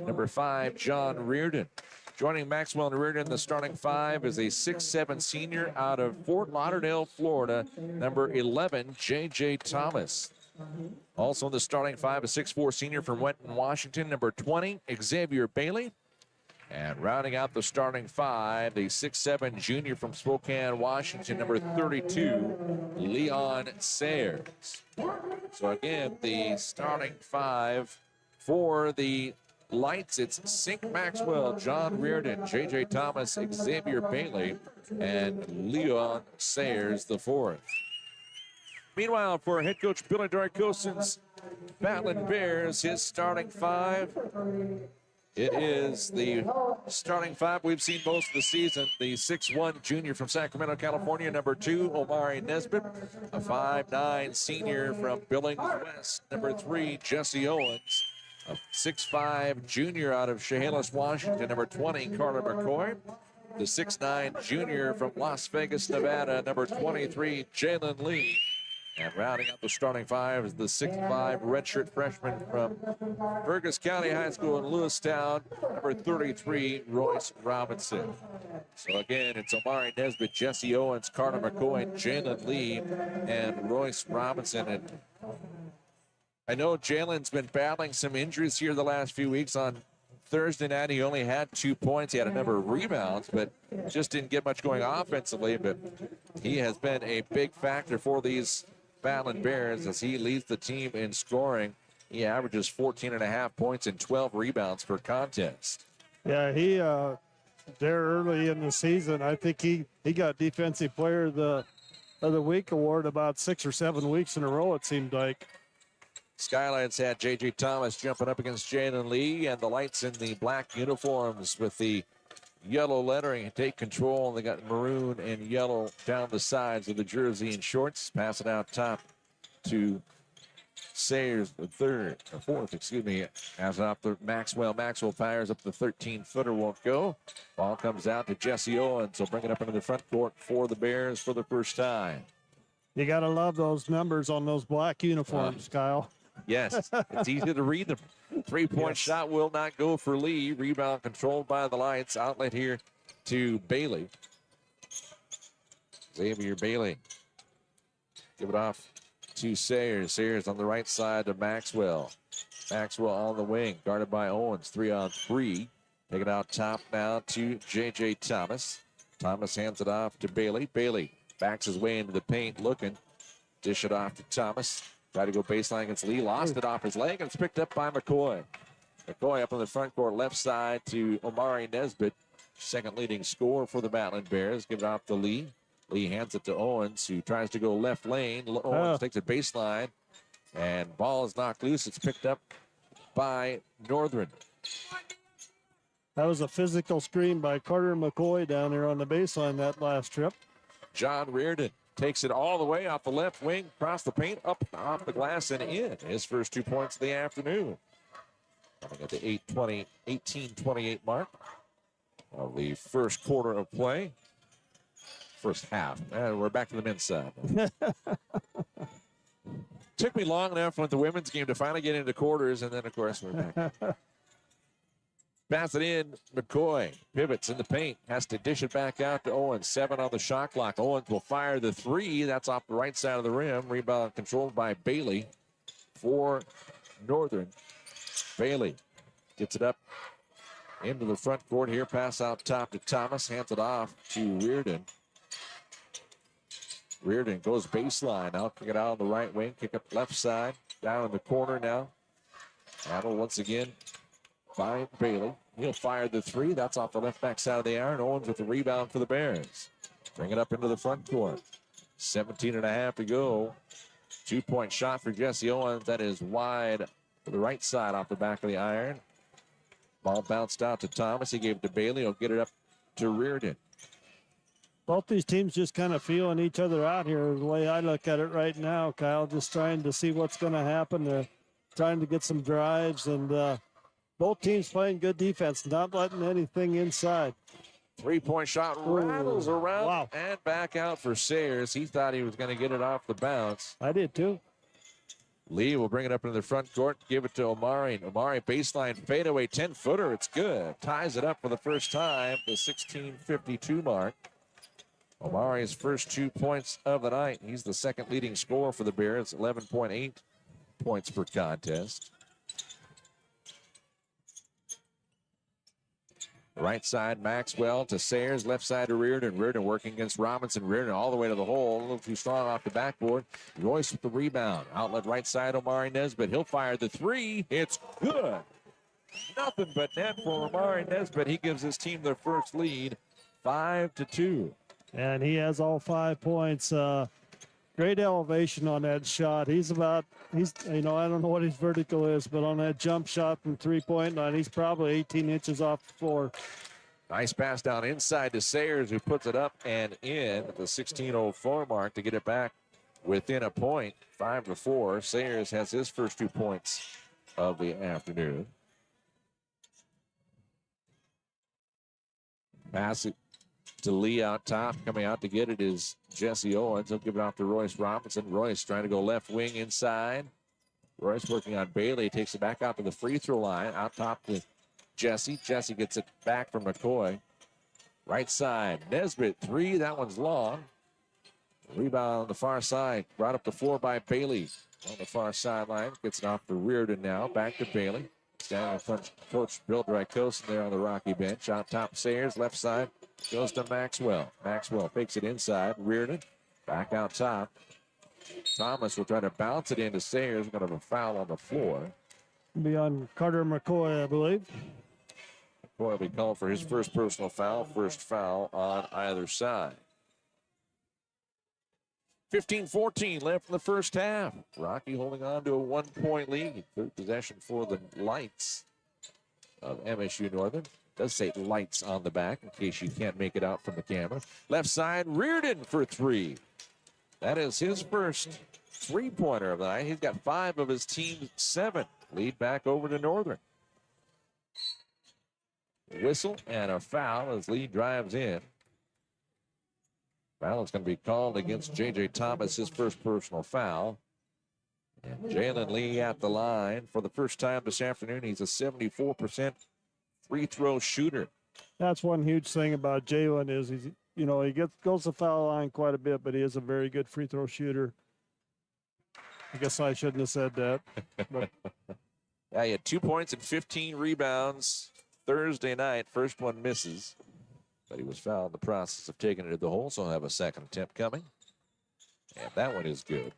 number 5, John Reardon. Joining Maxwell and Reardon in the starting five is a 6'7" senior out of Fort Lauderdale, Florida, number 11, J.J. Thomas. Also in the starting five, a 6'4" senior from Wenton, Washington, number 20, Xavier Bailey. And rounding out the starting five, the 6'7" junior from Spokane, Washington, number 32, Leon Sayers. So again, the starting five for the Lights, it's Sink Maxwell, John Reardon, J.J. Thomas, Xavier Bailey, and Leon Sayers the fourth. Meanwhile, for head coach Billy Darkosin's Battlin Bears, his starting five, it is the starting five we've seen most of the season. The 6'1" junior from Sacramento, California, number 2, Omari Nesbitt. A 5'9" senior from Billings West, number 3, Jesse Owens. A 6'5" junior out of Chehalis, Washington, number 20, Carter McCoy. The 6'9" junior from Las Vegas, Nevada, number 23, Jalen Lee. And rounding out the starting five is the 6'5" redshirt freshman from Fergus County High School in Lewistown, number 33, Royce Robinson. So again, it's Omari Nesbitt, Jesse Owens, Carter McCoy, Jalen Lee, and Royce Robinson. And I know Jalen's been battling some injuries here the last few weeks. On Thursday night, he only had 2 points. He had a number of rebounds, but just didn't get much going offensively. But he has been a big factor for these Battlin Bears as he leads the team in scoring. He averages 14.5 points and 12 rebounds per contest. Yeah, he there early in the season, I think he got Defensive Player of the Week award about 6 or 7 weeks in a row, it seemed like. Skylights had J.J. Thomas jumping up against Jalen Lee, and the Lights in the black uniforms with the yellow lettering take control. They got maroon and yellow down the sides of the jersey and shorts. Pass it out top to Sayers, the fourth, Has it up to Maxwell. Maxwell fires up the 13-footer, won't go. Ball comes out to Jesse Owens. He'll bring it up into the front court for the Bears for the first time. You got to love those numbers on those black uniforms, Kyle. Yes, it's easy to read them. Three-point shot will not go for Lee. Rebound controlled by the Lights. Outlet here to Bailey. Xavier Bailey. Give it off to Sayers. Sayers on the right side to Maxwell. Maxwell on the wing, guarded by Owens. 3-on-3. Take it out top now to J.J. Thomas. Thomas hands it off to Bailey. Bailey backs his way into the paint, looking. Dish it off to Thomas. Try to go baseline against Lee. Lost it off his leg, and it's picked up by McCoy. McCoy up on the front court, left side to Omari Nesbitt. Second leading scorer for the Battlin Bears. Give it off to Lee. Lee hands it to Owens, who tries to go left lane. Owens takes it baseline, and ball is knocked loose. It's picked up by Northern. That was a physical screen by Carter McCoy down there on the baseline that last trip. John Reardon takes it all the way off the left wing, across the paint, up off the glass and in. His first 2 points of the afternoon. Coming at the 18-28 mark of the first quarter of play. First half. And we're back to the men's side. Took me long enough with the women's game to finally get into quarters, and then, of course, we're back. Pass it in. McCoy pivots in the paint. Has to dish it back out to Owens. 7 on the shot clock. Owens will fire the 3. That's off the right side of the rim. Rebound controlled by Bailey for Northern. Bailey gets it up into the front court here. Pass out top to Thomas. Hands it off to Reardon. Reardon goes baseline. Now kick it out on the right wing. Kick up left side. Down in the corner now. Battle once again by Bailey. He'll fire the 3. That's off the left back side of the iron. Owens with the rebound for the Bears. Bring it up into the front court. 17 and a half to go. 2-point shot for Jesse Owens. That is wide to the right side off the back of the iron. Ball bounced out to Thomas. He gave it to Bailey. He'll get it up to Reardon. Both these teams just kind of feeling each other out here, the way I look at it right now, Kyle. Just trying to see what's going to happen. Trying to get some drives, and both teams playing good defense, not letting anything inside. 3-point shot rattles around wow. and back out for Sayers. He thought he was going to get it off the bounce. I did too. Lee will bring it up into the front court, give it to Omari. Omari baseline fadeaway 10-footer. It's good. Ties it up for the first time, the 16:52 mark. Omari's first 2 points of the night. He's the second leading scorer for the Bears, 11.8 points per contest. Right side, Maxwell to Sayers. Left side to Reardon. Reardon working against Robinson. Reardon all the way to the hole. A little too strong off the backboard. Royce with the rebound. Outlet right side, Omari Nesbitt. He'll fire the 3. It's good. Nothing but net for Omari Nesbitt. He gives his team their first lead, 5-2. And he has all 5 points. Great elevation on that shot. I don't know what his vertical is, but on that jump shot from 3-point line, he's probably 18 inches off the floor. Nice pass down inside to Sayers, who puts it up and in at the 16:04 mark to get it back within a point, 5-4. Sayers has his first 2 points of the afternoon. Pass it to Lee out top. Coming out to get it is Jesse Owens. He'll give it off to Royce Robinson. Royce trying to go left wing inside. Royce working on Bailey. Takes it back out to the free throw line. Out top to Jesse. Jesse gets it back from McCoy. Right side. Nesbitt 3. That one's long. Rebound on the far side. Brought up the floor by Bailey on the far sideline. Gets it off to Reardon now. Back to Bailey. Standing in front, Coach Bill Drykosen there on the Rocky bench. Out top, Sayers, left side, goes to Maxwell. Maxwell fakes it inside. Reardon, back out top. Thomas will try to bounce it into Sayers. Going to have a foul on the floor. Be on Carter McCoy, I believe. McCoy will be called for his first personal foul. First foul on either side. 15-14 left in the first half. Rocky holding on to a 1-point lead. Third possession for the Lights of MSU-Northern. Does say Lights on the back in case you can't make it out from the camera. Left side, Reardon for 3. That is his first 3-pointer of the night. He's got 5 of his team's 7. Lead back over to Northern. Whistle and a foul as Lee drives in. Foul is going to be called against J.J. Thomas, his first personal foul. And Jalen Lee at the line for the first time this afternoon. He's a 74% free throw shooter. That's one huge thing about Jalen is he goes to foul line quite a bit, but he is a very good free throw shooter. I guess I shouldn't have said that. But. Yeah, he had 2 points and 15 rebounds Thursday night. First one misses. But he was fouled in the process of taking it to the hole, so he'll have a second attempt coming. And that one is good.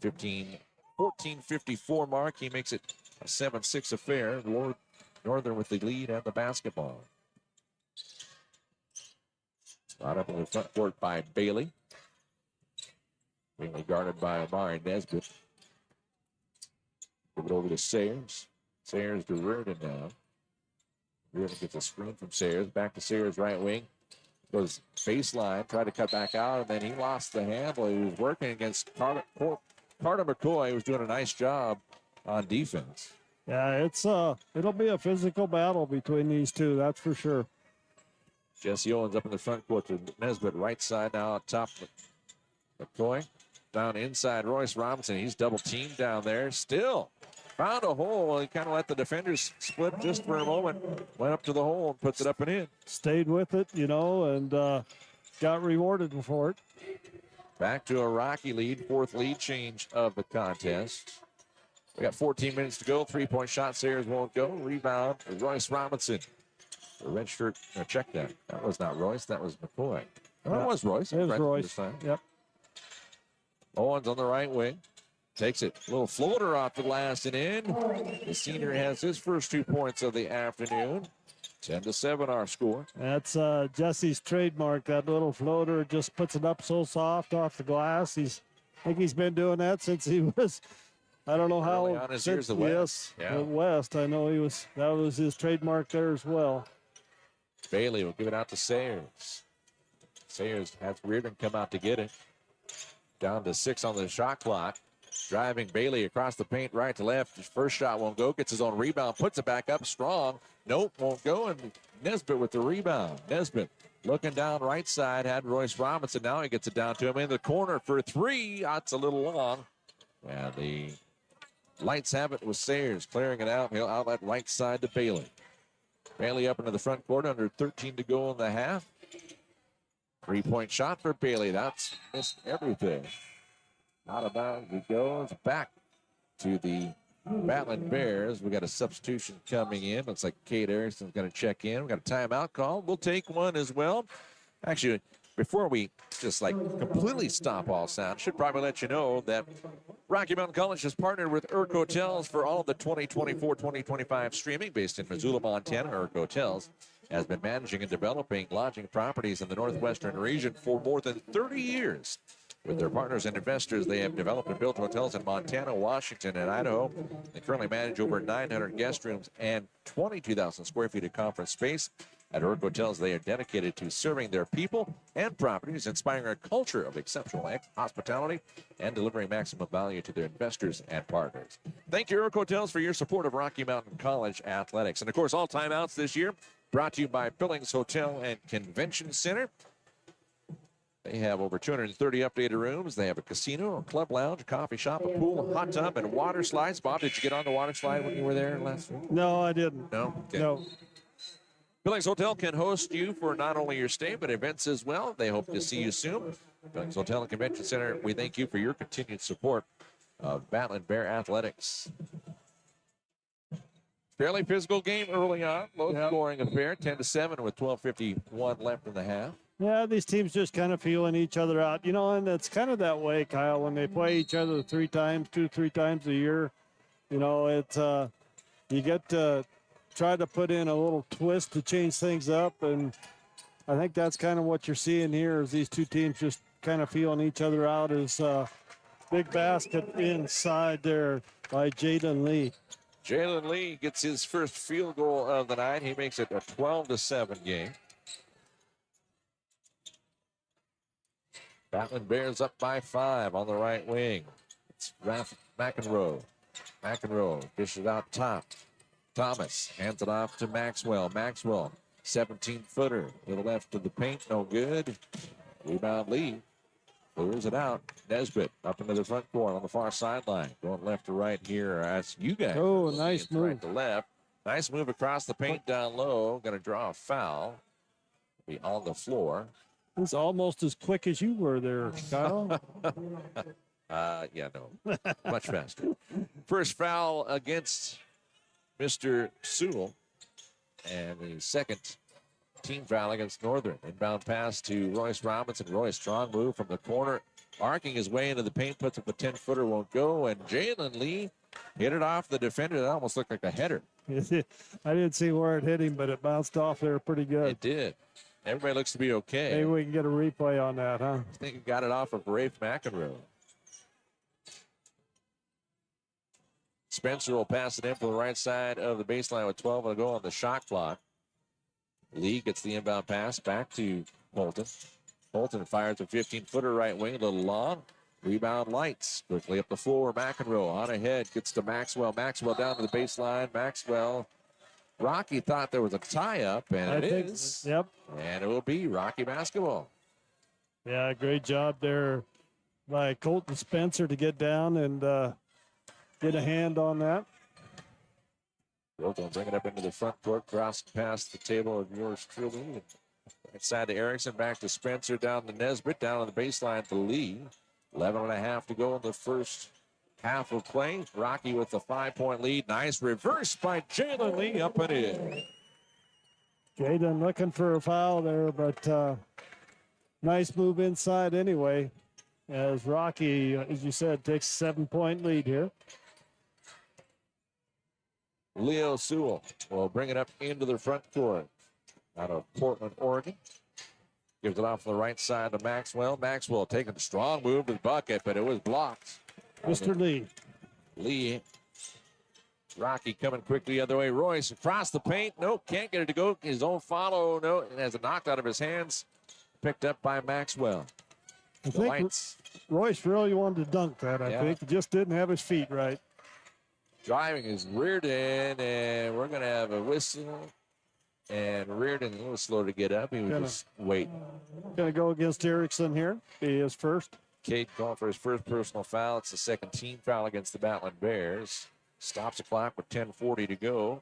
14:54 mark. He makes it a 7-6 affair. Northern with the lead and the basketball. Brought up in the front court by Bailey. Being guarded by Omari Nesbitt. Give it over to Sayers. Sayers to Reardon now. Reardon gets a screen from Sayers. Back to Sayers' right wing. Goes baseline. Tried to cut back out, and then he lost the handle. He was working against Carter McCoy, who was doing a nice job on defense. Yeah, it'll be a physical battle between these two, that's for sure. Jesse Owens up in the front court to Nesbitt. Right side now on top. McCoy down inside Royce Robinson. He's double teamed down there. Still Found a hole. He kind of let the defenders split just for a moment. Went up to the hole and puts it up and in. Stayed with it, and got rewarded for it. Back to a Rocky lead, fourth lead change of the contest. We got 14 minutes to go. 3-point shot. Sayers won't go. Rebound. Royce Robinson. The red shirt. No, check that. That was not Royce. That was McCoy. Oh, that was Royce. It was right Royce. Yep. Owens on the right wing. Takes it. A little floater off the glass and in. The senior has his first 2 points of the afternoon. 10-7 our score. That's Jesse's trademark. That little floater just puts it up so soft off the glass. I think he's been doing that since he was, I don't know how. Early on his years at West. Yes, at West. I know that was his trademark there as well. Bailey will give it out to Sayers. Sayers has Reardon come out to get it. Down to 6 on the shot clock. Driving Bailey across the paint right to left. His first shot won't go. Gets his own rebound. Puts it back up strong. Nope, won't go. And Nesbitt with the rebound. Nesbitt looking down right side. Had Royce Robinson. Now he gets it down to him in the corner for 3. That's a little long. And the Lights have it with Sayers clearing it out. He'll outlet right side to Bailey. Bailey up into the front court. Under 13 to go in the half. 3-point shot for Bailey. That's missed everything. Out of bounds he goes. Back to the Battlin Bears. We got a substitution coming in. Looks like Kate Erickson's going to check in. We got a timeout call. We'll take one as well. Actually, before we just completely stop all sound, should probably let you know that Rocky Mountain College has partnered with Urk Hotels for all of the 2024-2025 streaming based in Missoula, Montana. Urk Hotels has been managing and developing lodging properties in the Northwestern region for more than 30 years. With their partners and investors, they have developed and built hotels in Montana, Washington, and Idaho. They currently manage over 900 guest rooms and 22,000 square feet of conference space. At Urk Hotels, they are dedicated to serving their people and properties, inspiring a culture of exceptional hospitality, and delivering maximum value to their investors and partners. Thank you, Urk Hotels, for your support of Rocky Mountain College athletics. And, of course, all timeouts this year brought to you by Billings Hotel and Convention Center. They have over 230 updated rooms. They have a casino, a club lounge, a coffee shop, a pool, a hot tub, and water slides. Bob, did you get on the water slide when you were there last week? No, I didn't. No? Okay. No. Billings Hotel can host you for not only your stay, but events as well. They hope to see you soon. Billings Hotel and Convention Center, we thank you for your continued support of Battlin Bear Athletics. Fairly physical game early on. Low-scoring affair, 10-7 with 12:51 left in the half. Yeah, these teams just kind of feeling each other out, and it's kind of that way, Kyle, when they play each other 3 times a year. It's you get to try to put in a little twist to change things up, and I think that's kind of what you're seeing here is these two teams just kind of feeling each other out. Is big basket inside there by Jaden Lee. Jalen Lee gets his first field goal of the night. He makes it a 12-7 game. Battlin Bears up by 5 on the right wing. It's Ralph McEnroe. McEnroe dishes out top. Thomas hands it off to Maxwell. Maxwell, 17-footer. To the left of the paint, no good. Rebound Lee. Clears it out. Nesbitt up into the front court on the far sideline. Going left to right here. That's you guys. Oh, nice move. Right to left. Nice move across the paint down low. Going to draw a foul. Be on the floor. It's almost as quick as you were there, Kyle. Yeah, no. Much faster. First foul against Mr. Sewell. And the second team foul against Northern. Inbound pass to Royce Robinson. Royce, strong move from the corner. Arcing his way into the paint. Puts up a 10-footer. Won't go. And Jalen Lee hit it off the defender. That almost looked like a header. I didn't see where it hit him, but it bounced off there pretty good. It did. Everybody looks to be okay. Maybe we can get a replay on that, huh? I think he got it off of Rafe McEnroe. Spencer will pass it in for the right side of the baseline with 12 to go on the shot clock. Lee gets the inbound pass back to Holton. Holton fires a 15-footer right wing, a little long. Rebound Lights. Quickly up the floor. McEnroe on ahead. Gets to Maxwell. Maxwell down to the baseline. Maxwell. Rocky thought there was a tie-up, and it is. Yep. And it will be Rocky basketball. Yeah, great job there by Colton Spencer to get down and get a hand on that. Both will bring it up into the front court, cross past the table of yours truly. Inside to Erickson, back to Spencer, down to Nesbitt, down on the baseline to Lee. 11.5 to go in the first half of play. Rocky with the 5-point lead. Nice reverse by Jalen Lee, up and in. Jaden looking for a foul there, but nice move inside anyway. As Rocky, as you said, takes a 7-point lead here. Leo Sewell will bring it up into the front court out of Portland, Oregon. Gives it off the right side to Maxwell. Maxwell taking a strong move to the bucket, but it was blocked. Mr. Lee. Lee. Rocky coming quickly the other way. Royce across the paint. Nope, can't get it to go. His own follow. No, and has it knocked out of his hands. Picked up by Maxwell. I think Royce really wanted to dunk that, I think. He just didn't have his feet right. Driving is Reardon, and we're going to have a whistle. And Reardon a little slow to get up. He was just waiting. Going to go against Erickson here. Be his first. Cade called for his first personal foul. It's the second team foul against the Battlin Bears. Stops the clock with 10:40 to go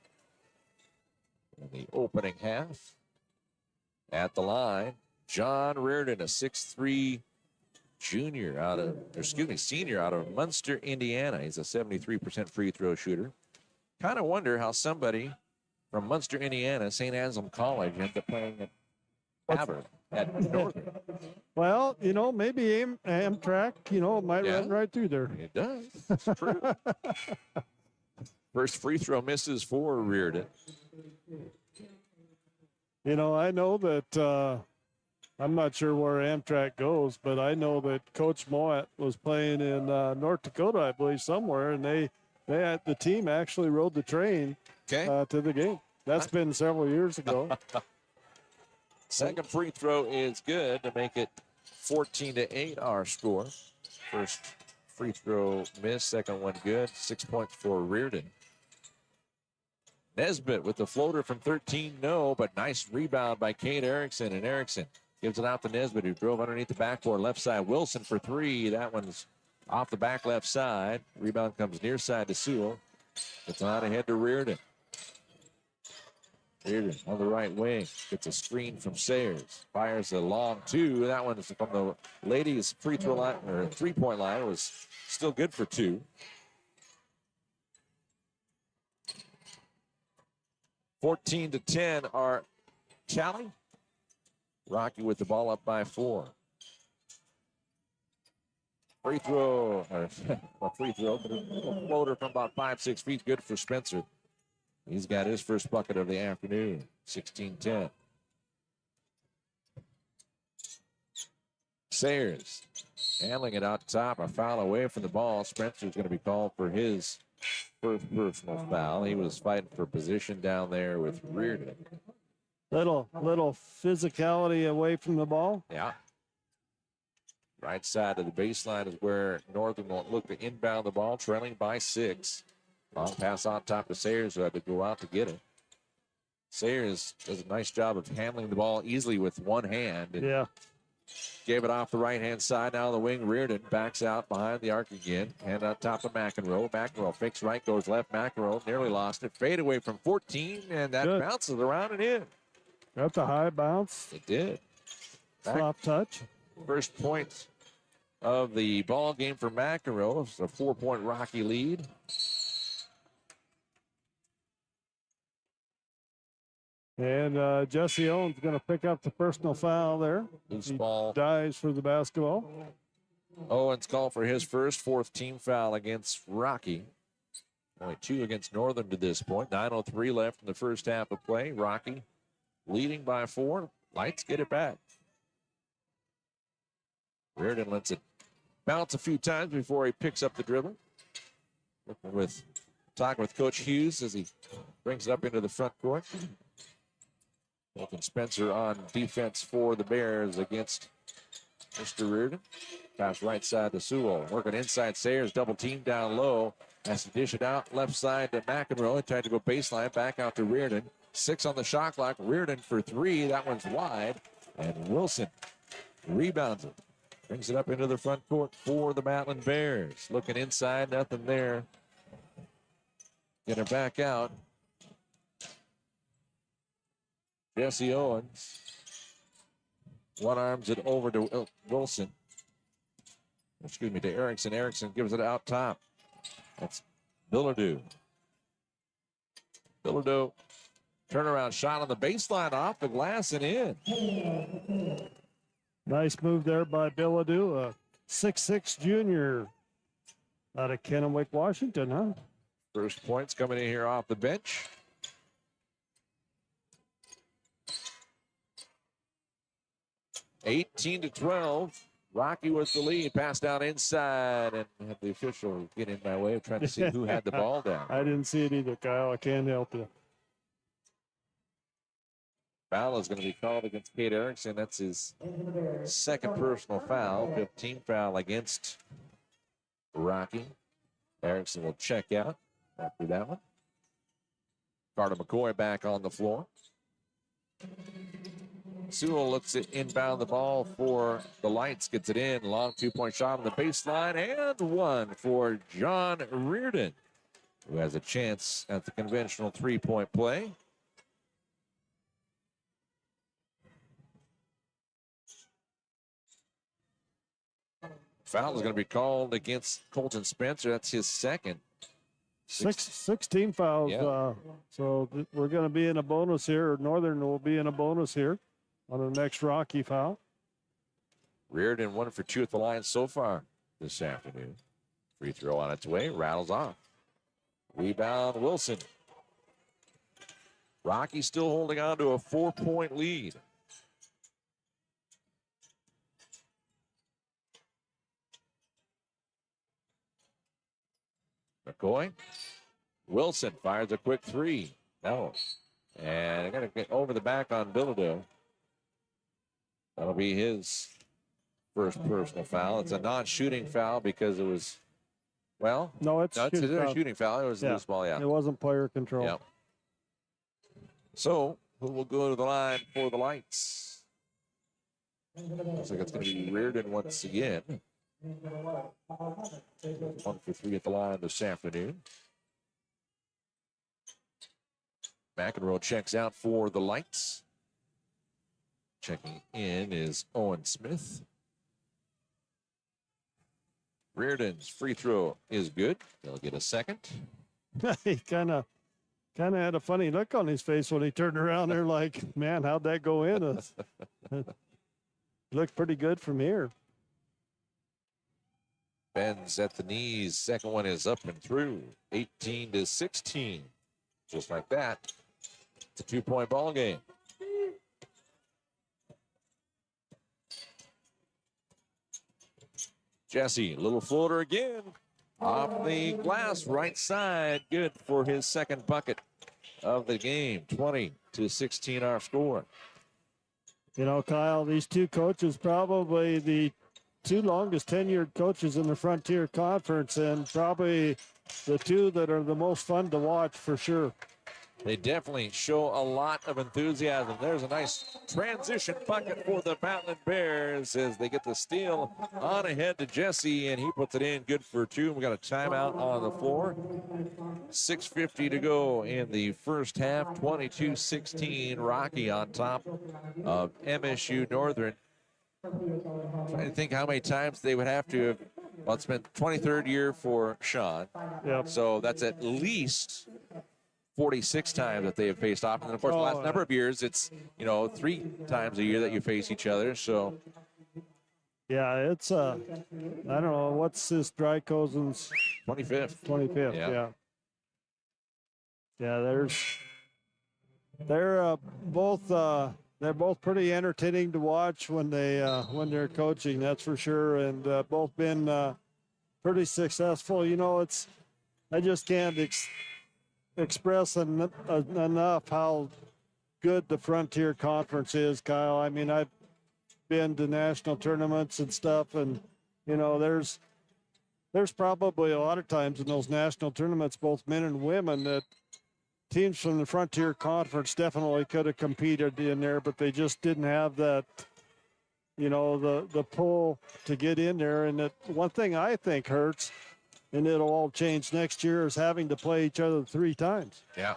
in the opening half. At the line, John Reardon, a 6'3" senior out of Munster, Indiana. He's a 73% free throw shooter. Kind of wonder how somebody from Munster, Indiana, St. Anselm College, ended up playing at Havre at Northern. Well, maybe Amtrak, might run right through there. It does. It's true. First free throw misses for Reardon. I know that I'm not sure where Amtrak goes, but I know that Coach Mowat was playing in North Dakota, I believe, somewhere, and the team actually rode the train to the game. That's been several years ago. Second free throw is good to make it 14-8 our score. First free throw miss, second one good. 6 points for Reardon. Nesbitt with the floater from 13, no, but nice rebound by Cade Erickson, and Erickson gives it out to Nesbitt, who drove underneath the backboard, left side. Wilson for three. That one's off the back left side. Rebound comes near side to Sewell. It's on ahead to Reardon. Reardon on the right wing. Gets a screen from Sayers. Fires a long two. That one is from the ladies' free throw line, or 3-point line. It was still good for two. 14-10 our tally. Rocky with the ball up by 4. Free throw, a free throw, but a floater from about 5-6 feet. Good for Spencer. He's got his first bucket of the afternoon. 16-10. Sayers handling it out top, a foul away from the ball. Spencer's going to be called for his first personal foul. He was fighting for position down there with Reardon. Little physicality away from the ball. Yeah. Right side of the baseline is where Northern will look to inbound the ball, trailing by 6. Long pass on top to Sayers, who had to go out to get it. Sayers does a nice job of handling the ball easily with one hand. Yeah. Gave it off the right-hand side. Now the wing. Reardon backs out behind the arc again. Hand on top of McEnroe. McEnroe fakes right, goes left. McEnroe nearly lost it. Fade away from 14, and that bounces around and in. Got the high bounce. It did. Soft touch. First point of the ball game for McEnroe. It's a 4-point Rocky lead. And Jesse Owens going to pick up the personal foul there. Loose ball. Dives for the basketball. Owens called for his first, 4th team foul against Rocky. Only 2 against Northern to this point. 9:03 left in the first half of play. Rocky leading by 4. Lights get it back. Reardon lets it bounce a few times before he picks up the dribble. Talking with Coach Hughes as he brings it up into the front court. Nathan Spencer on defense for the Bears against Mr. Reardon. Pass right side to Sewell. Working inside Sayers, double team down low. Has to dish it out left side to McEnroe. He tried to go baseline, back out to Reardon. 6 on the shot clock. Reardon for 3. That one's wide. And Wilson rebounds it. Brings it up into the front court for the Battlin Bears. Looking inside, nothing there. Gonna back out. Jesse Owens. One arms it over to Wilson. Excuse me, to Erickson. Erickson gives it out top. That's Bilodeau. Bilodeau, turnaround shot on the baseline, off the glass and in. Nice move there by Bilodeau, a 6'6" junior out of Kennewick, Washington, huh? First points coming in here off the bench. (18-12). Rocky was the lead. Pass down inside, and had the official get in my way of trying to see who had the ball down. I didn't see it either, Kyle. I can't help you. Foul is going to be called against Kate Erickson. That's his second personal foul. 15 foul against Rocky. Erickson will check out after that one. Carter McCoy back on the floor. Sewell looks at inbound the ball for the Lights. Gets it in. Long two-point shot on the baseline. And one for John Reardon, who has a chance at the conventional three-point play. Foul is going to be called against Colton Spencer. That's his second. 16 fouls. Yeah. So we're going to be in a bonus here, or Northern will be in a bonus here on the next Rocky foul. Reardon 1 for 2 at the line so far this afternoon. Free throw on its way, rattles off. Rebound Wilson. Rocky still holding on to a 4-point lead. McCoy. Wilson fires a quick three. No. And they're going to get over the back on Bilodeau. That'll be his first personal foul. It's a non-shooting foul because it was, well, no, it's a shooting foul. It was loose ball, yeah. It wasn't player control. Yeah. So, who will go to the line for the Lights? Looks like it's going to be Reardon once again. 1 for 3 at the line this afternoon. McEnroe checks out for the Lights. Checking in is Owen Smith. Reardon's free throw is good. He'll get a second. He kind of had a funny look on his face when he turned around there like, man, how'd that go in? Looked pretty good from here. Bends at the knees. Second one is up and through. 18-16. Just like that. It's a 2-point ball game. Jesse, little floater again. Off the glass, right side. Good for his second bucket of the game. 20-16 our score. You know, Kyle, these two coaches, probably the two longest tenured coaches in the Frontier Conference, and probably the two that are the most fun to watch for sure. They definitely show a lot of enthusiasm. There's a nice transition bucket for the Battlin Bears as they get the steal on ahead to Jesse, and he puts it in. Good for 2. We got a timeout on the floor. 6:50 to go in the first half. 22-16. Rocky on top of MSU-Northern. Trying to think how many times they would have to have. Well, it's been 23rd year for Sean. Yep. So that's at least 46 times that they have faced off. And of course, the last number of years, it's, 3 times a year that you face each other. So, yeah, it's, I don't know, what's this Drykosen's? 25th. 25th, yeah. Yeah, they're both pretty entertaining to watch when when they're coaching, that's for sure. And both been pretty successful. I just can't express enough how good the Frontier Conference is, Kyle. I mean, I've been to national tournaments and stuff, and there's probably a lot of times in those national tournaments, both men and women, that teams from the Frontier Conference definitely could have competed in there, but they just didn't have that, the pull to get in there. And one thing I think hurts, and it'll all change next year, is having to play each other 3 times. Yeah.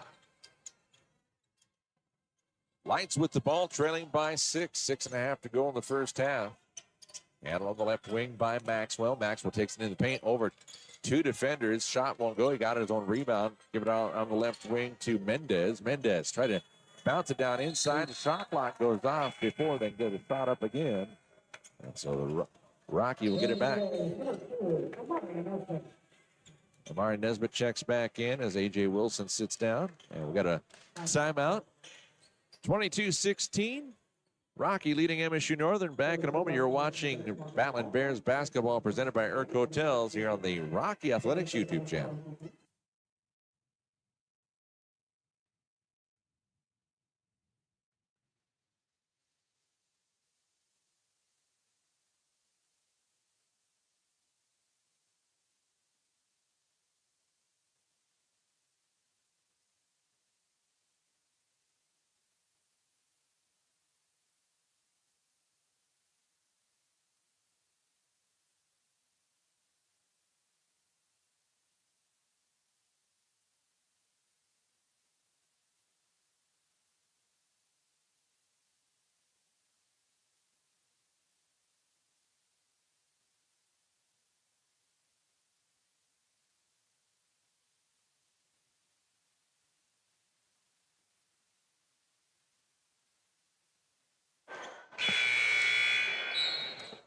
Lights with the ball, trailing by 6. 6.5 to go in the first half. Handle on the left wing by Maxwell. Maxwell takes it in the paint over 2 defenders. Shot won't go. He got his own rebound. Give it out on the left wing to Mendez. Mendez try to bounce it down inside. The shot clock goes off before they get it shot up again. And so the Rocky will get it back. Amari Nesbitt checks back in as A.J. Wilson sits down. And we got a timeout. 22-16. Rocky leading MSU-Northern. Back in a moment. You're watching Battlin Bears basketball presented by Urk Hotels here on the Rocky Athletics YouTube channel.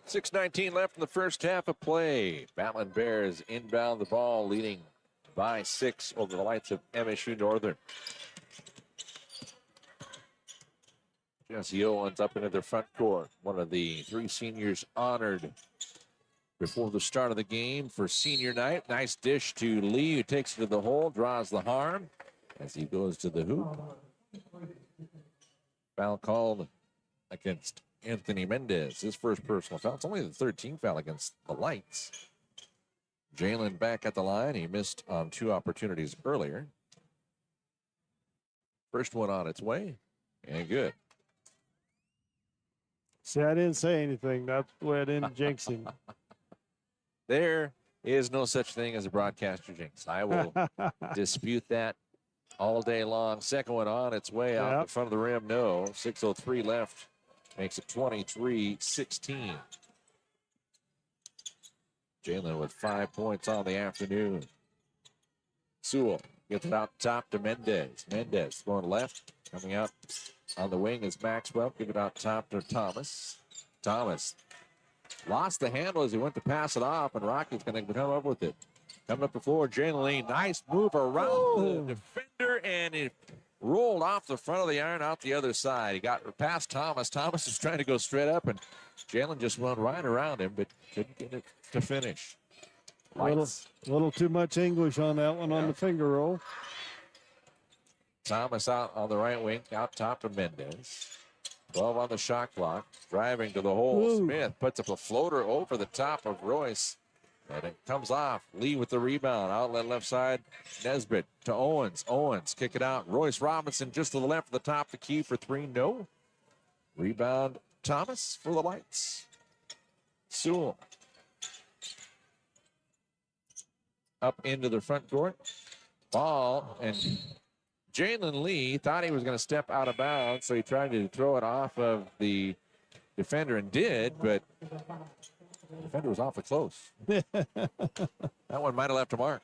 .6:19 left in the first half of play. Battlin Bears inbound the ball, leading by 6 over the Lights of MSU-Northern. Jesse Owens up into the front court. One of the 3 seniors honored before the start of the game for senior night. Nice dish to Lee, who takes it to the hole, draws the harm as he goes to the hoop. Foul called against Anthony Mendez, his first personal foul. It's only the 13th foul against the Lights. Jalen back at the line. He missed on 2 opportunities earlier. First one on its way, and good. See, I didn't say anything. That's the way I didn't jinx him. There is no such thing as a broadcaster jinx. I will dispute that all day long. Second one on its way out in front of the rim. No. 6:03 left. Makes it 23-16. Jalen with 5 points on the afternoon. Sewell gets it out top to Mendez. Mendez going left. Coming out on the wing is Maxwell. Give it out top to Thomas. Thomas lost the handle as he went to pass it off, and Rocky's going to come up with it. Coming up before Jalen Lee. Nice move around the defender, and it rolled off the front of the iron out the other side. He got past Thomas. Thomas is trying to go straight up, and Jalen just went right around him, but couldn't get it to finish. A little too much English on that one on the finger roll. Thomas out on the right wing, out top to Mendez. 12 on the shot clock, driving to the hole. Ooh. Smith puts up a floater over the top of Royce. And it comes off. Lee with the rebound. Outlet left side. Nesbitt to Owens. Owens kick it out. Royce Robinson just to the left of the top. The key for 3. No. Rebound Thomas for the Lights. Sewell. Up into the front court. Ball. And Jalen Lee thought he was going to step out of bounds, so he tried to throw it off of the defender and did, but the defender was awfully close. That one might have left a mark.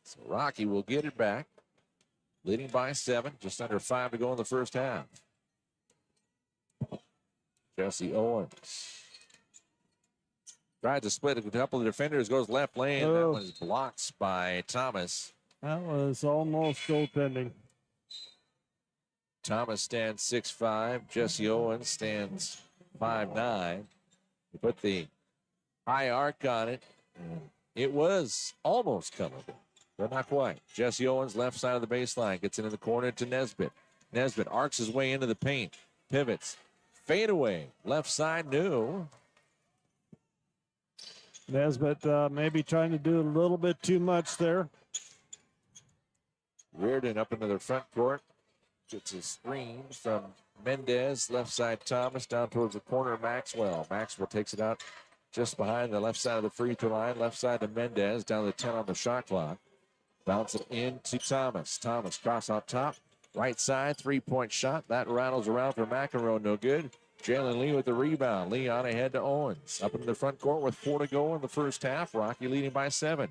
So Rocky will get it back. Leading by 7, just under 5 to go in the first half. Jesse Owens tried to split a couple of defenders, goes left lane. That one's blocked by Thomas. That was almost goaltending. Thomas stands 6'5". Jesse Owens stands 5'9". He put the high arc on it. It was almost coming, but not quite. Jesse Owens, left side of the baseline, gets into the corner to Nesbitt. Nesbitt arcs his way into the paint. Pivots. Fade away. Left side, no. Nesbitt maybe trying to do a little bit too much there. Reardon up into the front court. Gets a screen from Mendez. Left side Thomas down towards the corner. Maxwell. Maxwell takes it out just behind the left side of the free throw line. Left side to Mendez. Down to 10 on the shot clock. Bounce it into Thomas. Thomas cross on top. Right side, three-point shot. That rattles around for McEnroe, no good. Jalen Lee with the rebound. Lee on ahead to Owens. Up into the front court with 4 to go in the first half. Rocky leading by 7.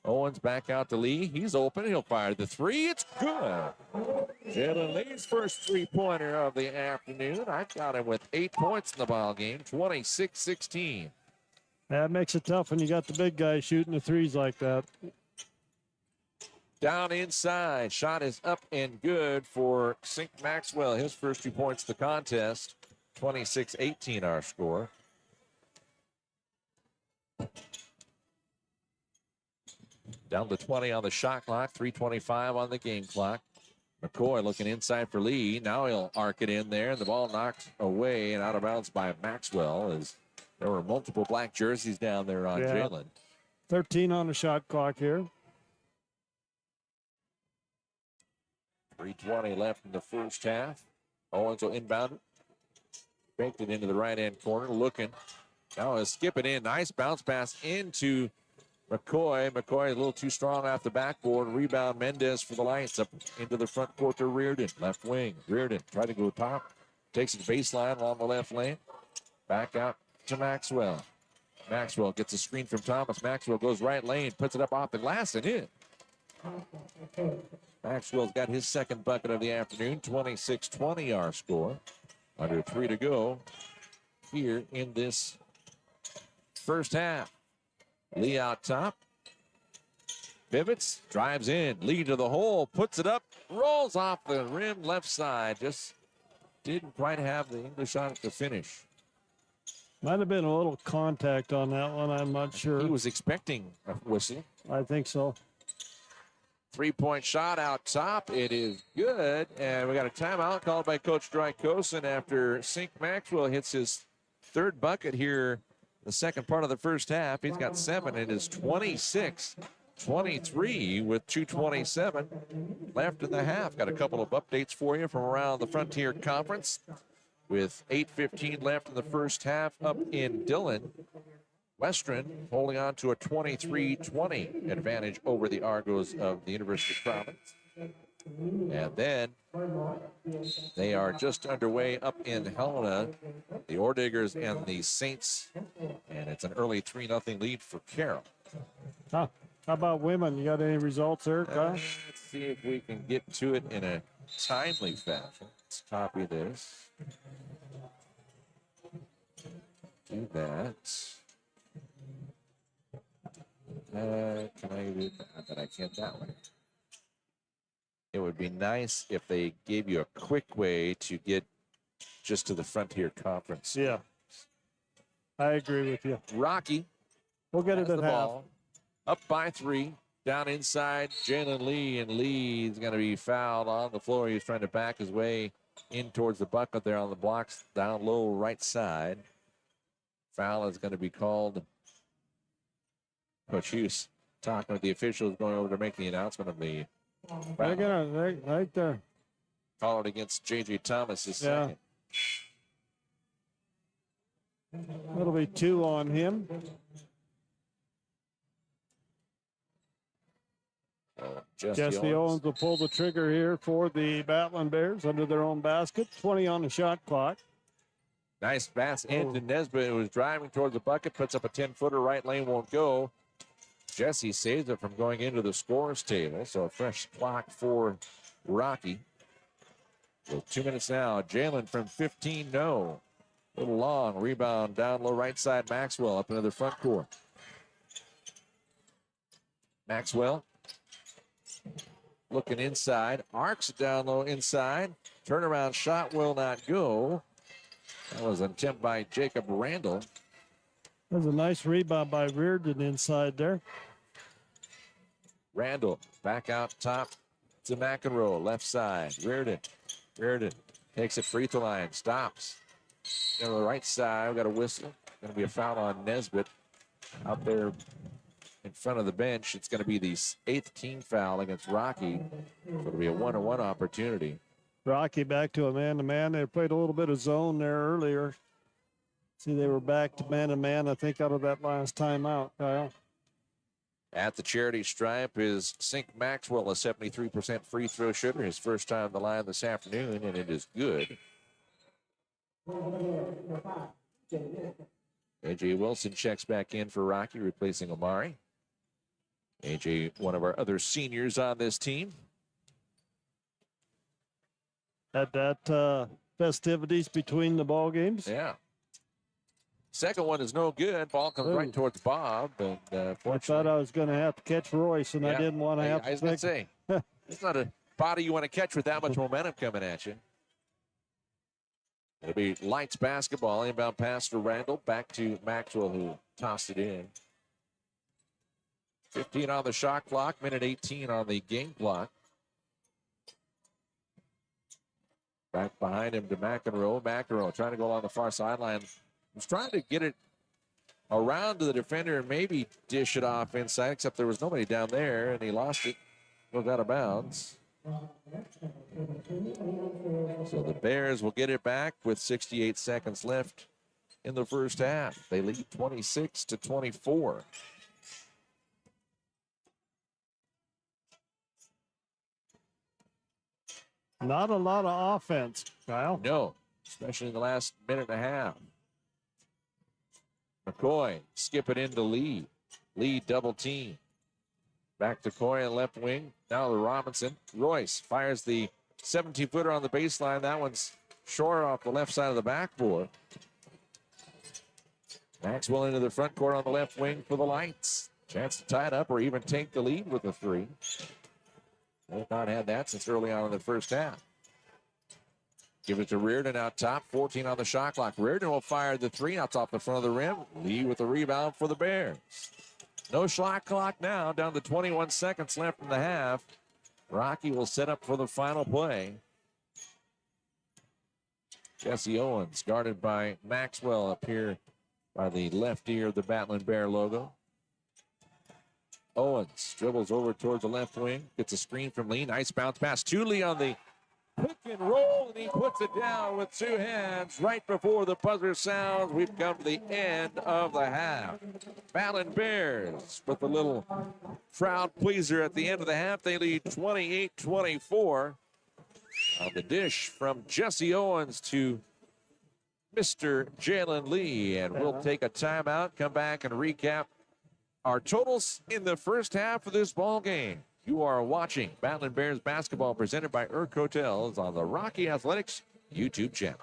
Owens back out to Lee. He's open. He'll fire the three. It's good. Jalen Lee's first three-pointer of the afternoon. I've got him with 8 points in the ball game, 26-16. That makes it tough when you got the big guy shooting the threes like that. Down inside. Shot is up and good for Sink Maxwell. His first 2 points of the contest. 26-18 our score. Down to 20 on the shot clock. 3:25 on the game clock. McCoy looking inside for Lee. Now he'll arc it in there. The ball knocked away and out of bounds by Maxwell as there were multiple black jerseys down there on Jalen. 13 on the shot clock here. 3:20 left in the first half. Owens will inbound it. Baked it into the right-hand corner, looking. Now he'll skip it in. Nice bounce pass into McCoy. McCoy a little too strong off the backboard. Rebound Mendez for the Lights. Up into the front court to Reardon. Left wing. Reardon try to go top. Takes it baseline along the left lane. Back out to Maxwell. Maxwell gets a screen from Thomas. Maxwell goes right lane. Puts it up off the glass and in. Maxwell's got his second bucket of the afternoon. 26-20 our score. Under 3 to go here in this first half. Lee out top. Pivots, drives in. Lee to the hole, puts it up, rolls off the rim left side. Just didn't quite have the English on it to finish. Might have been a little contact on that one. I'm not sure. He was expecting a whistle. I think so. 3-point shot out top. It is good. And we got a timeout called by Coach Drykosen after Sink Maxwell hits his third bucket here the second part of the first half. He's got 7. It is 26-23 with 2:27 left in the half. Got a couple of updates for you from around the Frontier Conference. With 8:15 left in the first half up in Dillon. Western holding on to a 23-20 advantage over the Argos of the University of Providence. And then they are just underway up in Helena, the Orediggers and the Saints. And it's an early 3-0 lead for Carroll. How about women? You got any results there, Kyle? Let's see if we can get to it in a timely fashion. Let's copy this. Do that. Can I do that? But I can't that way. It would be nice if they gave you a quick way to get just to the Frontier Conference. Yeah. I agree with you. Rocky. We'll get it at half. Up by 3. Down inside, Jalen Lee. And Lee is going to be fouled on the floor. He's trying to back his way in towards the bucket there on the blocks. Down low right side. Foul is going to be called. Coach Hughes talking with the officials, going over to make the announcement of the They're right there. Call it against J.J. Thomas is second. That'll be 2 on him. Jesse Owens will pull the trigger here for the Battlin Bears under their own basket. 20 on the shot clock. Nice pass into Nesbitt, who was driving towards the bucket, puts up a 10-footer. Right lane won't go. Jesse saves it from going into the scorer's table. So a fresh clock for Rocky. With 2 minutes now. Jalen from 15, no. A little long. Rebound down low right side. Maxwell up into the front court. Maxwell looking inside. Arcs it down low inside. Turnaround shot will not go. That was an attempt by Jacob Randall. That was a nice rebound by Reardon inside there. Randall back out top to McEnroe, left side. Reardon takes it free throw line, stops. On the right side, we got a whistle. Going to be a foul on Nesbitt out there in front of the bench. It's going to be the 8th team foul against Rocky. So it'll be a 1-on-1 opportunity. Rocky back to a man-to-man. They played a little bit of zone there earlier. See, they were back to man-to-man, I think, out of that last timeout, Kyle. At the charity stripe is Sink Maxwell, a 73% free throw shooter. His first time on the line this afternoon, and it is good. A.J. Wilson checks back in for Rocky, replacing Omari. A.J., one of our other seniors on this team. Had that festivities between the ball games. Yeah. Second one is no good. Ball comes right towards Bob. And, I thought I was going to have to catch Royce, and I didn't want to have to. I was going to say, it's not a body you want to catch with that much momentum coming at you. It'll be Lights basketball. Inbound pass to Randall. Back to Maxwell, who tossed it in. 15 on the shot clock. Minute 18 on the game clock. Back behind him to McEnroe. McEnroe trying to go along the far sideline. Was trying to get it around to the defender and maybe dish it off inside, except there was nobody down there, and he lost it. Goes out of bounds. So the Bears will get it back with 68 seconds left in the first half. They lead 26-24. Not a lot of offense, Kyle. No, especially in the last minute and a half. McCoy skip it into Lee. Lee double team. Back to Coy on left wing. Now to Robinson. Royce fires the 17-footer on the baseline. That one's short off the left side of the backboard. Maxwell into the front court on the left wing for the Lights. Chance to tie it up or even take the lead with a three. They've not had that since early on in the first half. Give it to Reardon out top. 14 on the shot clock. Reardon will fire the three. That's off the front of the rim. Lee with the rebound for the Bears. No shot clock now. Down to 21 seconds left in the half. Rocky will set up for the final play. Jesse Owens guarded by Maxwell up here by the left ear of the Battlin Bear logo. Owens dribbles over towards the left wing. Gets a screen from Lee. Nice bounce pass to Lee on the pick and roll, and he puts it down with two hands right before the buzzer sounds. We've come to the end of the half. Battlin Bears with a little crowd pleaser at the end of the half. They lead 28-24. On the dish from Jesse Owens to Mr. Jalen Lee. And we'll take a timeout, come back and recap our totals in the first half of this ball game. You are watching Battlin Bears basketball presented by Urk Hotels on the Rocky Athletics YouTube channel.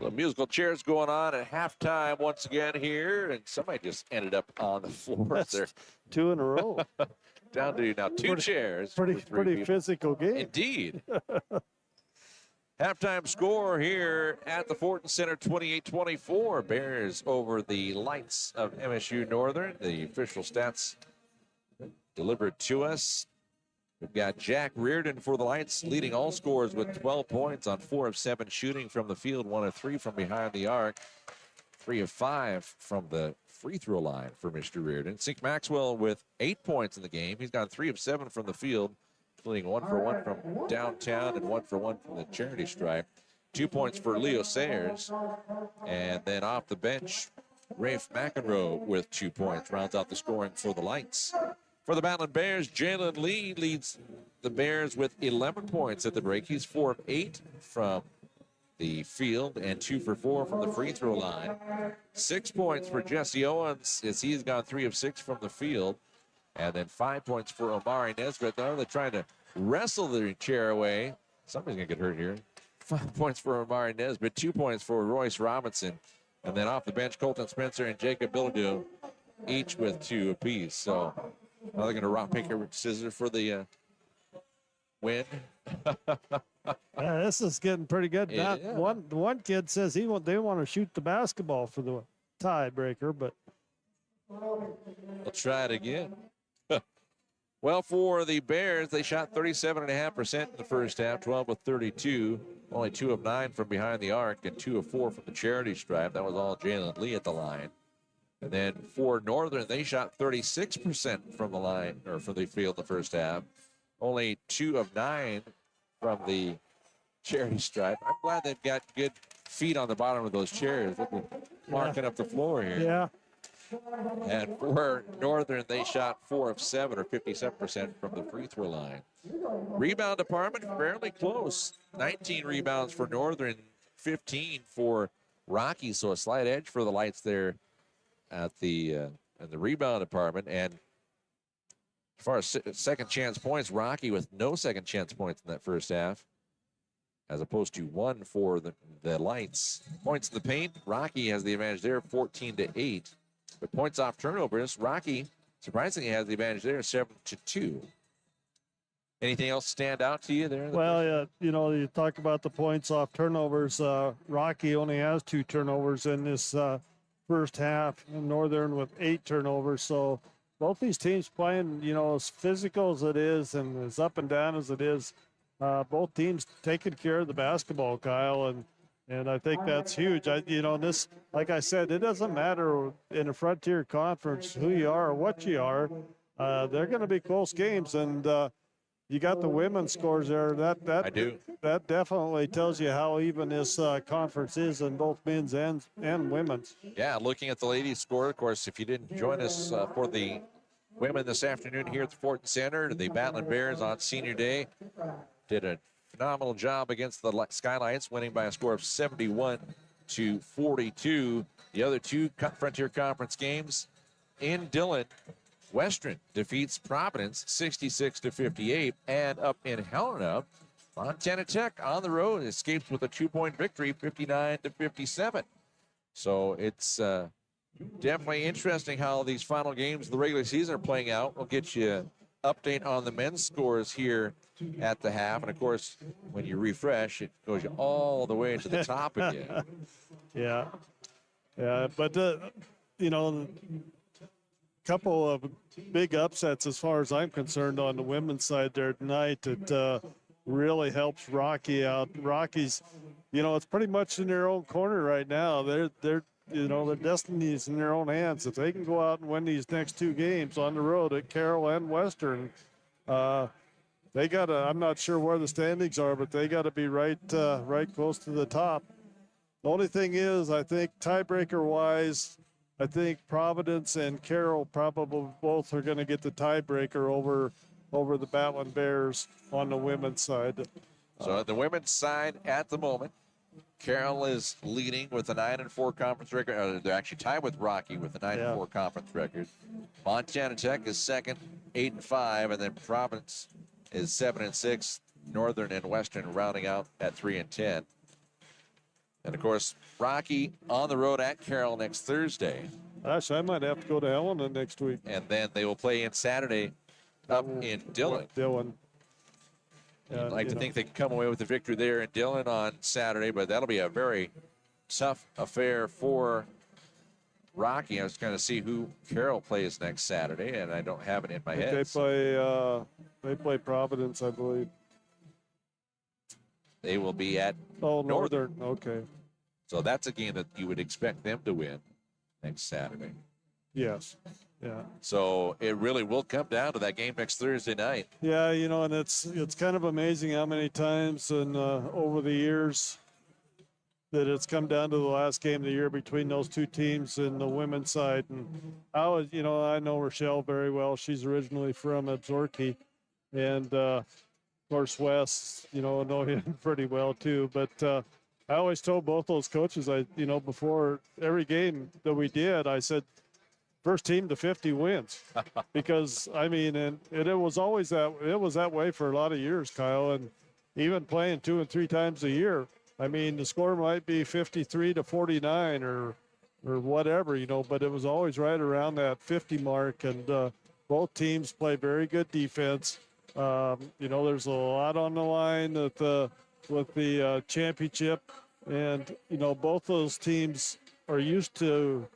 The musical chairs going on at halftime once again here, and somebody just ended up on the floor there. 2 in a row. Down to now 2 chairs. Pretty for 3 people. physical game. Indeed. Halftime score here at the Fortin Center, 28-24. Bears over the Lights of MSU-Northern. The official stats delivered to us. We've got Jack Reardon for the Lights, leading all scorers with 12 points on 4 of 7 shooting from the field, 1 of 3 from behind the arc, 3 of 5 from the free throw line for Mr. Reardon. Sink Maxwell with 8 points in the game. He's got 3 of 7 from the field, including 1 for 1 from downtown and 1 for 1 from the charity stripe. 2 points for Leo Sayers. And then off the bench, Rafe McEnroe with 2 points rounds out the scoring for the Lights. For the Battlin Bears, Jalen Lee leads the Bears with 11 points at the break. He's 4 of 8 from the field and 2 for 4 from the free throw line. 6 points for Jesse Owens as he's gone 3 of 6 from the field. And then 5 points for Omari Nesbitt. Now they're trying to wrestle their chair away. Somebody's going to get hurt here. 5 points for Omari Nesbitt, 2 points for Royce Robinson. And then off the bench, Colton Spencer and Jacob Bilodeau, each with 2 apiece. So now they're going to rock, paper, scissors for the win. Yeah, this is getting pretty good. Yeah. One kid says they want to shoot the basketball for the tiebreaker, but We'll try it again. Well, for the Bears, they shot 37.5% in the first half, 12 of 32, only 2 of 9 from behind the arc, and 2 of 4 from the charity stripe. That was all Jalen Lee at the line. And then for Northern, they shot 36% from the line, or from the field in the first half, only 2 of 9 from the charity stripe. I'm glad they've got good feet on the bottom of those chairs. They're marking up the floor here. yeah. And for Northern, they shot 4 of 7, or 57% from the free throw line. Rebound department, fairly close. 19 rebounds for Northern, 15 for Rocky. So a slight edge for the Lights there at the rebound department. And as far as second chance points, Rocky with no second chance points in that first half, as opposed to 1 for the Lights. Points in the paint, Rocky has the advantage there, 14-8. But points off turnovers, Rocky surprisingly has the advantage there, 7-2. Anything else stand out to you there? Well, you talk about the points off turnovers. Rocky only has 2 turnovers in this first half, and Northern with 8 turnovers. So both these teams playing, as physical as it is and as up and down as it is, both teams taking care of the basketball, Kyle, and I think that's huge. This, like I said, it doesn't matter in a Frontier Conference who you are or what you are. They're going to be close games, and you got the women's scores there. I do. That definitely tells you how even this conference is in both men's and women's. Yeah, looking at the ladies' score, of course, if you didn't join us for the women this afternoon here at the Fortin Center, the Battlin Bears on Senior Day did a phenomenal job against the Skylights, winning by a score of 71-42. The other 2 Frontier Conference games in Dillon, Western defeats Providence 66-58, and up in Helena, Montana Tech on the road escapes with a 2-point victory, 59-57. So it's definitely interesting how these final games of the regular season are playing out. We'll get you an update on the men's scores here at the half, and of course, when you refresh, it goes you all the way to the top again. Yeah, but couple of big upsets as far as I'm concerned on the women's side there tonight. It really helps Rocky out. Rocky's, it's pretty much in their own corner right now. They're their destiny is in their own hands. If they can go out and win these next 2 games on the road at Carroll and Western, they got to, I'm not sure where the standings are, but they got to be right close to the top. The only thing is, I think tiebreaker-wise, I think Providence and Carroll probably both are going to get the tiebreaker over the Battlin Bears on the women's side. So on the women's side at the moment, Carroll is leading with a 9-4 conference record. They're actually tied with Rocky with a 9-4 conference record. Montana Tech is second, 8-5, and then Providence is 7-6. Northern and Western rounding out at 3-10. And, of course, Rocky on the road at Carroll next Thursday. Gosh, I might have to go to Helena next week. And then they will play in Saturday up in Dillon. Dillon. You'd like to think they can come away with the victory there in Dillon on Saturday, but that'll be a very tough affair for Rocky. I was going to see who Carroll plays next Saturday, and I don't have it in my head. They play Providence, I believe. They will be at Northern. Okay. So that's a game that you would expect them to win next Saturday. Yes. Yeah. So it really will come down to that game next Thursday night. Yeah, and it's kind of amazing how many times and over the years that it's come down to the last game of the year between those two teams and the women's side. And I know Rochelle very well. She's originally from Absaroka, and of course Wes, know him pretty well too. But I always told both those coaches, before every game that we did, I said, first team to 50 wins, because and it was always that way for a lot of years, Kyle, and even playing 2 and 3 times a year. The score might be 53-49 or whatever, but it was always right around that 50 mark, and both teams play very good defense. There's a lot on the line with the championship, and both those teams are used to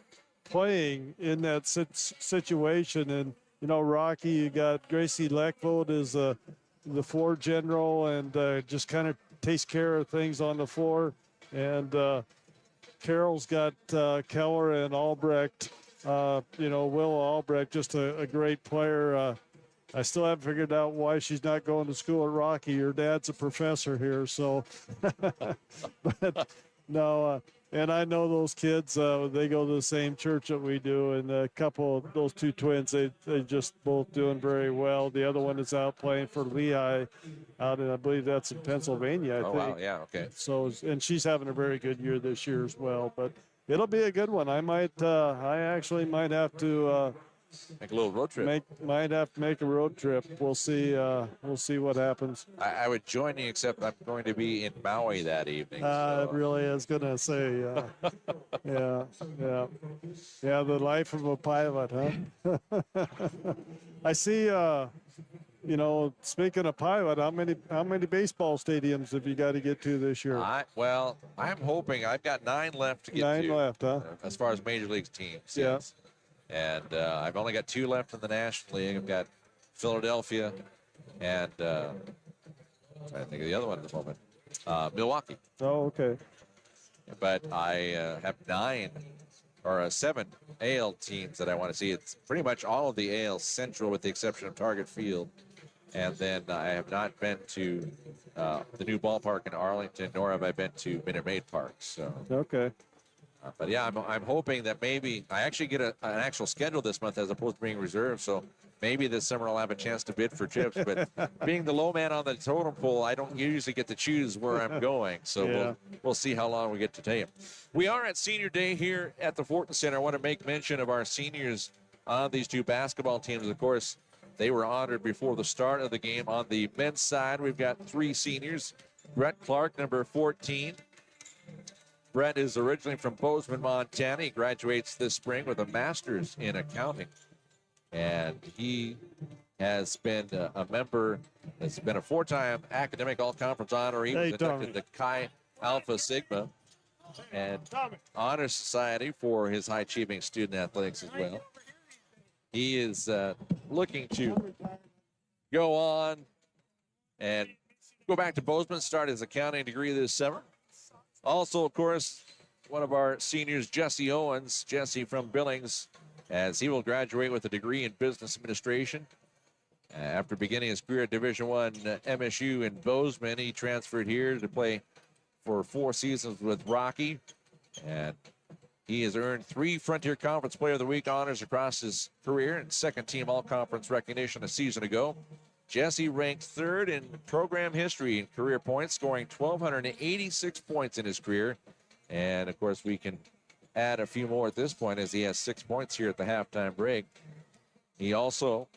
playing in that situation. And Rocky, you got Gracie Leckvold as the floor general, and just kind of takes care of things on the floor. And Carroll's got Keller and Albrecht. Will Albrecht, just a great player. I still haven't figured out why she's not going to school at Rocky. Her dad's a professor here, so. But no. And I know those kids, they go to the same church that we do, and a couple of those two twins, they just both doing very well. The other one is out playing for Lehigh out in, I believe that's in Pennsylvania, I think. Wow, yeah, okay. So, and she's having a very good year this year as well. But it'll be a good one. I actually might have to make a little road trip. Might have to make a road trip. We'll see. We'll see what happens. I would join you, except I'm going to be in Maui that evening. I really is gonna say, yeah. The life of a pilot, huh? I see. Speaking of pilot, how many baseball stadiums have you got to get to this year? I'm hoping I've got 9 left to get to. 9 left, huh? As far as major league teams. Yeah. Yes. And I've only got 2 left in the National League. I've got Philadelphia and I'm trying to think of the other one at the moment, Milwaukee. Oh, okay. But I have 7 AL teams that I want to see. It's pretty much all of the AL Central with the exception of Target Field. And then I have not been to the new ballpark in Arlington, nor have I been to Minute Maid Park. So. Okay. But yeah, I'm hoping that maybe I actually get an actual schedule this month as opposed to being reserved. So maybe this summer I'll have a chance to bid for trips. But being the low man on the totem pole, I don't usually get to choose where I'm going. So we'll see how long we get to take. We are at Senior Day here at the Fortin Center. I want to make mention of our seniors on these 2 basketball teams. Of course, they were honored before the start of the game. On the men's side, we've got 3 seniors. Brett Clark, number 14. Brett is originally from Bozeman, Montana. He graduates this spring with a master's in accounting. And he has been a member, has been a 4-time academic all-conference honoree. He was inducted to Chi Alpha Sigma and Honor Society for his high-achieving student athletics as well. He is looking to go on and go back to Bozeman, start his accounting degree this summer. Also, of course, one of our seniors, Jesse Owens, Jesse from Billings, as he will graduate with a degree in business administration. After beginning his career at Division I MSU in Bozeman, he transferred here to play for 4 seasons with Rocky. And he has earned 3 Frontier Conference Player of the Week honors across his career and 2nd-team All-Conference recognition a season ago. Jesse ranked 3rd in program history in career points, scoring 1,286 points in his career. And, of course, we can add a few more at this point as he has 6 points here at the halftime break. He also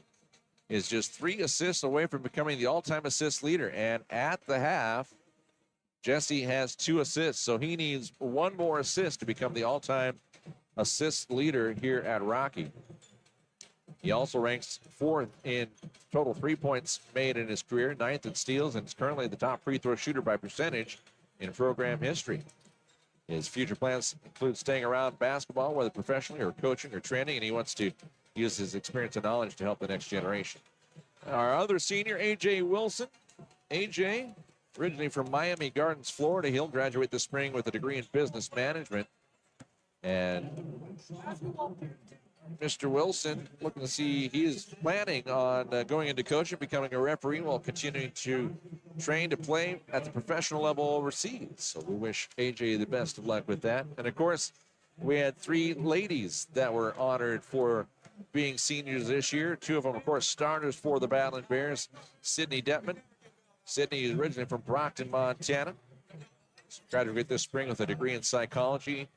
is just 3 assists away from becoming the all-time assist leader. And at the half, Jesse has 2 assists, so he needs 1 more assist to become the all-time assist leader here at Rocky. He also ranks 4th in total 3 points made in his career, 9th in steals, and is currently the top free throw shooter by percentage in program history. His future plans include staying around basketball, whether professionally or coaching or training, and he wants to use his experience and knowledge to help the next generation. Our other senior, A.J. Wilson. A.J., originally from Miami Gardens, Florida. He'll graduate this spring with a degree in business management. And Mr. Wilson, looking to see, he is planning on going into coaching, becoming a referee while continuing to train to play at the professional level overseas. So we wish AJ the best of luck with that. And of course, we had 3 ladies that were honored for being seniors this year. 2 of them, of course, starters for the Battlin Bears. Sydney Detman. Sydney is originally from Brockton, Montana. Graduated this spring with a degree in psychology,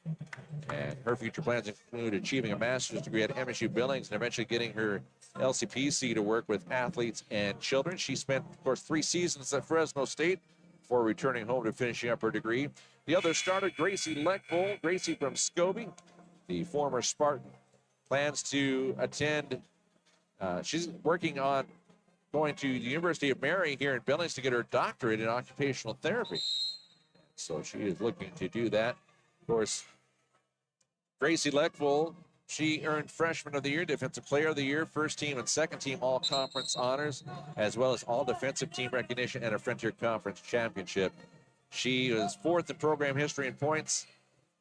and her future plans include achieving a master's degree at MSU Billings and eventually getting her LCPC to work with athletes and children. She spent, of course, 3 seasons at Fresno State before returning home to finishing up her degree. The other starter, Gracie Leckvold. Gracie from Scobie, the former Spartan, plans to attend. She's working on going to the University of Mary here in Billings to get her doctorate in occupational therapy. So she is looking to do that. Of course, Gracie Leckvold, she earned Freshman of the Year, Defensive Player of the Year, First Team and Second Team All-Conference honors, as well as All-Defensive Team recognition and a Frontier Conference championship. She was 4th in program history in points.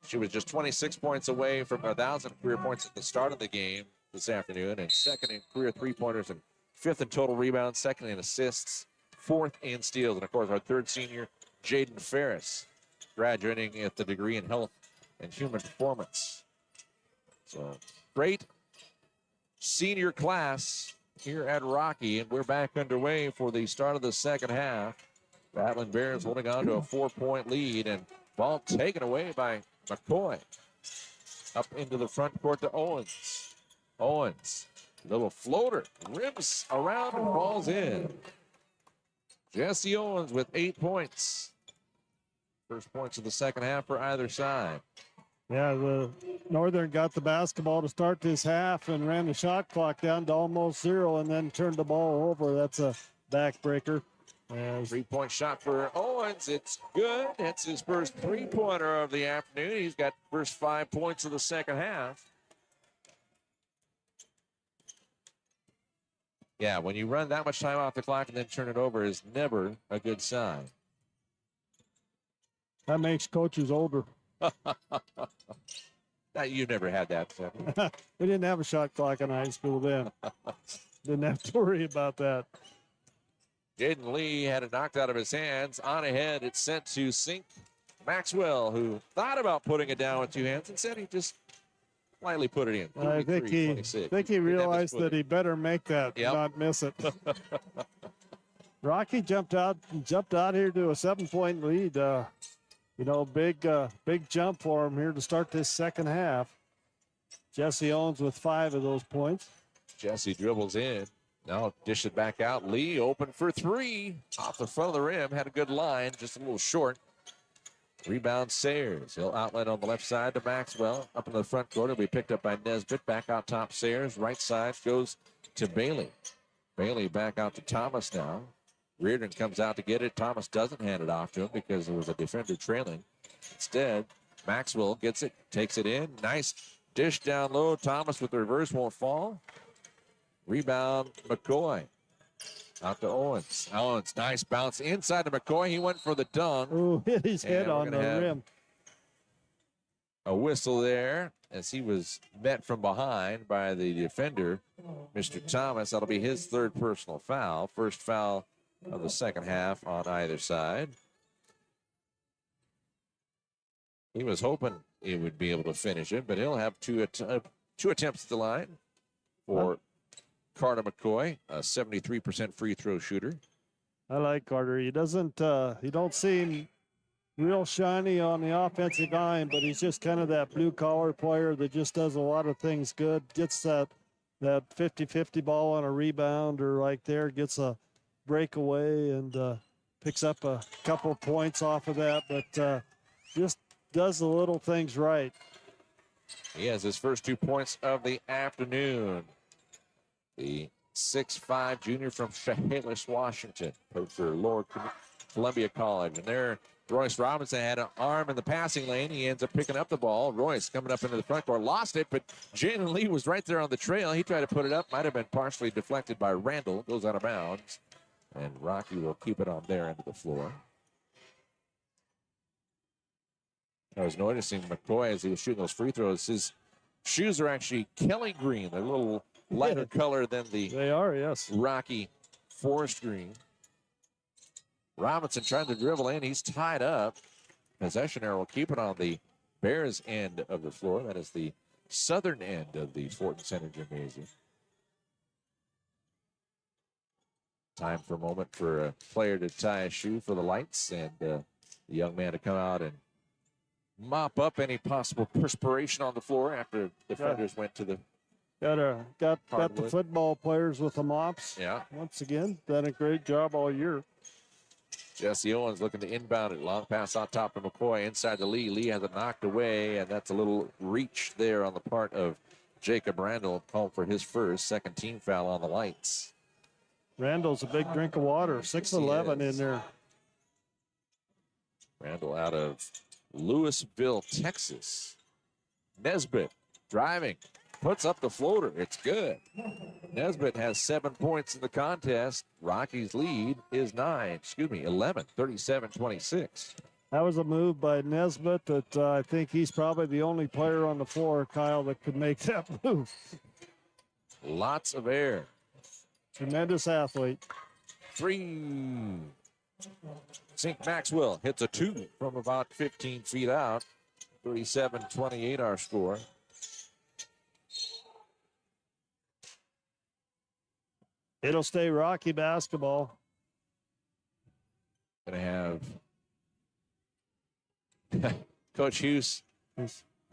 She was just 26 points away from 1,000 career points at the start of the game this afternoon, and 2nd in career three-pointers and 5th in total rebounds, 2nd in assists, 4th in steals. And, of course, our 3rd senior, Jaden Ferris, graduating with the degree in health and human performance. So great senior class here at Rocky, and we're back underway for the start of the second half. Battlin Bears holding on to a 4-point lead, and ball taken away by McCoy. Up into the front court to Owens. Owens, little floater, rims around and falls in. Jesse Owens with 8 points. First points of the second half for either side. Yeah, the Northern got the basketball to start this half and ran the shot clock down to almost 0 and then turned the ball over. That's a backbreaker. 3-point shot for Owens. It's good. It's his first 3-pointer of the afternoon. He's got the first 5 points of the second half. Yeah, when you run that much time off the clock and then turn it over is never a good sign. That makes coaches older. You've never had that. So. We didn't have a shot clock in high school then. Didn't have to worry about that. Jaden Lee had it knocked out of his hands. On ahead, it's sent to Sink Maxwell, who thought about putting it down with 2 hands and said he just lightly put it in. I think he realized that he better make that, not miss it. Rocky jumped out here to a 7-point lead. Big jump for him here to start this second half. Jesse Owens with 5 of those points. Jesse dribbles in. Now dish it back out. Lee open for 3. Off the front of the rim. Had a good line. Just a little short. Rebound Sayers. He'll outlet on the left side to Maxwell. Up in the front court. It'll be picked up by Nesbitt. Back out top Sayers. Right side goes to Bailey. Bailey back out to Thomas now. Reardon comes out to get it. Thomas doesn't hand it off to him because there was a defender trailing. Instead, Maxwell gets it, takes it in. Nice dish down low. Thomas with the reverse won't fall. Rebound, McCoy. Out to Owens. Owens, nice bounce inside to McCoy. He went for the dunk. Ooh, hit his head on the rim. A whistle there as he was met from behind by the defender, Mr. Thomas. That'll be his 3rd personal foul. First foul of the second half on either side. He was hoping he would be able to finish it, but he'll have two attempts at the line for Carter McCoy, a 73% free throw shooter. I like Carter. He don't seem real shiny on the offensive line, but he's just kind of that blue collar player that just does a lot of things good. Gets that 50-50 ball on a rebound or gets a breakaway, and picks up a couple of points off of that, but just does the little things right. He has his first 2 points of the afternoon. The 6'5" junior from Chehalis, Washington, played for Lower Columbia College. And there, Royce Robinson had an arm in the passing lane. He ends up picking up the ball. Royce coming up into the front court, lost it, but Jalen Lee was right there on the trail. He tried to put it up, might have been partially deflected by Randall. Goes out of bounds, and Rocky will keep it on their end of the floor. I was noticing McCoy as he was shooting those free throws. His shoes are actually Kelly green. They're a little lighter color than the They are, yes. Rocky forest green. Robinson trying to dribble in. He's tied up. Possession arrow will keep it on the Bears end of the floor. That is the southern end of the Fortin Center Gymnasium. Time for a moment for a player to tie a shoe for the Lights, and the young man to come out and mop up any possible perspiration on the floor after defenders went to the Got the football players with the mops. Yeah. Once again, done a great job all year. Jesse Owens looking to inbound it. Long pass on top of McCoy inside the Lee. Lee has it knocked away, and that's a little reach there on the part of Jacob Randall. Called for his first, second team foul on the Lights. Randall's a big drink of water. 6'11" in there. Randall out of Louisville, Texas. Nesbitt driving. Puts up the floater. It's good. Nesbitt has 7 points in the contest. Rocky's lead is 11, 37-26. That was a move by Nesbitt that I think he's probably the only player on the floor, Kyle, that could make that move. Lots of air. Tremendous athlete. 3. Zink Maxwell hits a 2 from about 15 feet out. 37-28 our score. It'll stay Rocky basketball. Gonna have Coach Hughes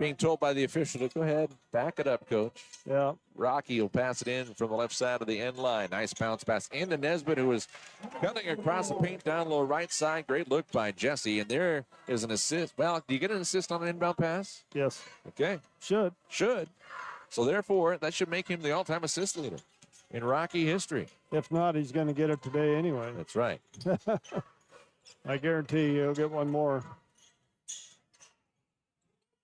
being told by the official to go ahead, back it up, Coach. Yeah. Rocky will pass it in from the left side of the end line. Nice bounce pass into Nesbitt, who was cutting across the paint down low right side. Great look by Jesse, and there is an assist. Well, do you get an assist on an inbound pass? Yes. Okay. Should. So therefore, that should make him the all-time assist leader in Rocky history. If not, he's going to get it today anyway. That's right. I guarantee you he'll get one more.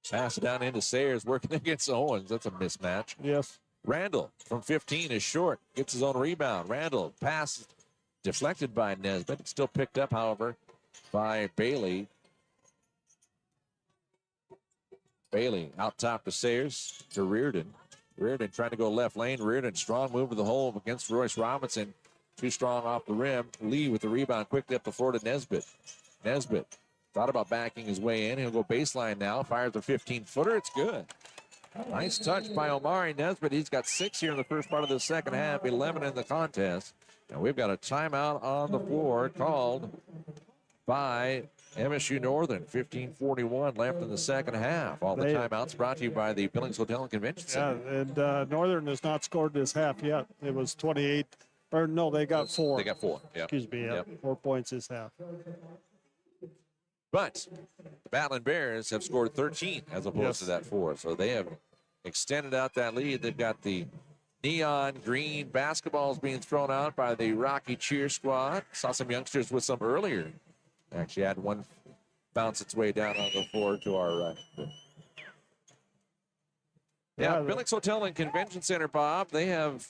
Pass it down into Sayers, working against Owens. That's a mismatch. Yes. Randall from 15 is short. Gets his own rebound. Randall pass deflected by Nesbitt. It's still picked up, however, by Bailey. Bailey out top to Sayers to Reardon. Reardon trying to go left lane. Reardon, strong move to the hole against Royce Robinson. Too strong off the rim. Lee with the rebound quickly up the floor to Nesbitt. Nesbitt thought about backing his way in. He'll go baseline now. Fires a 15-footer. It's good. Nice touch by Omari Nesbitt. He's got 6 here in the first part of the second half, 11 in the contest. And we've got a timeout on the floor called by MSU-Northern. 15:41 left in the second half. All the timeouts brought to you by the Billings Hotel and Convention Center. Yeah, and Northern has not scored this half yet. It was 28. Or no, they got 4. They got 4. Yep. Excuse me. Yep. 4 points this half. But the Battlin Bears have scored 13 as opposed to that 4. So they have extended out that lead. They've got the neon green basketballs being thrown out by the Rocky Cheer Squad. Saw some youngsters with some earlier. Actually had one bounce its way down on the floor to our right. Yeah, Billings Hotel and Convention Center, Bob, they have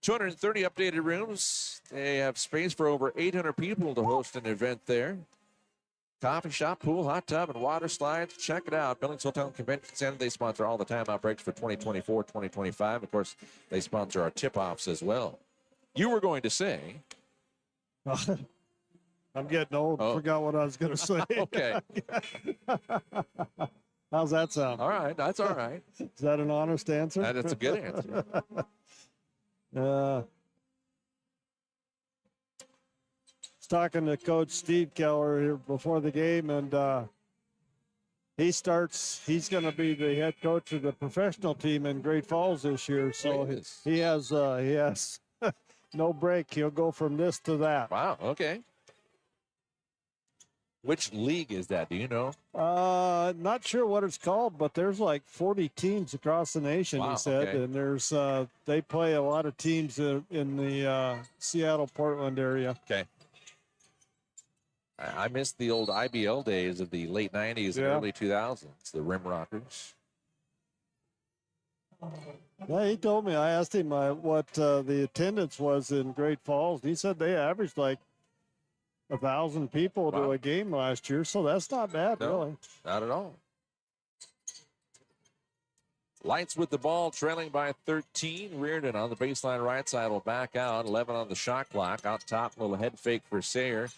230 updated rooms. They have space for over 800 people to host an event there. Coffee shop, pool, hot tub, and water slides. Check it out. Billings Hotel and Convention Center. They sponsor all the timeout breaks for 2024, 2025. Of course, they sponsor our tip-offs as well. You were going to say. I'm getting old. Forgot what I was going to say. Okay. How's that sound? All right. That's all right. Is that an honest answer? That's a good answer. Was talking to Coach Steve Keller here before the game, and he's going to be the head coach of the professional team in Great Falls this year. So he has no break. He'll go from this to that. Wow. Okay. Which league is that? Do you know? Not sure what it's called, but there's like 40 teams across the nation, Wow, he said. okay. And there's they play a lot of teams in the Seattle, Portland area. Okay. I missed the old IBL days of the late 90s and Yeah. early 2000s, the Rim Rockers. Yeah, he told me. I asked him what the attendance was in Great Falls. He said they averaged like 1,000 people Wow. to a game last year, so that's not bad, No. really. Not at all. Lights with the ball, trailing by 13. Reardon on the baseline right side will back out. 11 on the shot clock. Out top, little head fake for Sayer.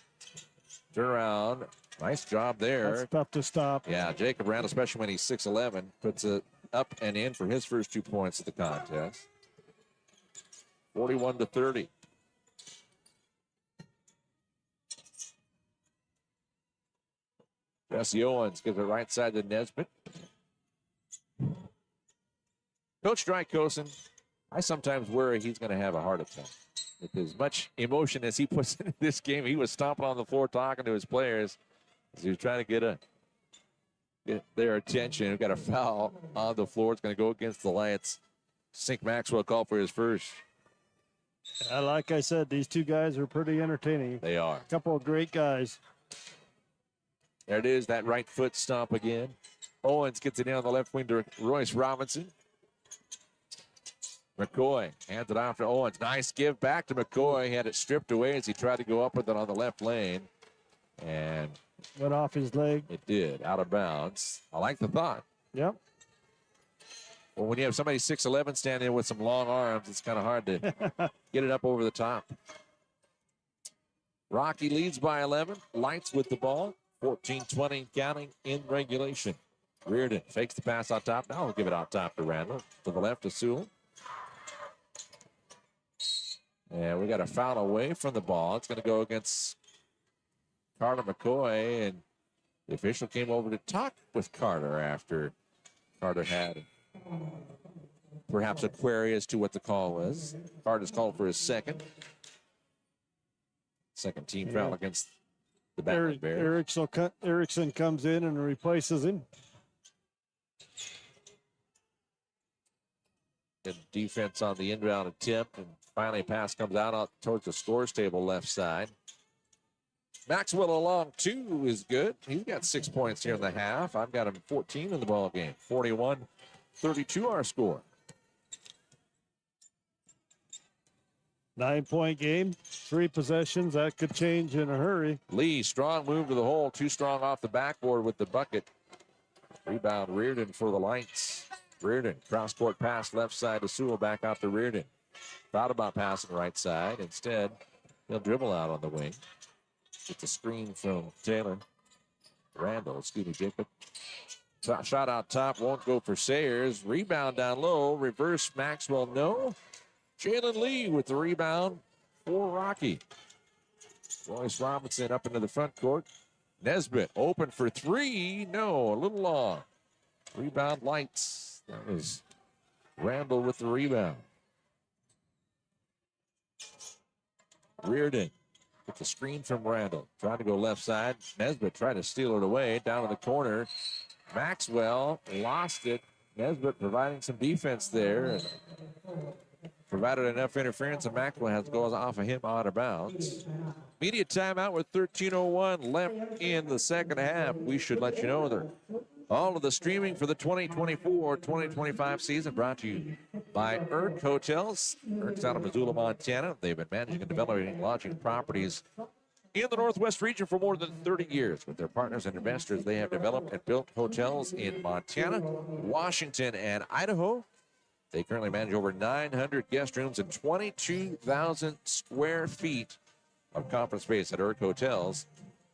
Turn around. Nice job there. That's tough to stop. Yeah, Jacob Randall, especially when he's 6'11", puts it up and in for his first 2 points of the contest. 41-30. Jesse Owens gives it right side to Nesbitt. Coach Drykosen, I sometimes worry he's going to have a heart attack. With as much emotion as he puts into this game, he was stomping on the floor talking to his players as he was trying to get their attention. We've got a foul on the floor. It's going to go against the Lions. Sink Maxwell called for his first. Like I said, these two guys are pretty entertaining. They are. A couple of great guys. There it is, that right foot stomp again. Owens gets it in on the left wing to Royce Robinson. McCoy hands it off to Owens. Nice give back to McCoy. He had it stripped away as he tried to go up with it on the left lane. And Went off his leg. it did, out of bounds. I like the thought. Yep. Well, when you have somebody 6'11" standing there with some long arms, it's kind of hard to get it up over the top. Rocky leads by 11. Lights with the ball. 14-20 counting in regulation. Reardon fakes the pass on top. Now we'll give it out top to Randall. To the left to Sewell. And we got a foul away from the ball. It's going to go against Carter McCoy. And the official came over to talk with Carter after Carter had perhaps a query as to what the call was. Carter's called for his second. Second team foul against the Battlin Bears. Erickson comes in and replaces him. Good defense on the inbound attempt, and finally a pass comes out towards the scores table left side. Maxwell along two is good. He's got 6 points here in the half. I've got him 14 in the ball game. 41-32 our score. 9-point game, 3 possessions. That could change in a hurry. Lee, strong move to the hole. Too strong off the backboard with the bucket. Rebound Reardon for the Lights. Reardon, cross-court pass left side to Sewell, back out to Reardon. Thought about passing right side. Instead, he'll dribble out on the wing. Gets a screen from Jacob. Shot out top, won't go for Sayers. Rebound down low, reverse Maxwell, no. Jalen Lee with the rebound for Rocky. Royce Robinson up into the front court. Nesbitt open for three. No, a little long. Rebound Lights. That was Randall with the rebound. Reardon with the screen from Randall. Trying to go left side. Nesbitt tried to steal it away. Down in the corner. Maxwell lost it. Nesbitt providing some defense there. And provided enough interference, and Maxwell has to go off of him out of bounds. Media timeout with 13:01 left in the second half. We should let you know that all of the streaming for the 2024-2025 season brought to you by Erk Hotels. Erk's out of Missoula, Montana. They've been managing and developing lodging properties in the Northwest region for more than 30 years. With their partners and investors, they have developed and built hotels in Montana, Washington, and Idaho. They currently manage over 900 guest rooms and 22,000 square feet of conference space at Erk Hotels.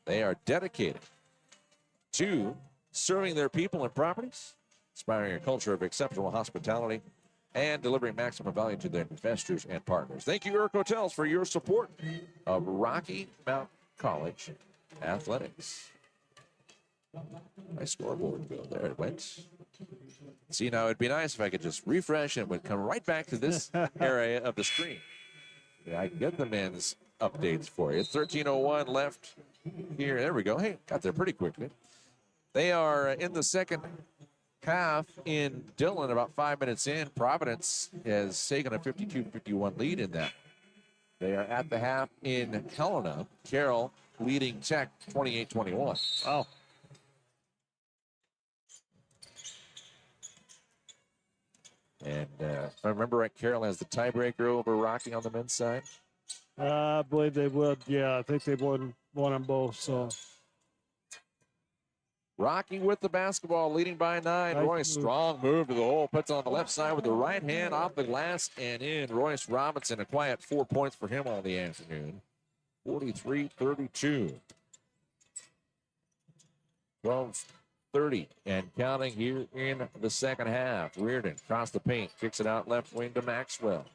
They are dedicated to serving their people and properties, inspiring a culture of exceptional hospitality, and delivering maximum value to their investors and partners. Thank you, Erk Hotels, for your support of Rocky Mount College athletics. My scoreboard go there. It went. See, now it'd be nice if I could just refresh and it would come right back to this area of the screen. Yeah, I can get the men's updates for you. It's 13:01 left here. There we go. Hey, got there pretty quickly. They are in the second half in Dillon, about 5 minutes in. Providence has taken a 52-51 lead in that. They are at the half in Helena. Carroll leading Tech 28-21. Wow. And if I remember right, Carroll has the tiebreaker over Rocky on the men's side. I believe they would. Yeah, I think they would won them both. So Rocky with the basketball, leading by 9. Nice Royce, move. strong move to the hole. Puts on the left side with the right hand off the glass and in. Royce Robinson, a quiet 4 points for him all the afternoon. 43-32. 12:30 and counting here in the second half. Reardon across the paint, kicks it out left wing to Maxwell.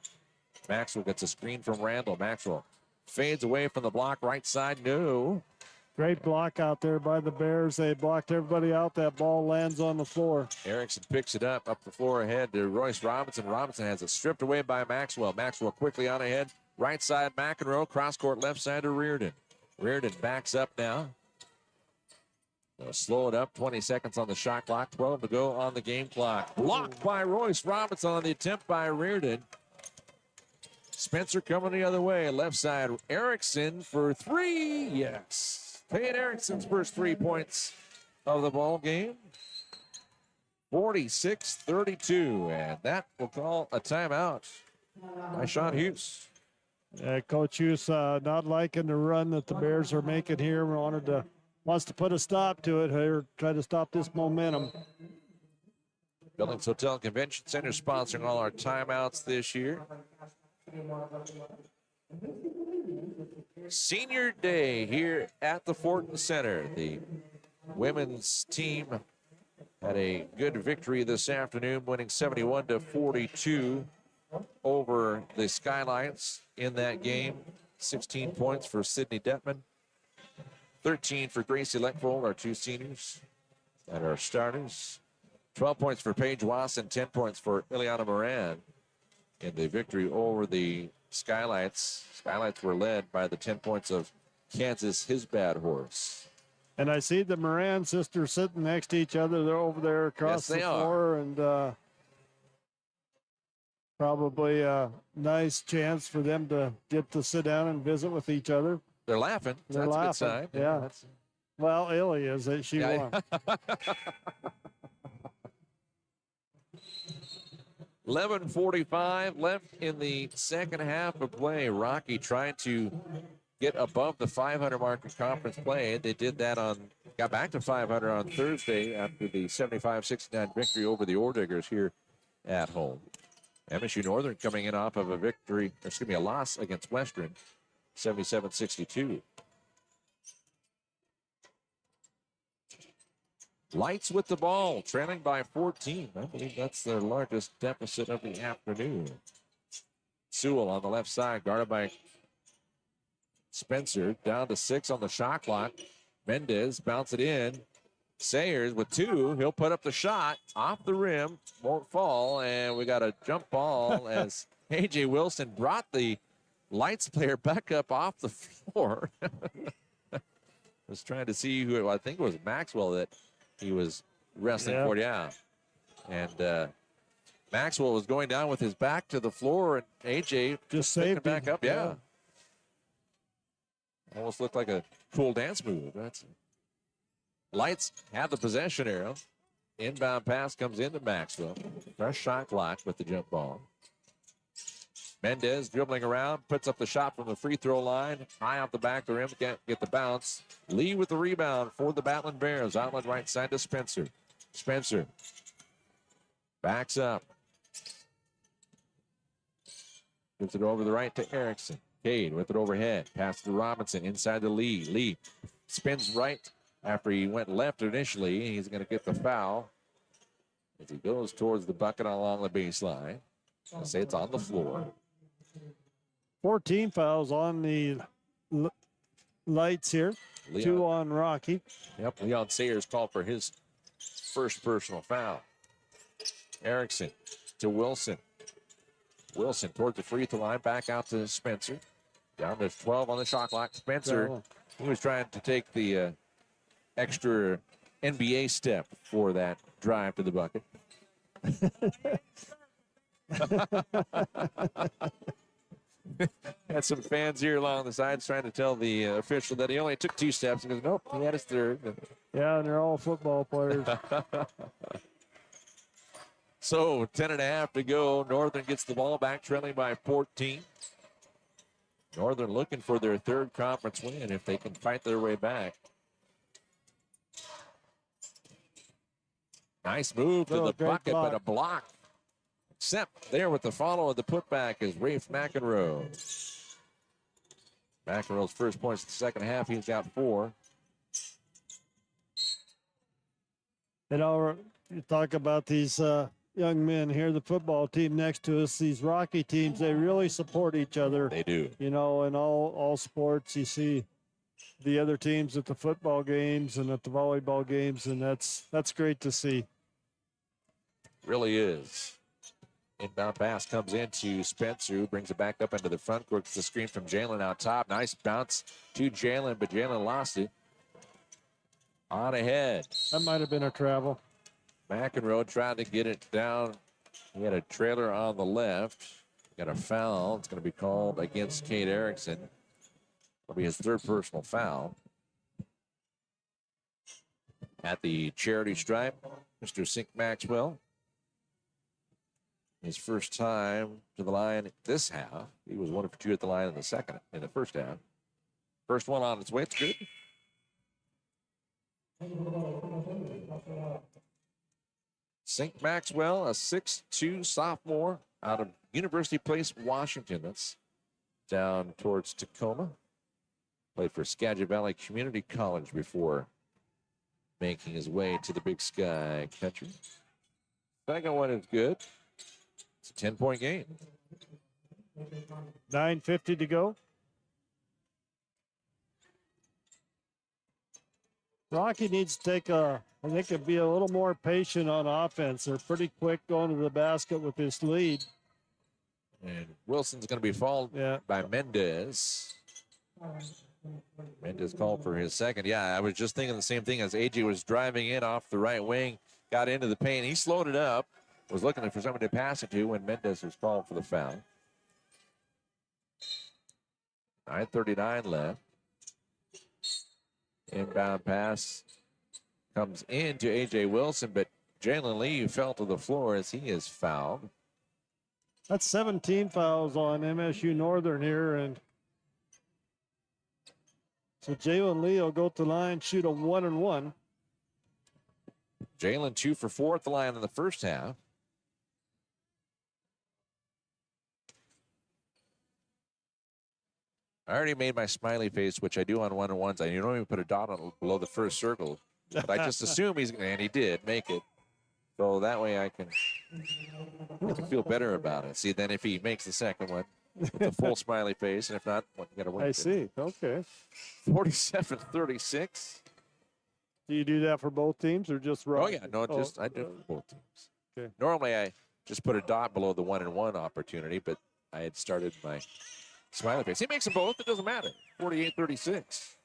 Maxwell gets a screen from Randall. Maxwell fades away from the block, right side, no. great block out there by the Bears. They blocked everybody out. That ball lands on the floor. Erickson picks it up the floor ahead to Royce Robinson. Robinson has it stripped away by Maxwell. Maxwell quickly on ahead. Right side, McEnroe. Cross court left side to Reardon. Reardon backs up now. They'll slow it up. 20 seconds on the shot clock. 12 to go on the game clock. Blocked by Royce Robinson on the attempt by Reardon. Spencer coming the other way. Left side, Erickson for 3. Yes. Payne Erickson's first 3 points of the ball game. 46-32. And that will call a timeout by Sean Hughes. Coach Hughes not liking the run that the Bears are making here. Wants to put a stop to it here, try to stop this momentum. Billings Hotel Convention Center sponsoring all our timeouts this year. Senior Day here at the Fortin Center. The women's team had a good victory this afternoon, winning 71-42 over the Skylights in that game. 16 points for Sydney Detman. 13 for Gracie Leckvold, our 2 seniors and our starters. 12 points for Paige Wasson, 10 points for Ileana Moran in the victory over the Skylights. Skylights were led by the 10 points of Kansas, his bad horse. And I see the Moran sisters sitting next to each other. They're over there across the floor, and probably a nice chance for them to get to sit down and visit with each other. They're laughing. They're That's laughing. a good sign. Yeah. That's... Well, Illy is that she won. 11:45 left in the second half of play. Rocky trying to get above the 500 mark in conference play. They did that got back to 500 on Thursday after the 75-69 victory over the Orediggers here at home. MSU-Northern coming in off of a loss against Western, 77-62. Lights with the ball, trailing by 14. I believe that's their largest deficit of the afternoon. Sewell on the left side, guarded by Spencer. Down to 6 on the shot clock. Mendez bounce it in. Sayers with 2. He'll put up the shot off the rim. Won't fall. And we got a jump ball as A.J. Wilson brought the Lights player back up off the floor. Was trying to see who, I think it was Maxwell that he was wrestling for. Yeah. And Maxwell was going down with his back to the floor, and AJ just saved him back up. Yeah. Almost looked like a cool dance move. Lights have the possession arrow. Inbound pass comes into Maxwell. Fresh shot clock with the jump ball. Mendez dribbling around, puts up the shot from the free throw line. High off the back of the rim, can't get the bounce. Lee with the rebound for the Battlin Bears. Outlet right side to Spencer. Spencer backs up. Gives it over the right to Erickson. Cade with it overhead. Pass to Robinson inside to Lee. Lee spins right after he went left initially. He's going to get the foul as he goes towards the bucket along the baseline. I say it's on the floor. 14 fouls on the Lights here. Leon. 2 on Rocky. Yep, Leon Sayers called for his first personal foul. Erickson to Wilson. Wilson towards the free throw line, back out to Spencer. Down to 12 on the shot clock. Spencer, Battlin. he was trying to take the extra NBA step for that drive to the bucket. Had some fans here along the sides trying to tell the official that he only took 2 steps. He goes, nope, he had his third. Yeah, and they're all football players. So 10.5 to go. Northern gets the ball back, trailing by 14. Northern looking for their 3rd conference win if they can fight their way back. Nice move to the bucket, but a block. Except there with the follow of the putback is Rafe McEnroe. McEnroe's first points in the second half. He's got 4. You know, you talk about these young men here, the football team next to us, these Rocky teams, they really support each other. They do. You know, in all sports, you see the other teams at the football games and at the volleyball games, and that's great to see. Really is. Inbound pass comes into Spencer, who brings it back up into the front court. It's a screen from Jalen out top. Nice bounce to Jalen, but Jalen lost it. On ahead. That might have been a travel. McEnroe tried to get it down. He had a trailer on the left. Got a foul. It's going to be called against Cade Erickson. It'll be his 3rd personal foul. At the charity stripe, Mr. Sink Maxwell. His first time to the line this half. He was 1 for 2 at the line in the first half. First one on its way. It's good. Sink Maxwell, a 6'2" sophomore out of University Place, Washington. That's down towards Tacoma. Played for Skagit Valley Community College before making his way to the Big Sky country. Second one is good. It's a 10-point game. 9:50 to go. Rocky needs to take I think it'd be a little more patient on offense. They're pretty quick going to the basket with this lead. And Wilson's going to be fouled by Mendez. Mendez called for his second. Yeah, I was just thinking the same thing as AJ was driving in off the right wing, got into the paint. He slowed it up, was looking for somebody to pass it to when Mendez was called for the foul. 9:39 left. Inbound pass comes into A.J. Wilson, but Jalen Lee fell to the floor as he is fouled. That's 17 fouls on MSU-Northern here, and so Jalen Lee will go to the line, shoot a 1-and-1. Jalen 2 for 4 at the line in the first half. I already made my smiley face, which I do on 1-on-1s. I don't even put a dot on below the first circle. But I just assume and he did make it. So that way I can feel better about it. See, then if he makes the second one, with a full smiley face, and if not, you got to wait. I see. Okay. 47-36. Do you do that for both teams or just Rocky? Oh, yeah. No, I do it for both teams. Okay. Normally, I just put a dot below the 1-and-1 opportunity, but I had started my smiley face. He makes them both. It doesn't matter. 48-36.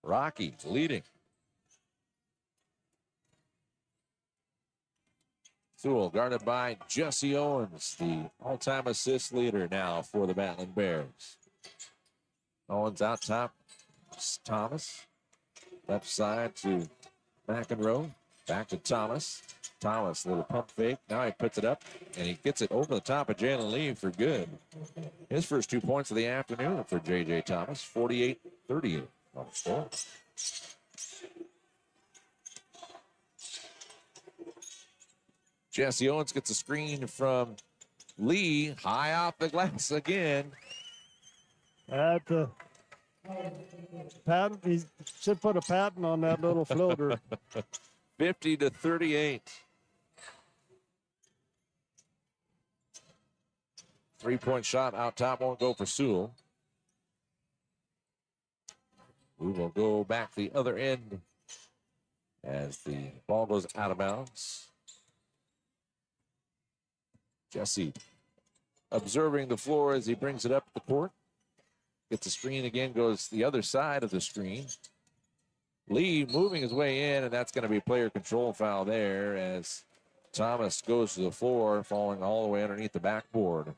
Rocky leading. Sewell guarded by Jesse Owens, the all-time assist leader now for the Battlin Bears. Owens out top. Thomas. Left side to McEnroe. Back to Thomas. Thomas, little pump fake. Now he puts it up, and he gets it over the top of Jalen Lee for good. His first 2 points of the afternoon for J.J. Thomas. 48-38 on the score. Jesse Owens gets a screen from Lee, high off the glass again. At the patent, he should put a patent on that little floater. 50-38. 3-point shot out top won't go for Sewell. We will go back the other end as the ball goes out of bounds. Jesse observing the floor as he brings it up the court. Gets the screen again, goes the other side of the screen. Lee moving his way in, and that's going to be a player control foul there as Thomas goes to the floor, falling all the way underneath the backboard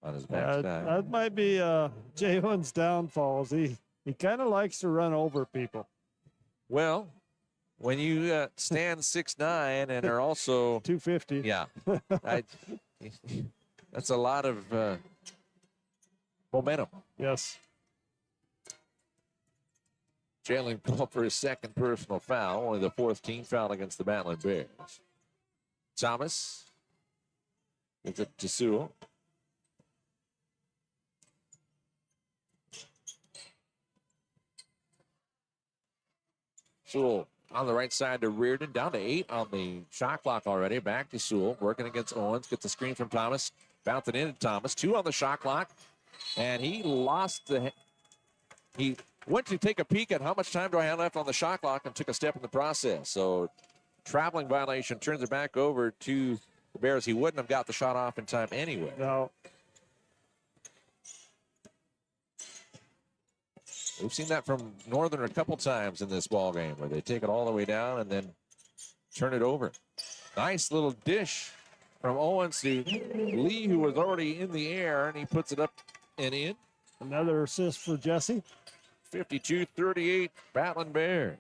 on his backside. That might be Jalen's downfalls. He kind of likes to run over people. Well, when you stand 6'9" and are also 250. yeah, that's a lot of momentum. Yes. Jalen called for his second personal foul, only the fourth team foul against the Battlin Bears. Thomas gives it to Sewell. Sewell on the right side to Reardon, down to 8 on the shot clock already. Back to Sewell, working against Owens, gets the screen from Thomas, bouncing into Thomas. 2 on the shot clock, and he lost the. He went to take a peek at how much time do I have left on the shot clock and took a step in the process. So, traveling violation, turns it back over to the Bears. He wouldn't have got the shot off in time anyway. No. We've seen that from Northern a couple times in this ball game where they take it all the way down and then turn it over. Nice little dish from Owens to Lee, who was already in the air, and he puts it up and in. Another assist for Jesse. 52-38, Battlin Bears.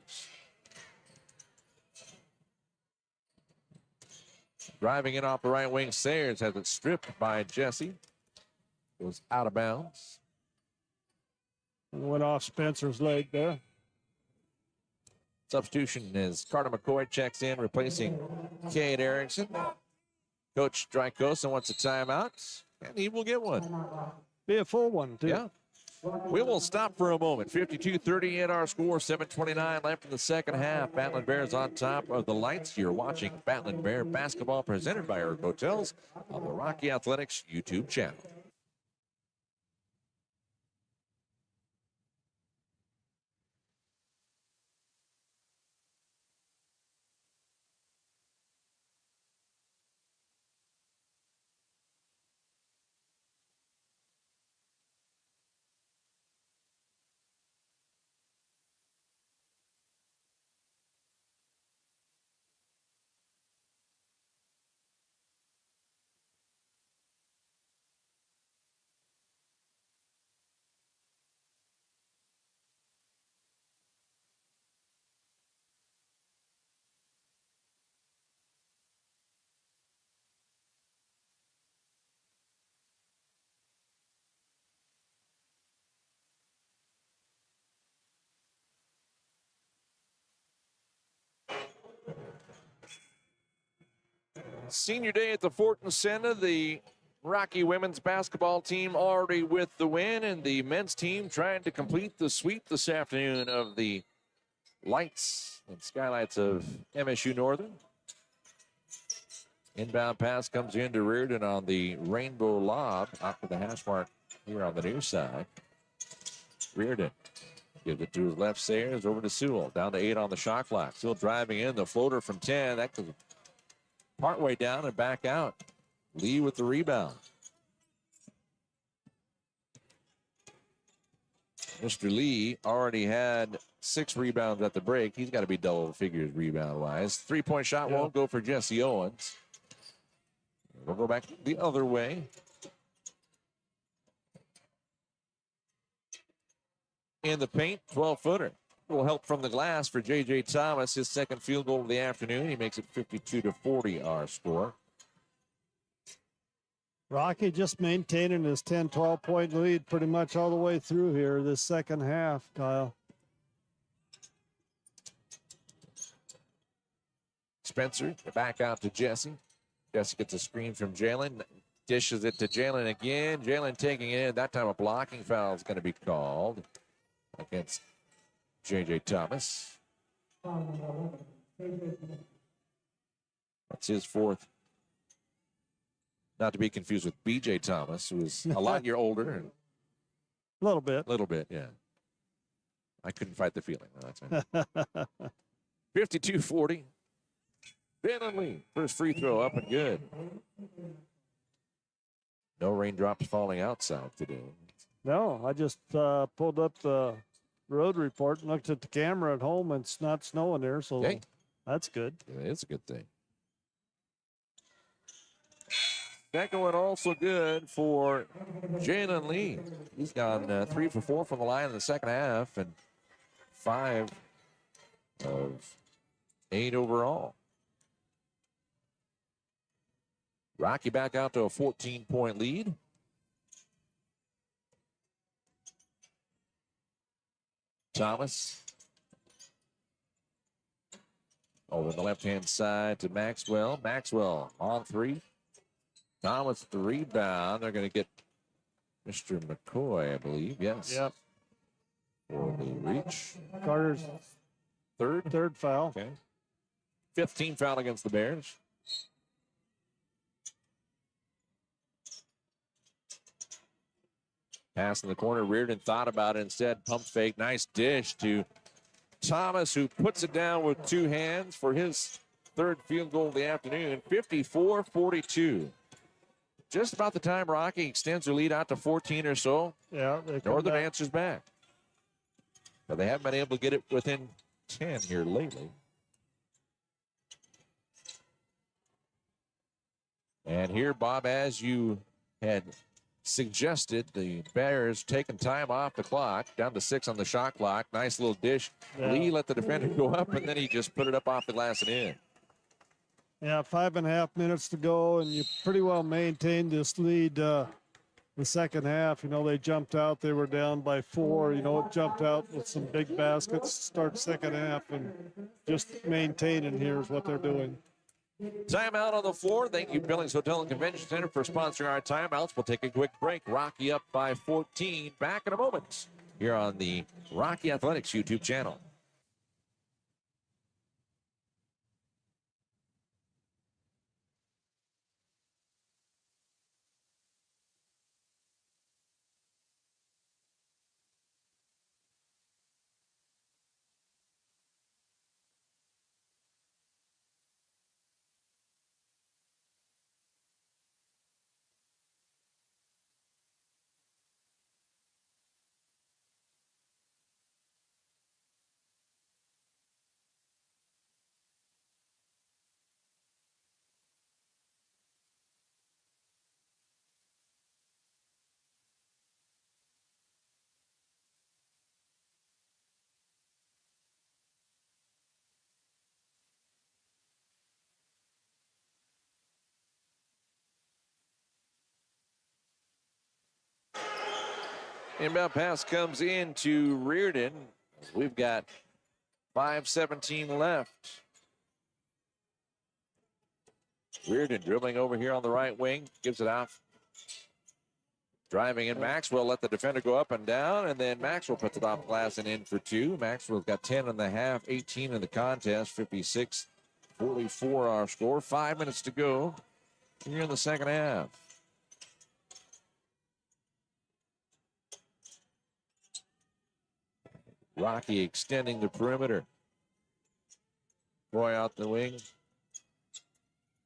Driving in off the right wing, Sayers has it stripped by Jesse. It was out of bounds. Went off Spencer's leg there. Substitution is Carter McCoy checks in, replacing Cade Erickson. Coach Drykosa wants a timeout, and he will get one. Be a full one, too. Yeah. We will stop for a moment. 52-38 our score, 7:29 left in the second half. Battlin Bears on top of the lights. You're watching Battlin Bear basketball presented by Erg Hotels on the Rocky Athletics YouTube channel. Senior day at the Fortin Center. The Rocky women's basketball team already with the win, and the men's team trying to complete the sweep this afternoon of the Lights and Skylights of MSU-Northern. Inbound pass comes into Reardon on the rainbow lob after the hash mark here on the near side. Reardon gives it to his left. Sayers over to Sewell. Down to 8 on the shot clock. Still driving in. The floater from 10. That goes partway down and back out. Lee with the rebound. Mr. Lee already had 6 rebounds at the break. He's got to be double figures rebound-wise. Three-point shot won't go for Jesse Owens. We'll go back the other way. In the paint, 12-footer. Will help from the glass for J.J. Thomas. His second field goal of the afternoon. He makes it 52-40 our score. Rocky just maintaining his 10, 12-point lead pretty much all the way through here this second half, Kyle. Spencer back out to Jesse. Jesse gets a screen from Jalen. Dishes it to Jalen again. Jalen taking it in. That time a blocking foul is going to be called against J.J. Thomas. That's his fourth. Not to be confused with B.J. Thomas, who is a lot year older. A little bit. A little bit, yeah. I couldn't fight the feeling. No, that's 52-40. Battlin, first free throw up and good. No raindrops falling outside today. No, I just pulled up the road report and looked at the camera at home, and it's not snowing there, so Okay. that's good. It's a good thing. Second one also good for Jalen Lee. He's gone 3 for 4 from the line in the second half and 5 of 8 overall. Rocky back out to a 14-point lead. Thomas over the left-hand side to Maxwell. Maxwell on 3. Thomas the rebound. They're going to get Mr. McCoy, I believe. Yes. Yep. For the reach. Carter's Third foul. Okay. 15 foul against the Bears. Pass in the corner. Reardon thought about it instead. Pump fake. Nice dish to Thomas, who puts it down with 2 hands for his 3rd field goal of the afternoon. 54-42. Just about the time Rocky extends their lead out to 14 or so. Yeah. Northern answers back. But they haven't been able to get it within 10 here lately. And here, Bob, as you had suggested, the Bears taking time off the clock, down to 6 on the shot clock. Nice little dish. Yeah. Lee let the defender go up, and then he just put it up off the glass and in. Yeah, 5.5 minutes to go, and you pretty well maintained this lead the second half. You know, they jumped out. They were down by 4. You know, it jumped out with some big baskets to start second half, and just maintaining here is what they're doing. Timeout on the floor. Thank you, Billings Hotel and Convention Center, for sponsoring our timeouts. We'll take a quick break. Rocky up by 14. Back in a moment here on the Rocky Athletics YouTube channel. Inbound pass comes in to Reardon. We've got 5:17 left. Reardon dribbling over here on the right wing, gives it off. Driving in, Maxwell let the defender go up and down, and then Maxwell puts it off glass and in for 2. Maxwell's got 10 in the half, 18 in the contest, 56-44 our score. 5 minutes to go here in the second half. Rocky extending the perimeter. Boy out the wing.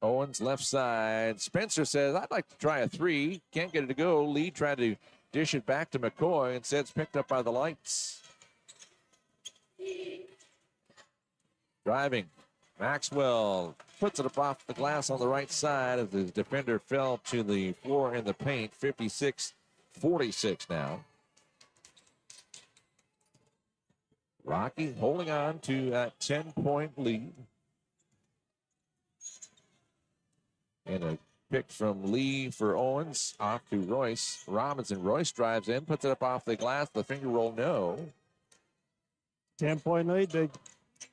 Owens left side. Spencer says, I'd like to try a 3. Can't get it to go. Lee tried to dish it back to McCoy. Instead, it's picked up by the Lights. Driving. Maxwell puts it up off the glass on the right side as the defender fell to the floor in the paint. 56-46 now. Rocky holding on to that 10-point lead. And a pick from Lee for Owens, off to Royce. Robinson. Royce drives in, puts it up off the glass. The finger roll, no. 10-point lead. They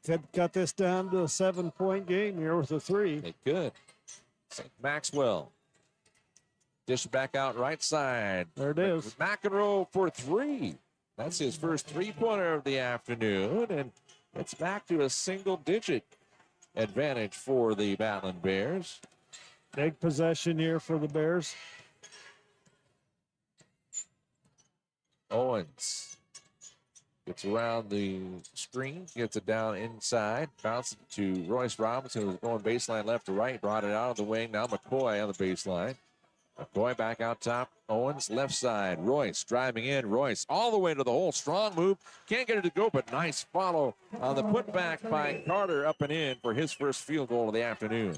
could cut this down to a 7-point game here with a 3. They could. Maxwell. Dish back out right side. There it is. McEnroe for 3. That's his first 3-pointer of the afternoon, and it's back to a single-digit advantage for the Battlin Bears. Big possession here for the Bears. Owens gets around the screen, gets it down inside, bounces it to Royce Robinson, who's going baseline left to right, brought it out of the wing. Now McCoy on the baseline. McCoy back out top. Owens left side. Royce driving in. Royce all the way to the hole. Strong move. Can't get it to go, but nice follow on the putback by Carter up and in for his first field goal of the afternoon.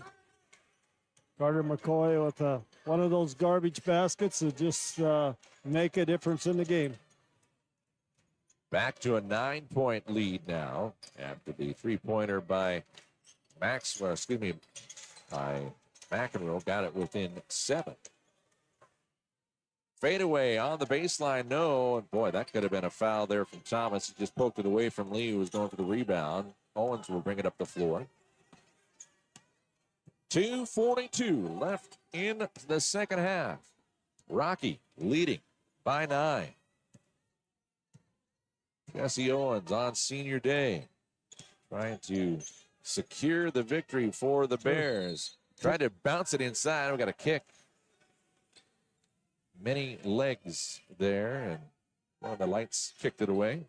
Carter McCoy with one of those garbage baskets that just make a difference in the game. Back to a 9-point lead now after the three-pointer by by McEnroe got it within 7. Fadeaway on the baseline, no. And boy, that could have been a foul there from Thomas. He just poked it away from Lee, who was going for the rebound. Owens will bring it up the floor. 2:42 left in the second half. Rocky leading by 9. Jesse Owens on senior day trying to secure the victory for the Bears. Tried to bounce it inside. We got a kick. Many legs there, and one of the Lights kicked it away.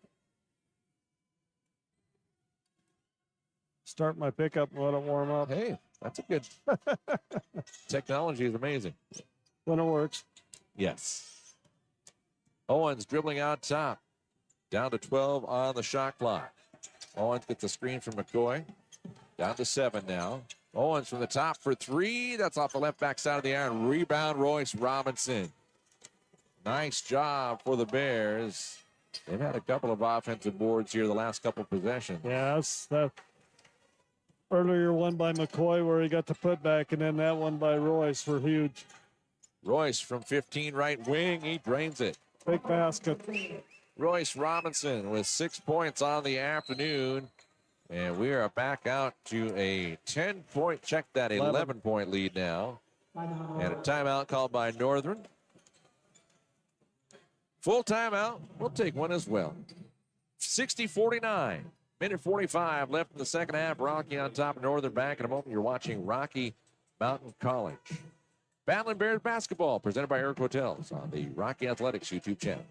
Start my pickup and let it warm up. Hey, that's a good. Technology is amazing. When it works. Yes. Owens dribbling out top. Down to 12 on the shot clock. Owens gets a screen from McCoy. Down to 7 now. Owens from the top for 3. That's off the left back side of the iron. Rebound, Royce Robinson. Nice job for the Bears. They've had a couple of offensive boards here the last couple of possessions. Yeah, that's that earlier one by McCoy where he got the putback, and then that one by Royce were huge. Royce from 15 right wing. He drains it. Big basket. Royce Robinson with 6 points on the afternoon. And we are back out to a 10-point, check that, 11-point lead now. And a timeout called by Northern. Full timeout. We'll take one as well. 60-49. Minute 45 left in the second half. Rocky on top of Northern back in a moment. You're watching Rocky Mountain College. Battlin Bears basketball presented by Eric Hotels on the Rocky Athletics YouTube channel.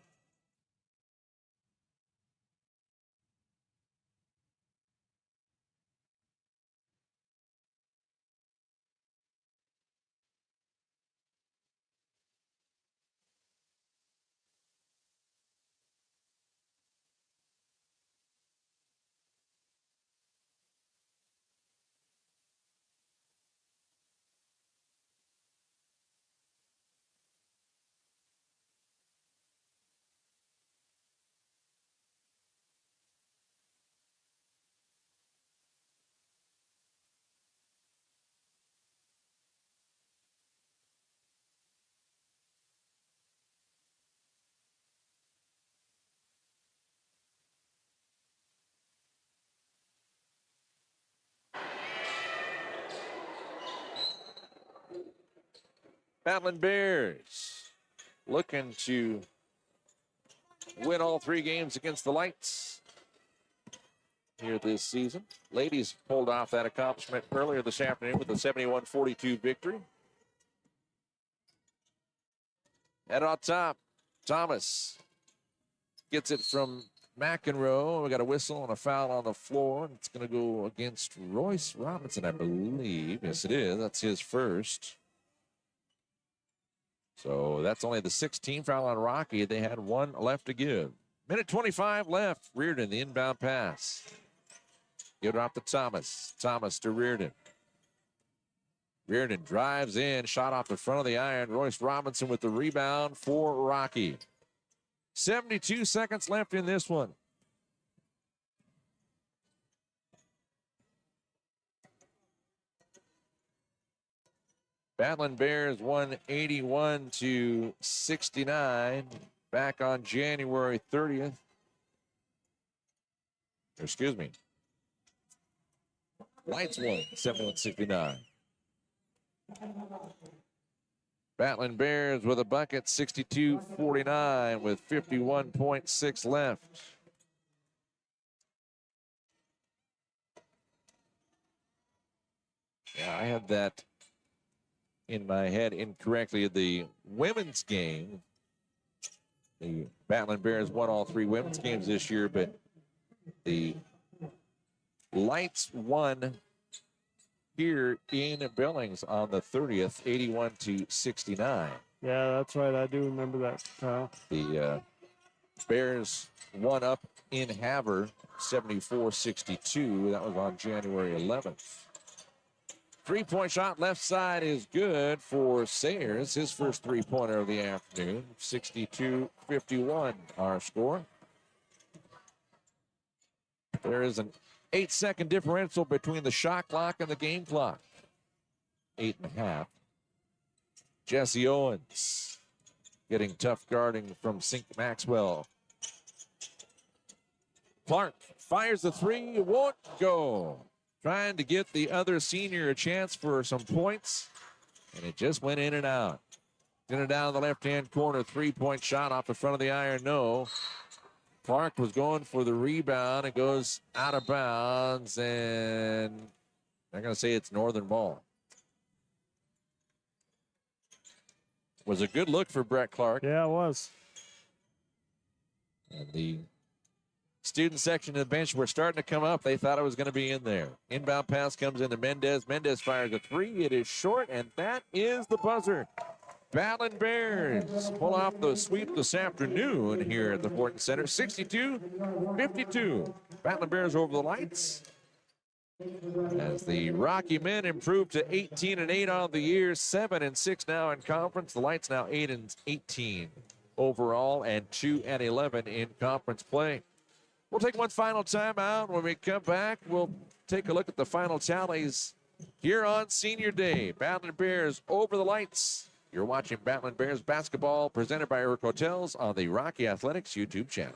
Battlin Bears looking to win all 3 games against the Lights here this season. Ladies pulled off that accomplishment earlier this afternoon with a 71-42 victory. And on top, Thomas gets it from McEnroe. We got a whistle and a foul on the floor. It's going to go against Royce Robinson, I believe. Yes, it is. That's his first. So that's only the 16th foul on Rocky. They had 1 left to give. Minute 25 left. Reardon, the inbound pass. Give it off to Thomas. Thomas to Reardon. Reardon drives in. Shot off the front of the iron. Royce Robinson with the rebound for Rocky. 72 seconds left in this one. Battlin Bears won 81-69 back on January 30th. Excuse me. Lights won 71-69. Battlin Bears with a bucket, 62-49 with 51.6 left. Yeah, I had that in my head incorrectly. The women's game, the Battlin Bears won all 3 women's games this year, but the Lights won here in Billings on the 30th, 81-69. Yeah, that's right. I do remember that, Kyle. The Bears won up in Havre 74-62. That was on January 11th. Three-point shot left side is good for Sayers. His first three-pointer of the afternoon. 62-51 our score. There is an 8-second differential between the shot clock and the game clock. 8.5. Jesse Owens getting tough guarding from Sink Maxwell. Clark fires the three, won't go. Trying to get the other senior a chance for some points, and it just went in and out. In and down the left-hand corner, three-point shot off the front of the iron, no. Clark was going for the rebound. It goes out of bounds, and I'm going to say it's Northern ball. Was a good look for Brett Clark. Yeah, it was. And the student section of the bench were starting to come up. They thought it was going to be in there. Inbound pass comes into Mendez. Mendez fires a three. It is short, and that is the buzzer. Battlin Bears pull off the sweep this afternoon here at the Fortin Center. 62-52. Battlin Bears over the lights. As the Rocky men improve to 18-8 on the year, 7-6 now in conference. The Lights now 8-18 overall and 2-11 in conference play. We'll take one final timeout. When we come back, we'll take a look at the final tallies here on Senior Day. Battlin Bears over the Lights. You're watching Battlin Bears basketball presented by Urk Hotels on the Rocky Athletics YouTube channel.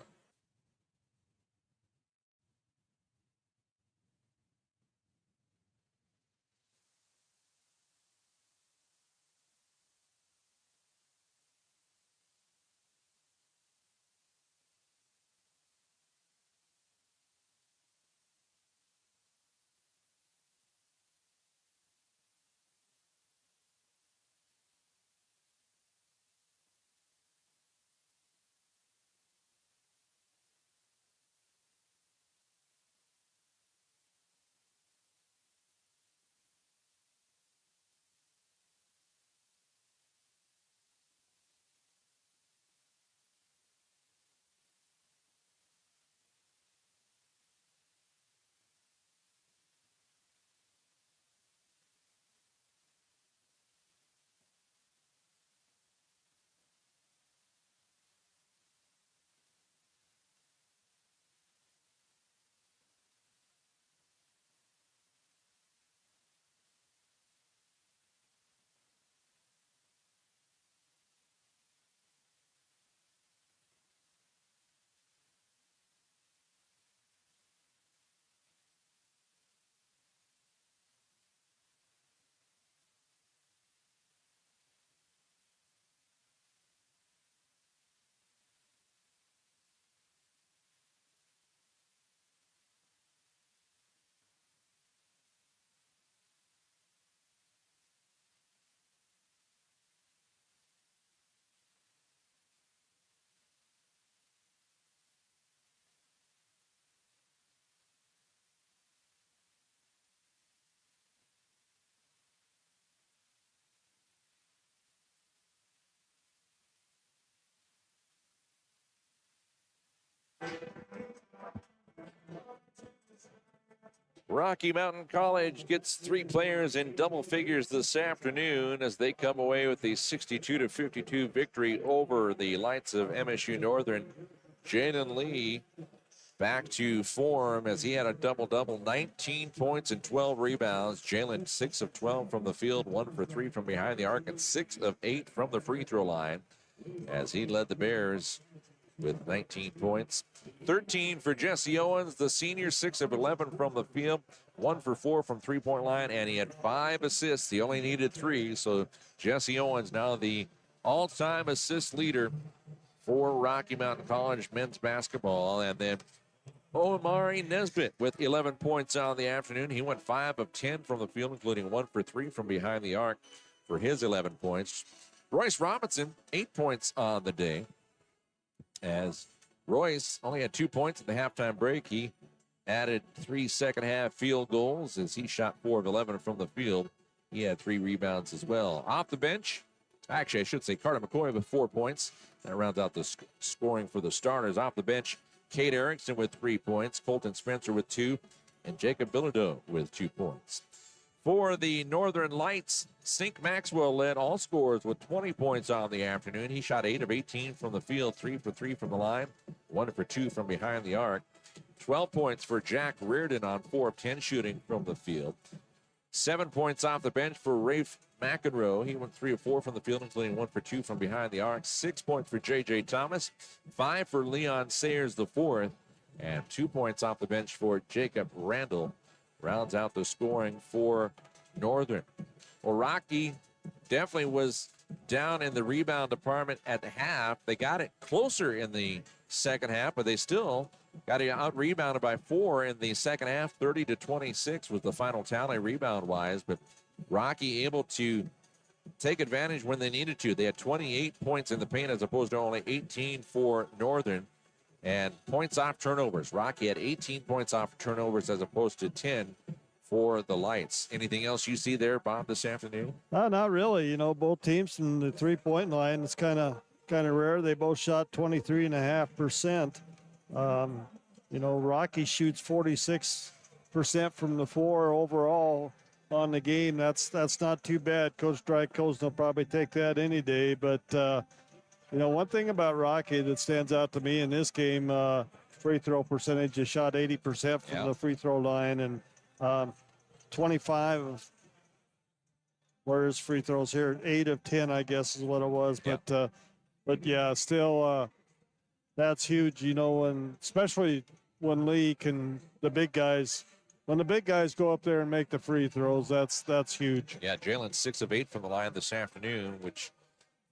Rocky Mountain College gets three players in double figures this afternoon as they come away with the 62-52 victory over the Lights of MSU-Northern. Jalen Lee back to form as he had a double-double, 19 points and 12 rebounds. Jalen 6 of 12 from the field, 1 for 3 from behind the arc, and 6 of 8 from the free throw line as he led the Bears with 19 points. 13 for Jesse Owens, the senior, 6 of 11 from the field, 1 for 4 from three-point line, and he had 5 assists. He only needed 3, so Jesse Owens now the all-time assist leader for Rocky Mountain College men's basketball. And then Omari Nesbitt with 11 points on the afternoon. He went 5 of 10 from the field, including 1 for 3 from behind the arc for his 11 points. Royce Robinson, 8 points on the day, as Royce only had 2 points at the halftime break. He added 3 second-half field goals as he shot 4 of 11 from the field. He had 3 rebounds as well. Off the bench, Actually, I should say Carter McCoy with 4 points. That rounds out the scoring for the starters. Off the bench, Kate Erickson with 3 points, Colton Spencer with 2, and Jacob Bilodeau with 2 points. For the Northern Lights, Sink Maxwell led all scorers with 20 points on the afternoon. He shot 8 of 18 from the field, 3 for 3 from the line, 1 for 2 from behind the arc. 12 points for Jack Reardon on 4 of 10 shooting from the field. 7 points off the bench for Rafe McEnroe. He went 3 of 4 from the field, including 1 for 2 from behind the arc. 6 points for J.J. Thomas, 5 for Leon Sayers IV, and 2 points off the bench for Jacob Randall. Rounds out the scoring for Northern. Well, Rocky definitely was down in the rebound department at the half. They got it closer in the second half, but they still got it out-rebounded by 4 in the second half. 30-26 was the final tally rebound-wise, but Rocky able to take advantage when they needed to. They had 28 points in the paint as opposed to only 18 for Northern. And points off turnovers. Rocky had 18 points off turnovers as opposed to 10 for the Lights. Anything else you see there, Bob, this afternoon? Not really. You know, both teams from the three-point line, it's kind of rare. They both shot 23.5%. You know, Rocky shoots 46% from the floor overall on the game. That's not too bad. Coach Dryco's will probably take that any day, but you know, one thing about Rocky that stands out to me in this game, free throw percentage, is shot 80% from the free throw line, and 25 of where's free throws here, 8 of 10, I guess is what it was. But yeah, still, that's huge, you know, and especially when Lee can, when the big guys go up there and make the free throws, that's huge. Yeah, Jalen 6 of 8 from the line this afternoon, which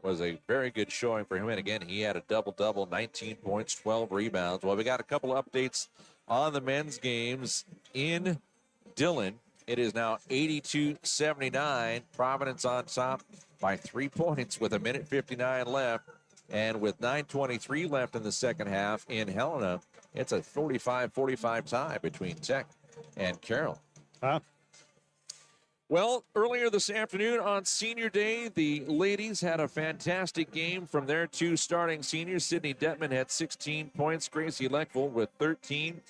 was a very good showing for him. And again, he had a double-double, 19 points, 12 rebounds. Well, we got a couple updates on the men's games in Dillon. It is now 82-79. Providence on top by 3 points with 1:59 left. And with 9:23 left in the second half in Helena, it's a 45-45 tie between Tech and Carroll. Well, earlier this afternoon on Senior Day, the ladies had a fantastic game from their 2 starting seniors. Sydney Detman had 16 points, Gracie Leckville with 13.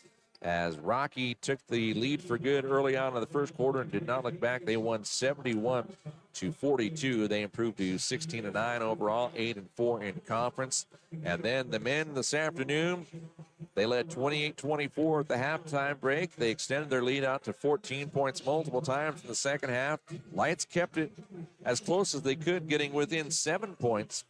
As Rocky took the lead for good early on in the first quarter and did not look back, they won 71-42. They improved to 16-9 overall, 8-4 in conference. And then the men this afternoon, they led 28-24 at the halftime break. They extended their lead out to 14 points multiple times in the second half. Lights kept it as close as they could, getting within 7 points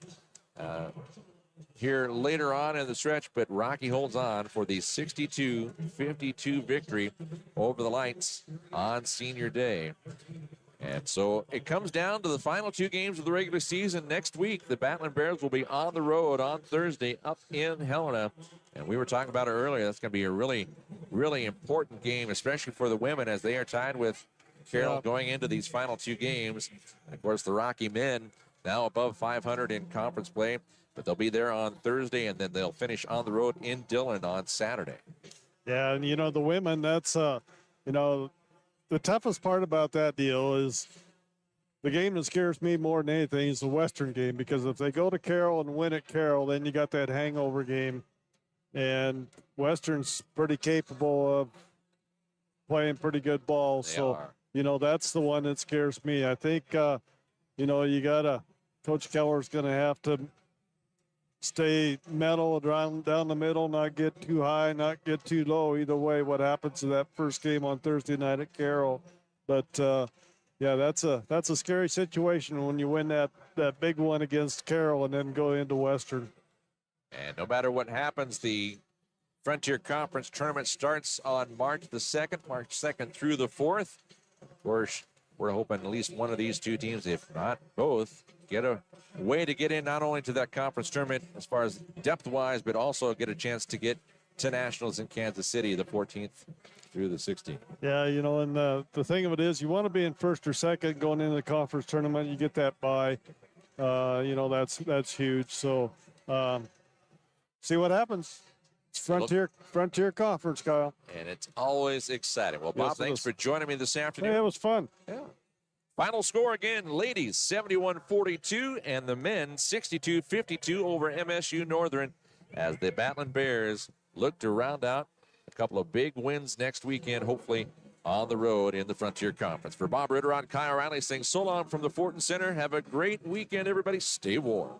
here later on in the stretch, but Rocky holds on for the 62-52 victory over the Lights on Senior Day. And so it comes down to the final 2 games of the regular season next week. The Battlin Bears will be on the road on Thursday up in Helena. And we were talking about it earlier. That's going to be a really, really important game, especially for the women, as they are tied with Carroll going into these final 2 games. And of course, the Rocky men now above 500 in conference play. But they'll be there on Thursday, and then they'll finish on the road in Dillon on Saturday. Yeah, and, you know, the women, that's, you know, the toughest part about that deal is the game that scares me more than anything is the Western game, because if they go to Carroll and win at Carroll, then you got that hangover game. And Western's pretty capable of playing pretty good ball. So, you know, that's the one that scares me. I think, you know, Coach Keller's going to have to stay metal down the middle, not get too high, not get too low. Either way, what happens to that first game on Thursday night at Carroll. But yeah, that's a scary situation when you win that big one against Carroll and then go into Western. And no matter what happens, the Frontier Conference tournament starts on March the 2nd through the 4th. Of course, we're hoping at least one of these 2 teams, if not both, get a way to get in not only to that conference tournament as far as depth-wise, but also get a chance to get to Nationals in Kansas City the 14th through the 16th. Yeah, you know, and the thing of it is, you want to be in first or second going into the conference tournament. You get that bye. You know, that's huge. So see what happens. It's Frontier Conference, Kyle. And it's always exciting. Well, Bob, Yes, thanks for joining me this afternoon. Hey, it was fun. Yeah. Final score again, ladies 71-42 and the men 62-52 over MSU-Northern as the Battlin Bears look to round out a couple of big wins next weekend, hopefully on the road in the Frontier Conference. For Bob Ritter, Kyle Riley saying so long from the Fortin Center. Have a great weekend, everybody. Stay warm.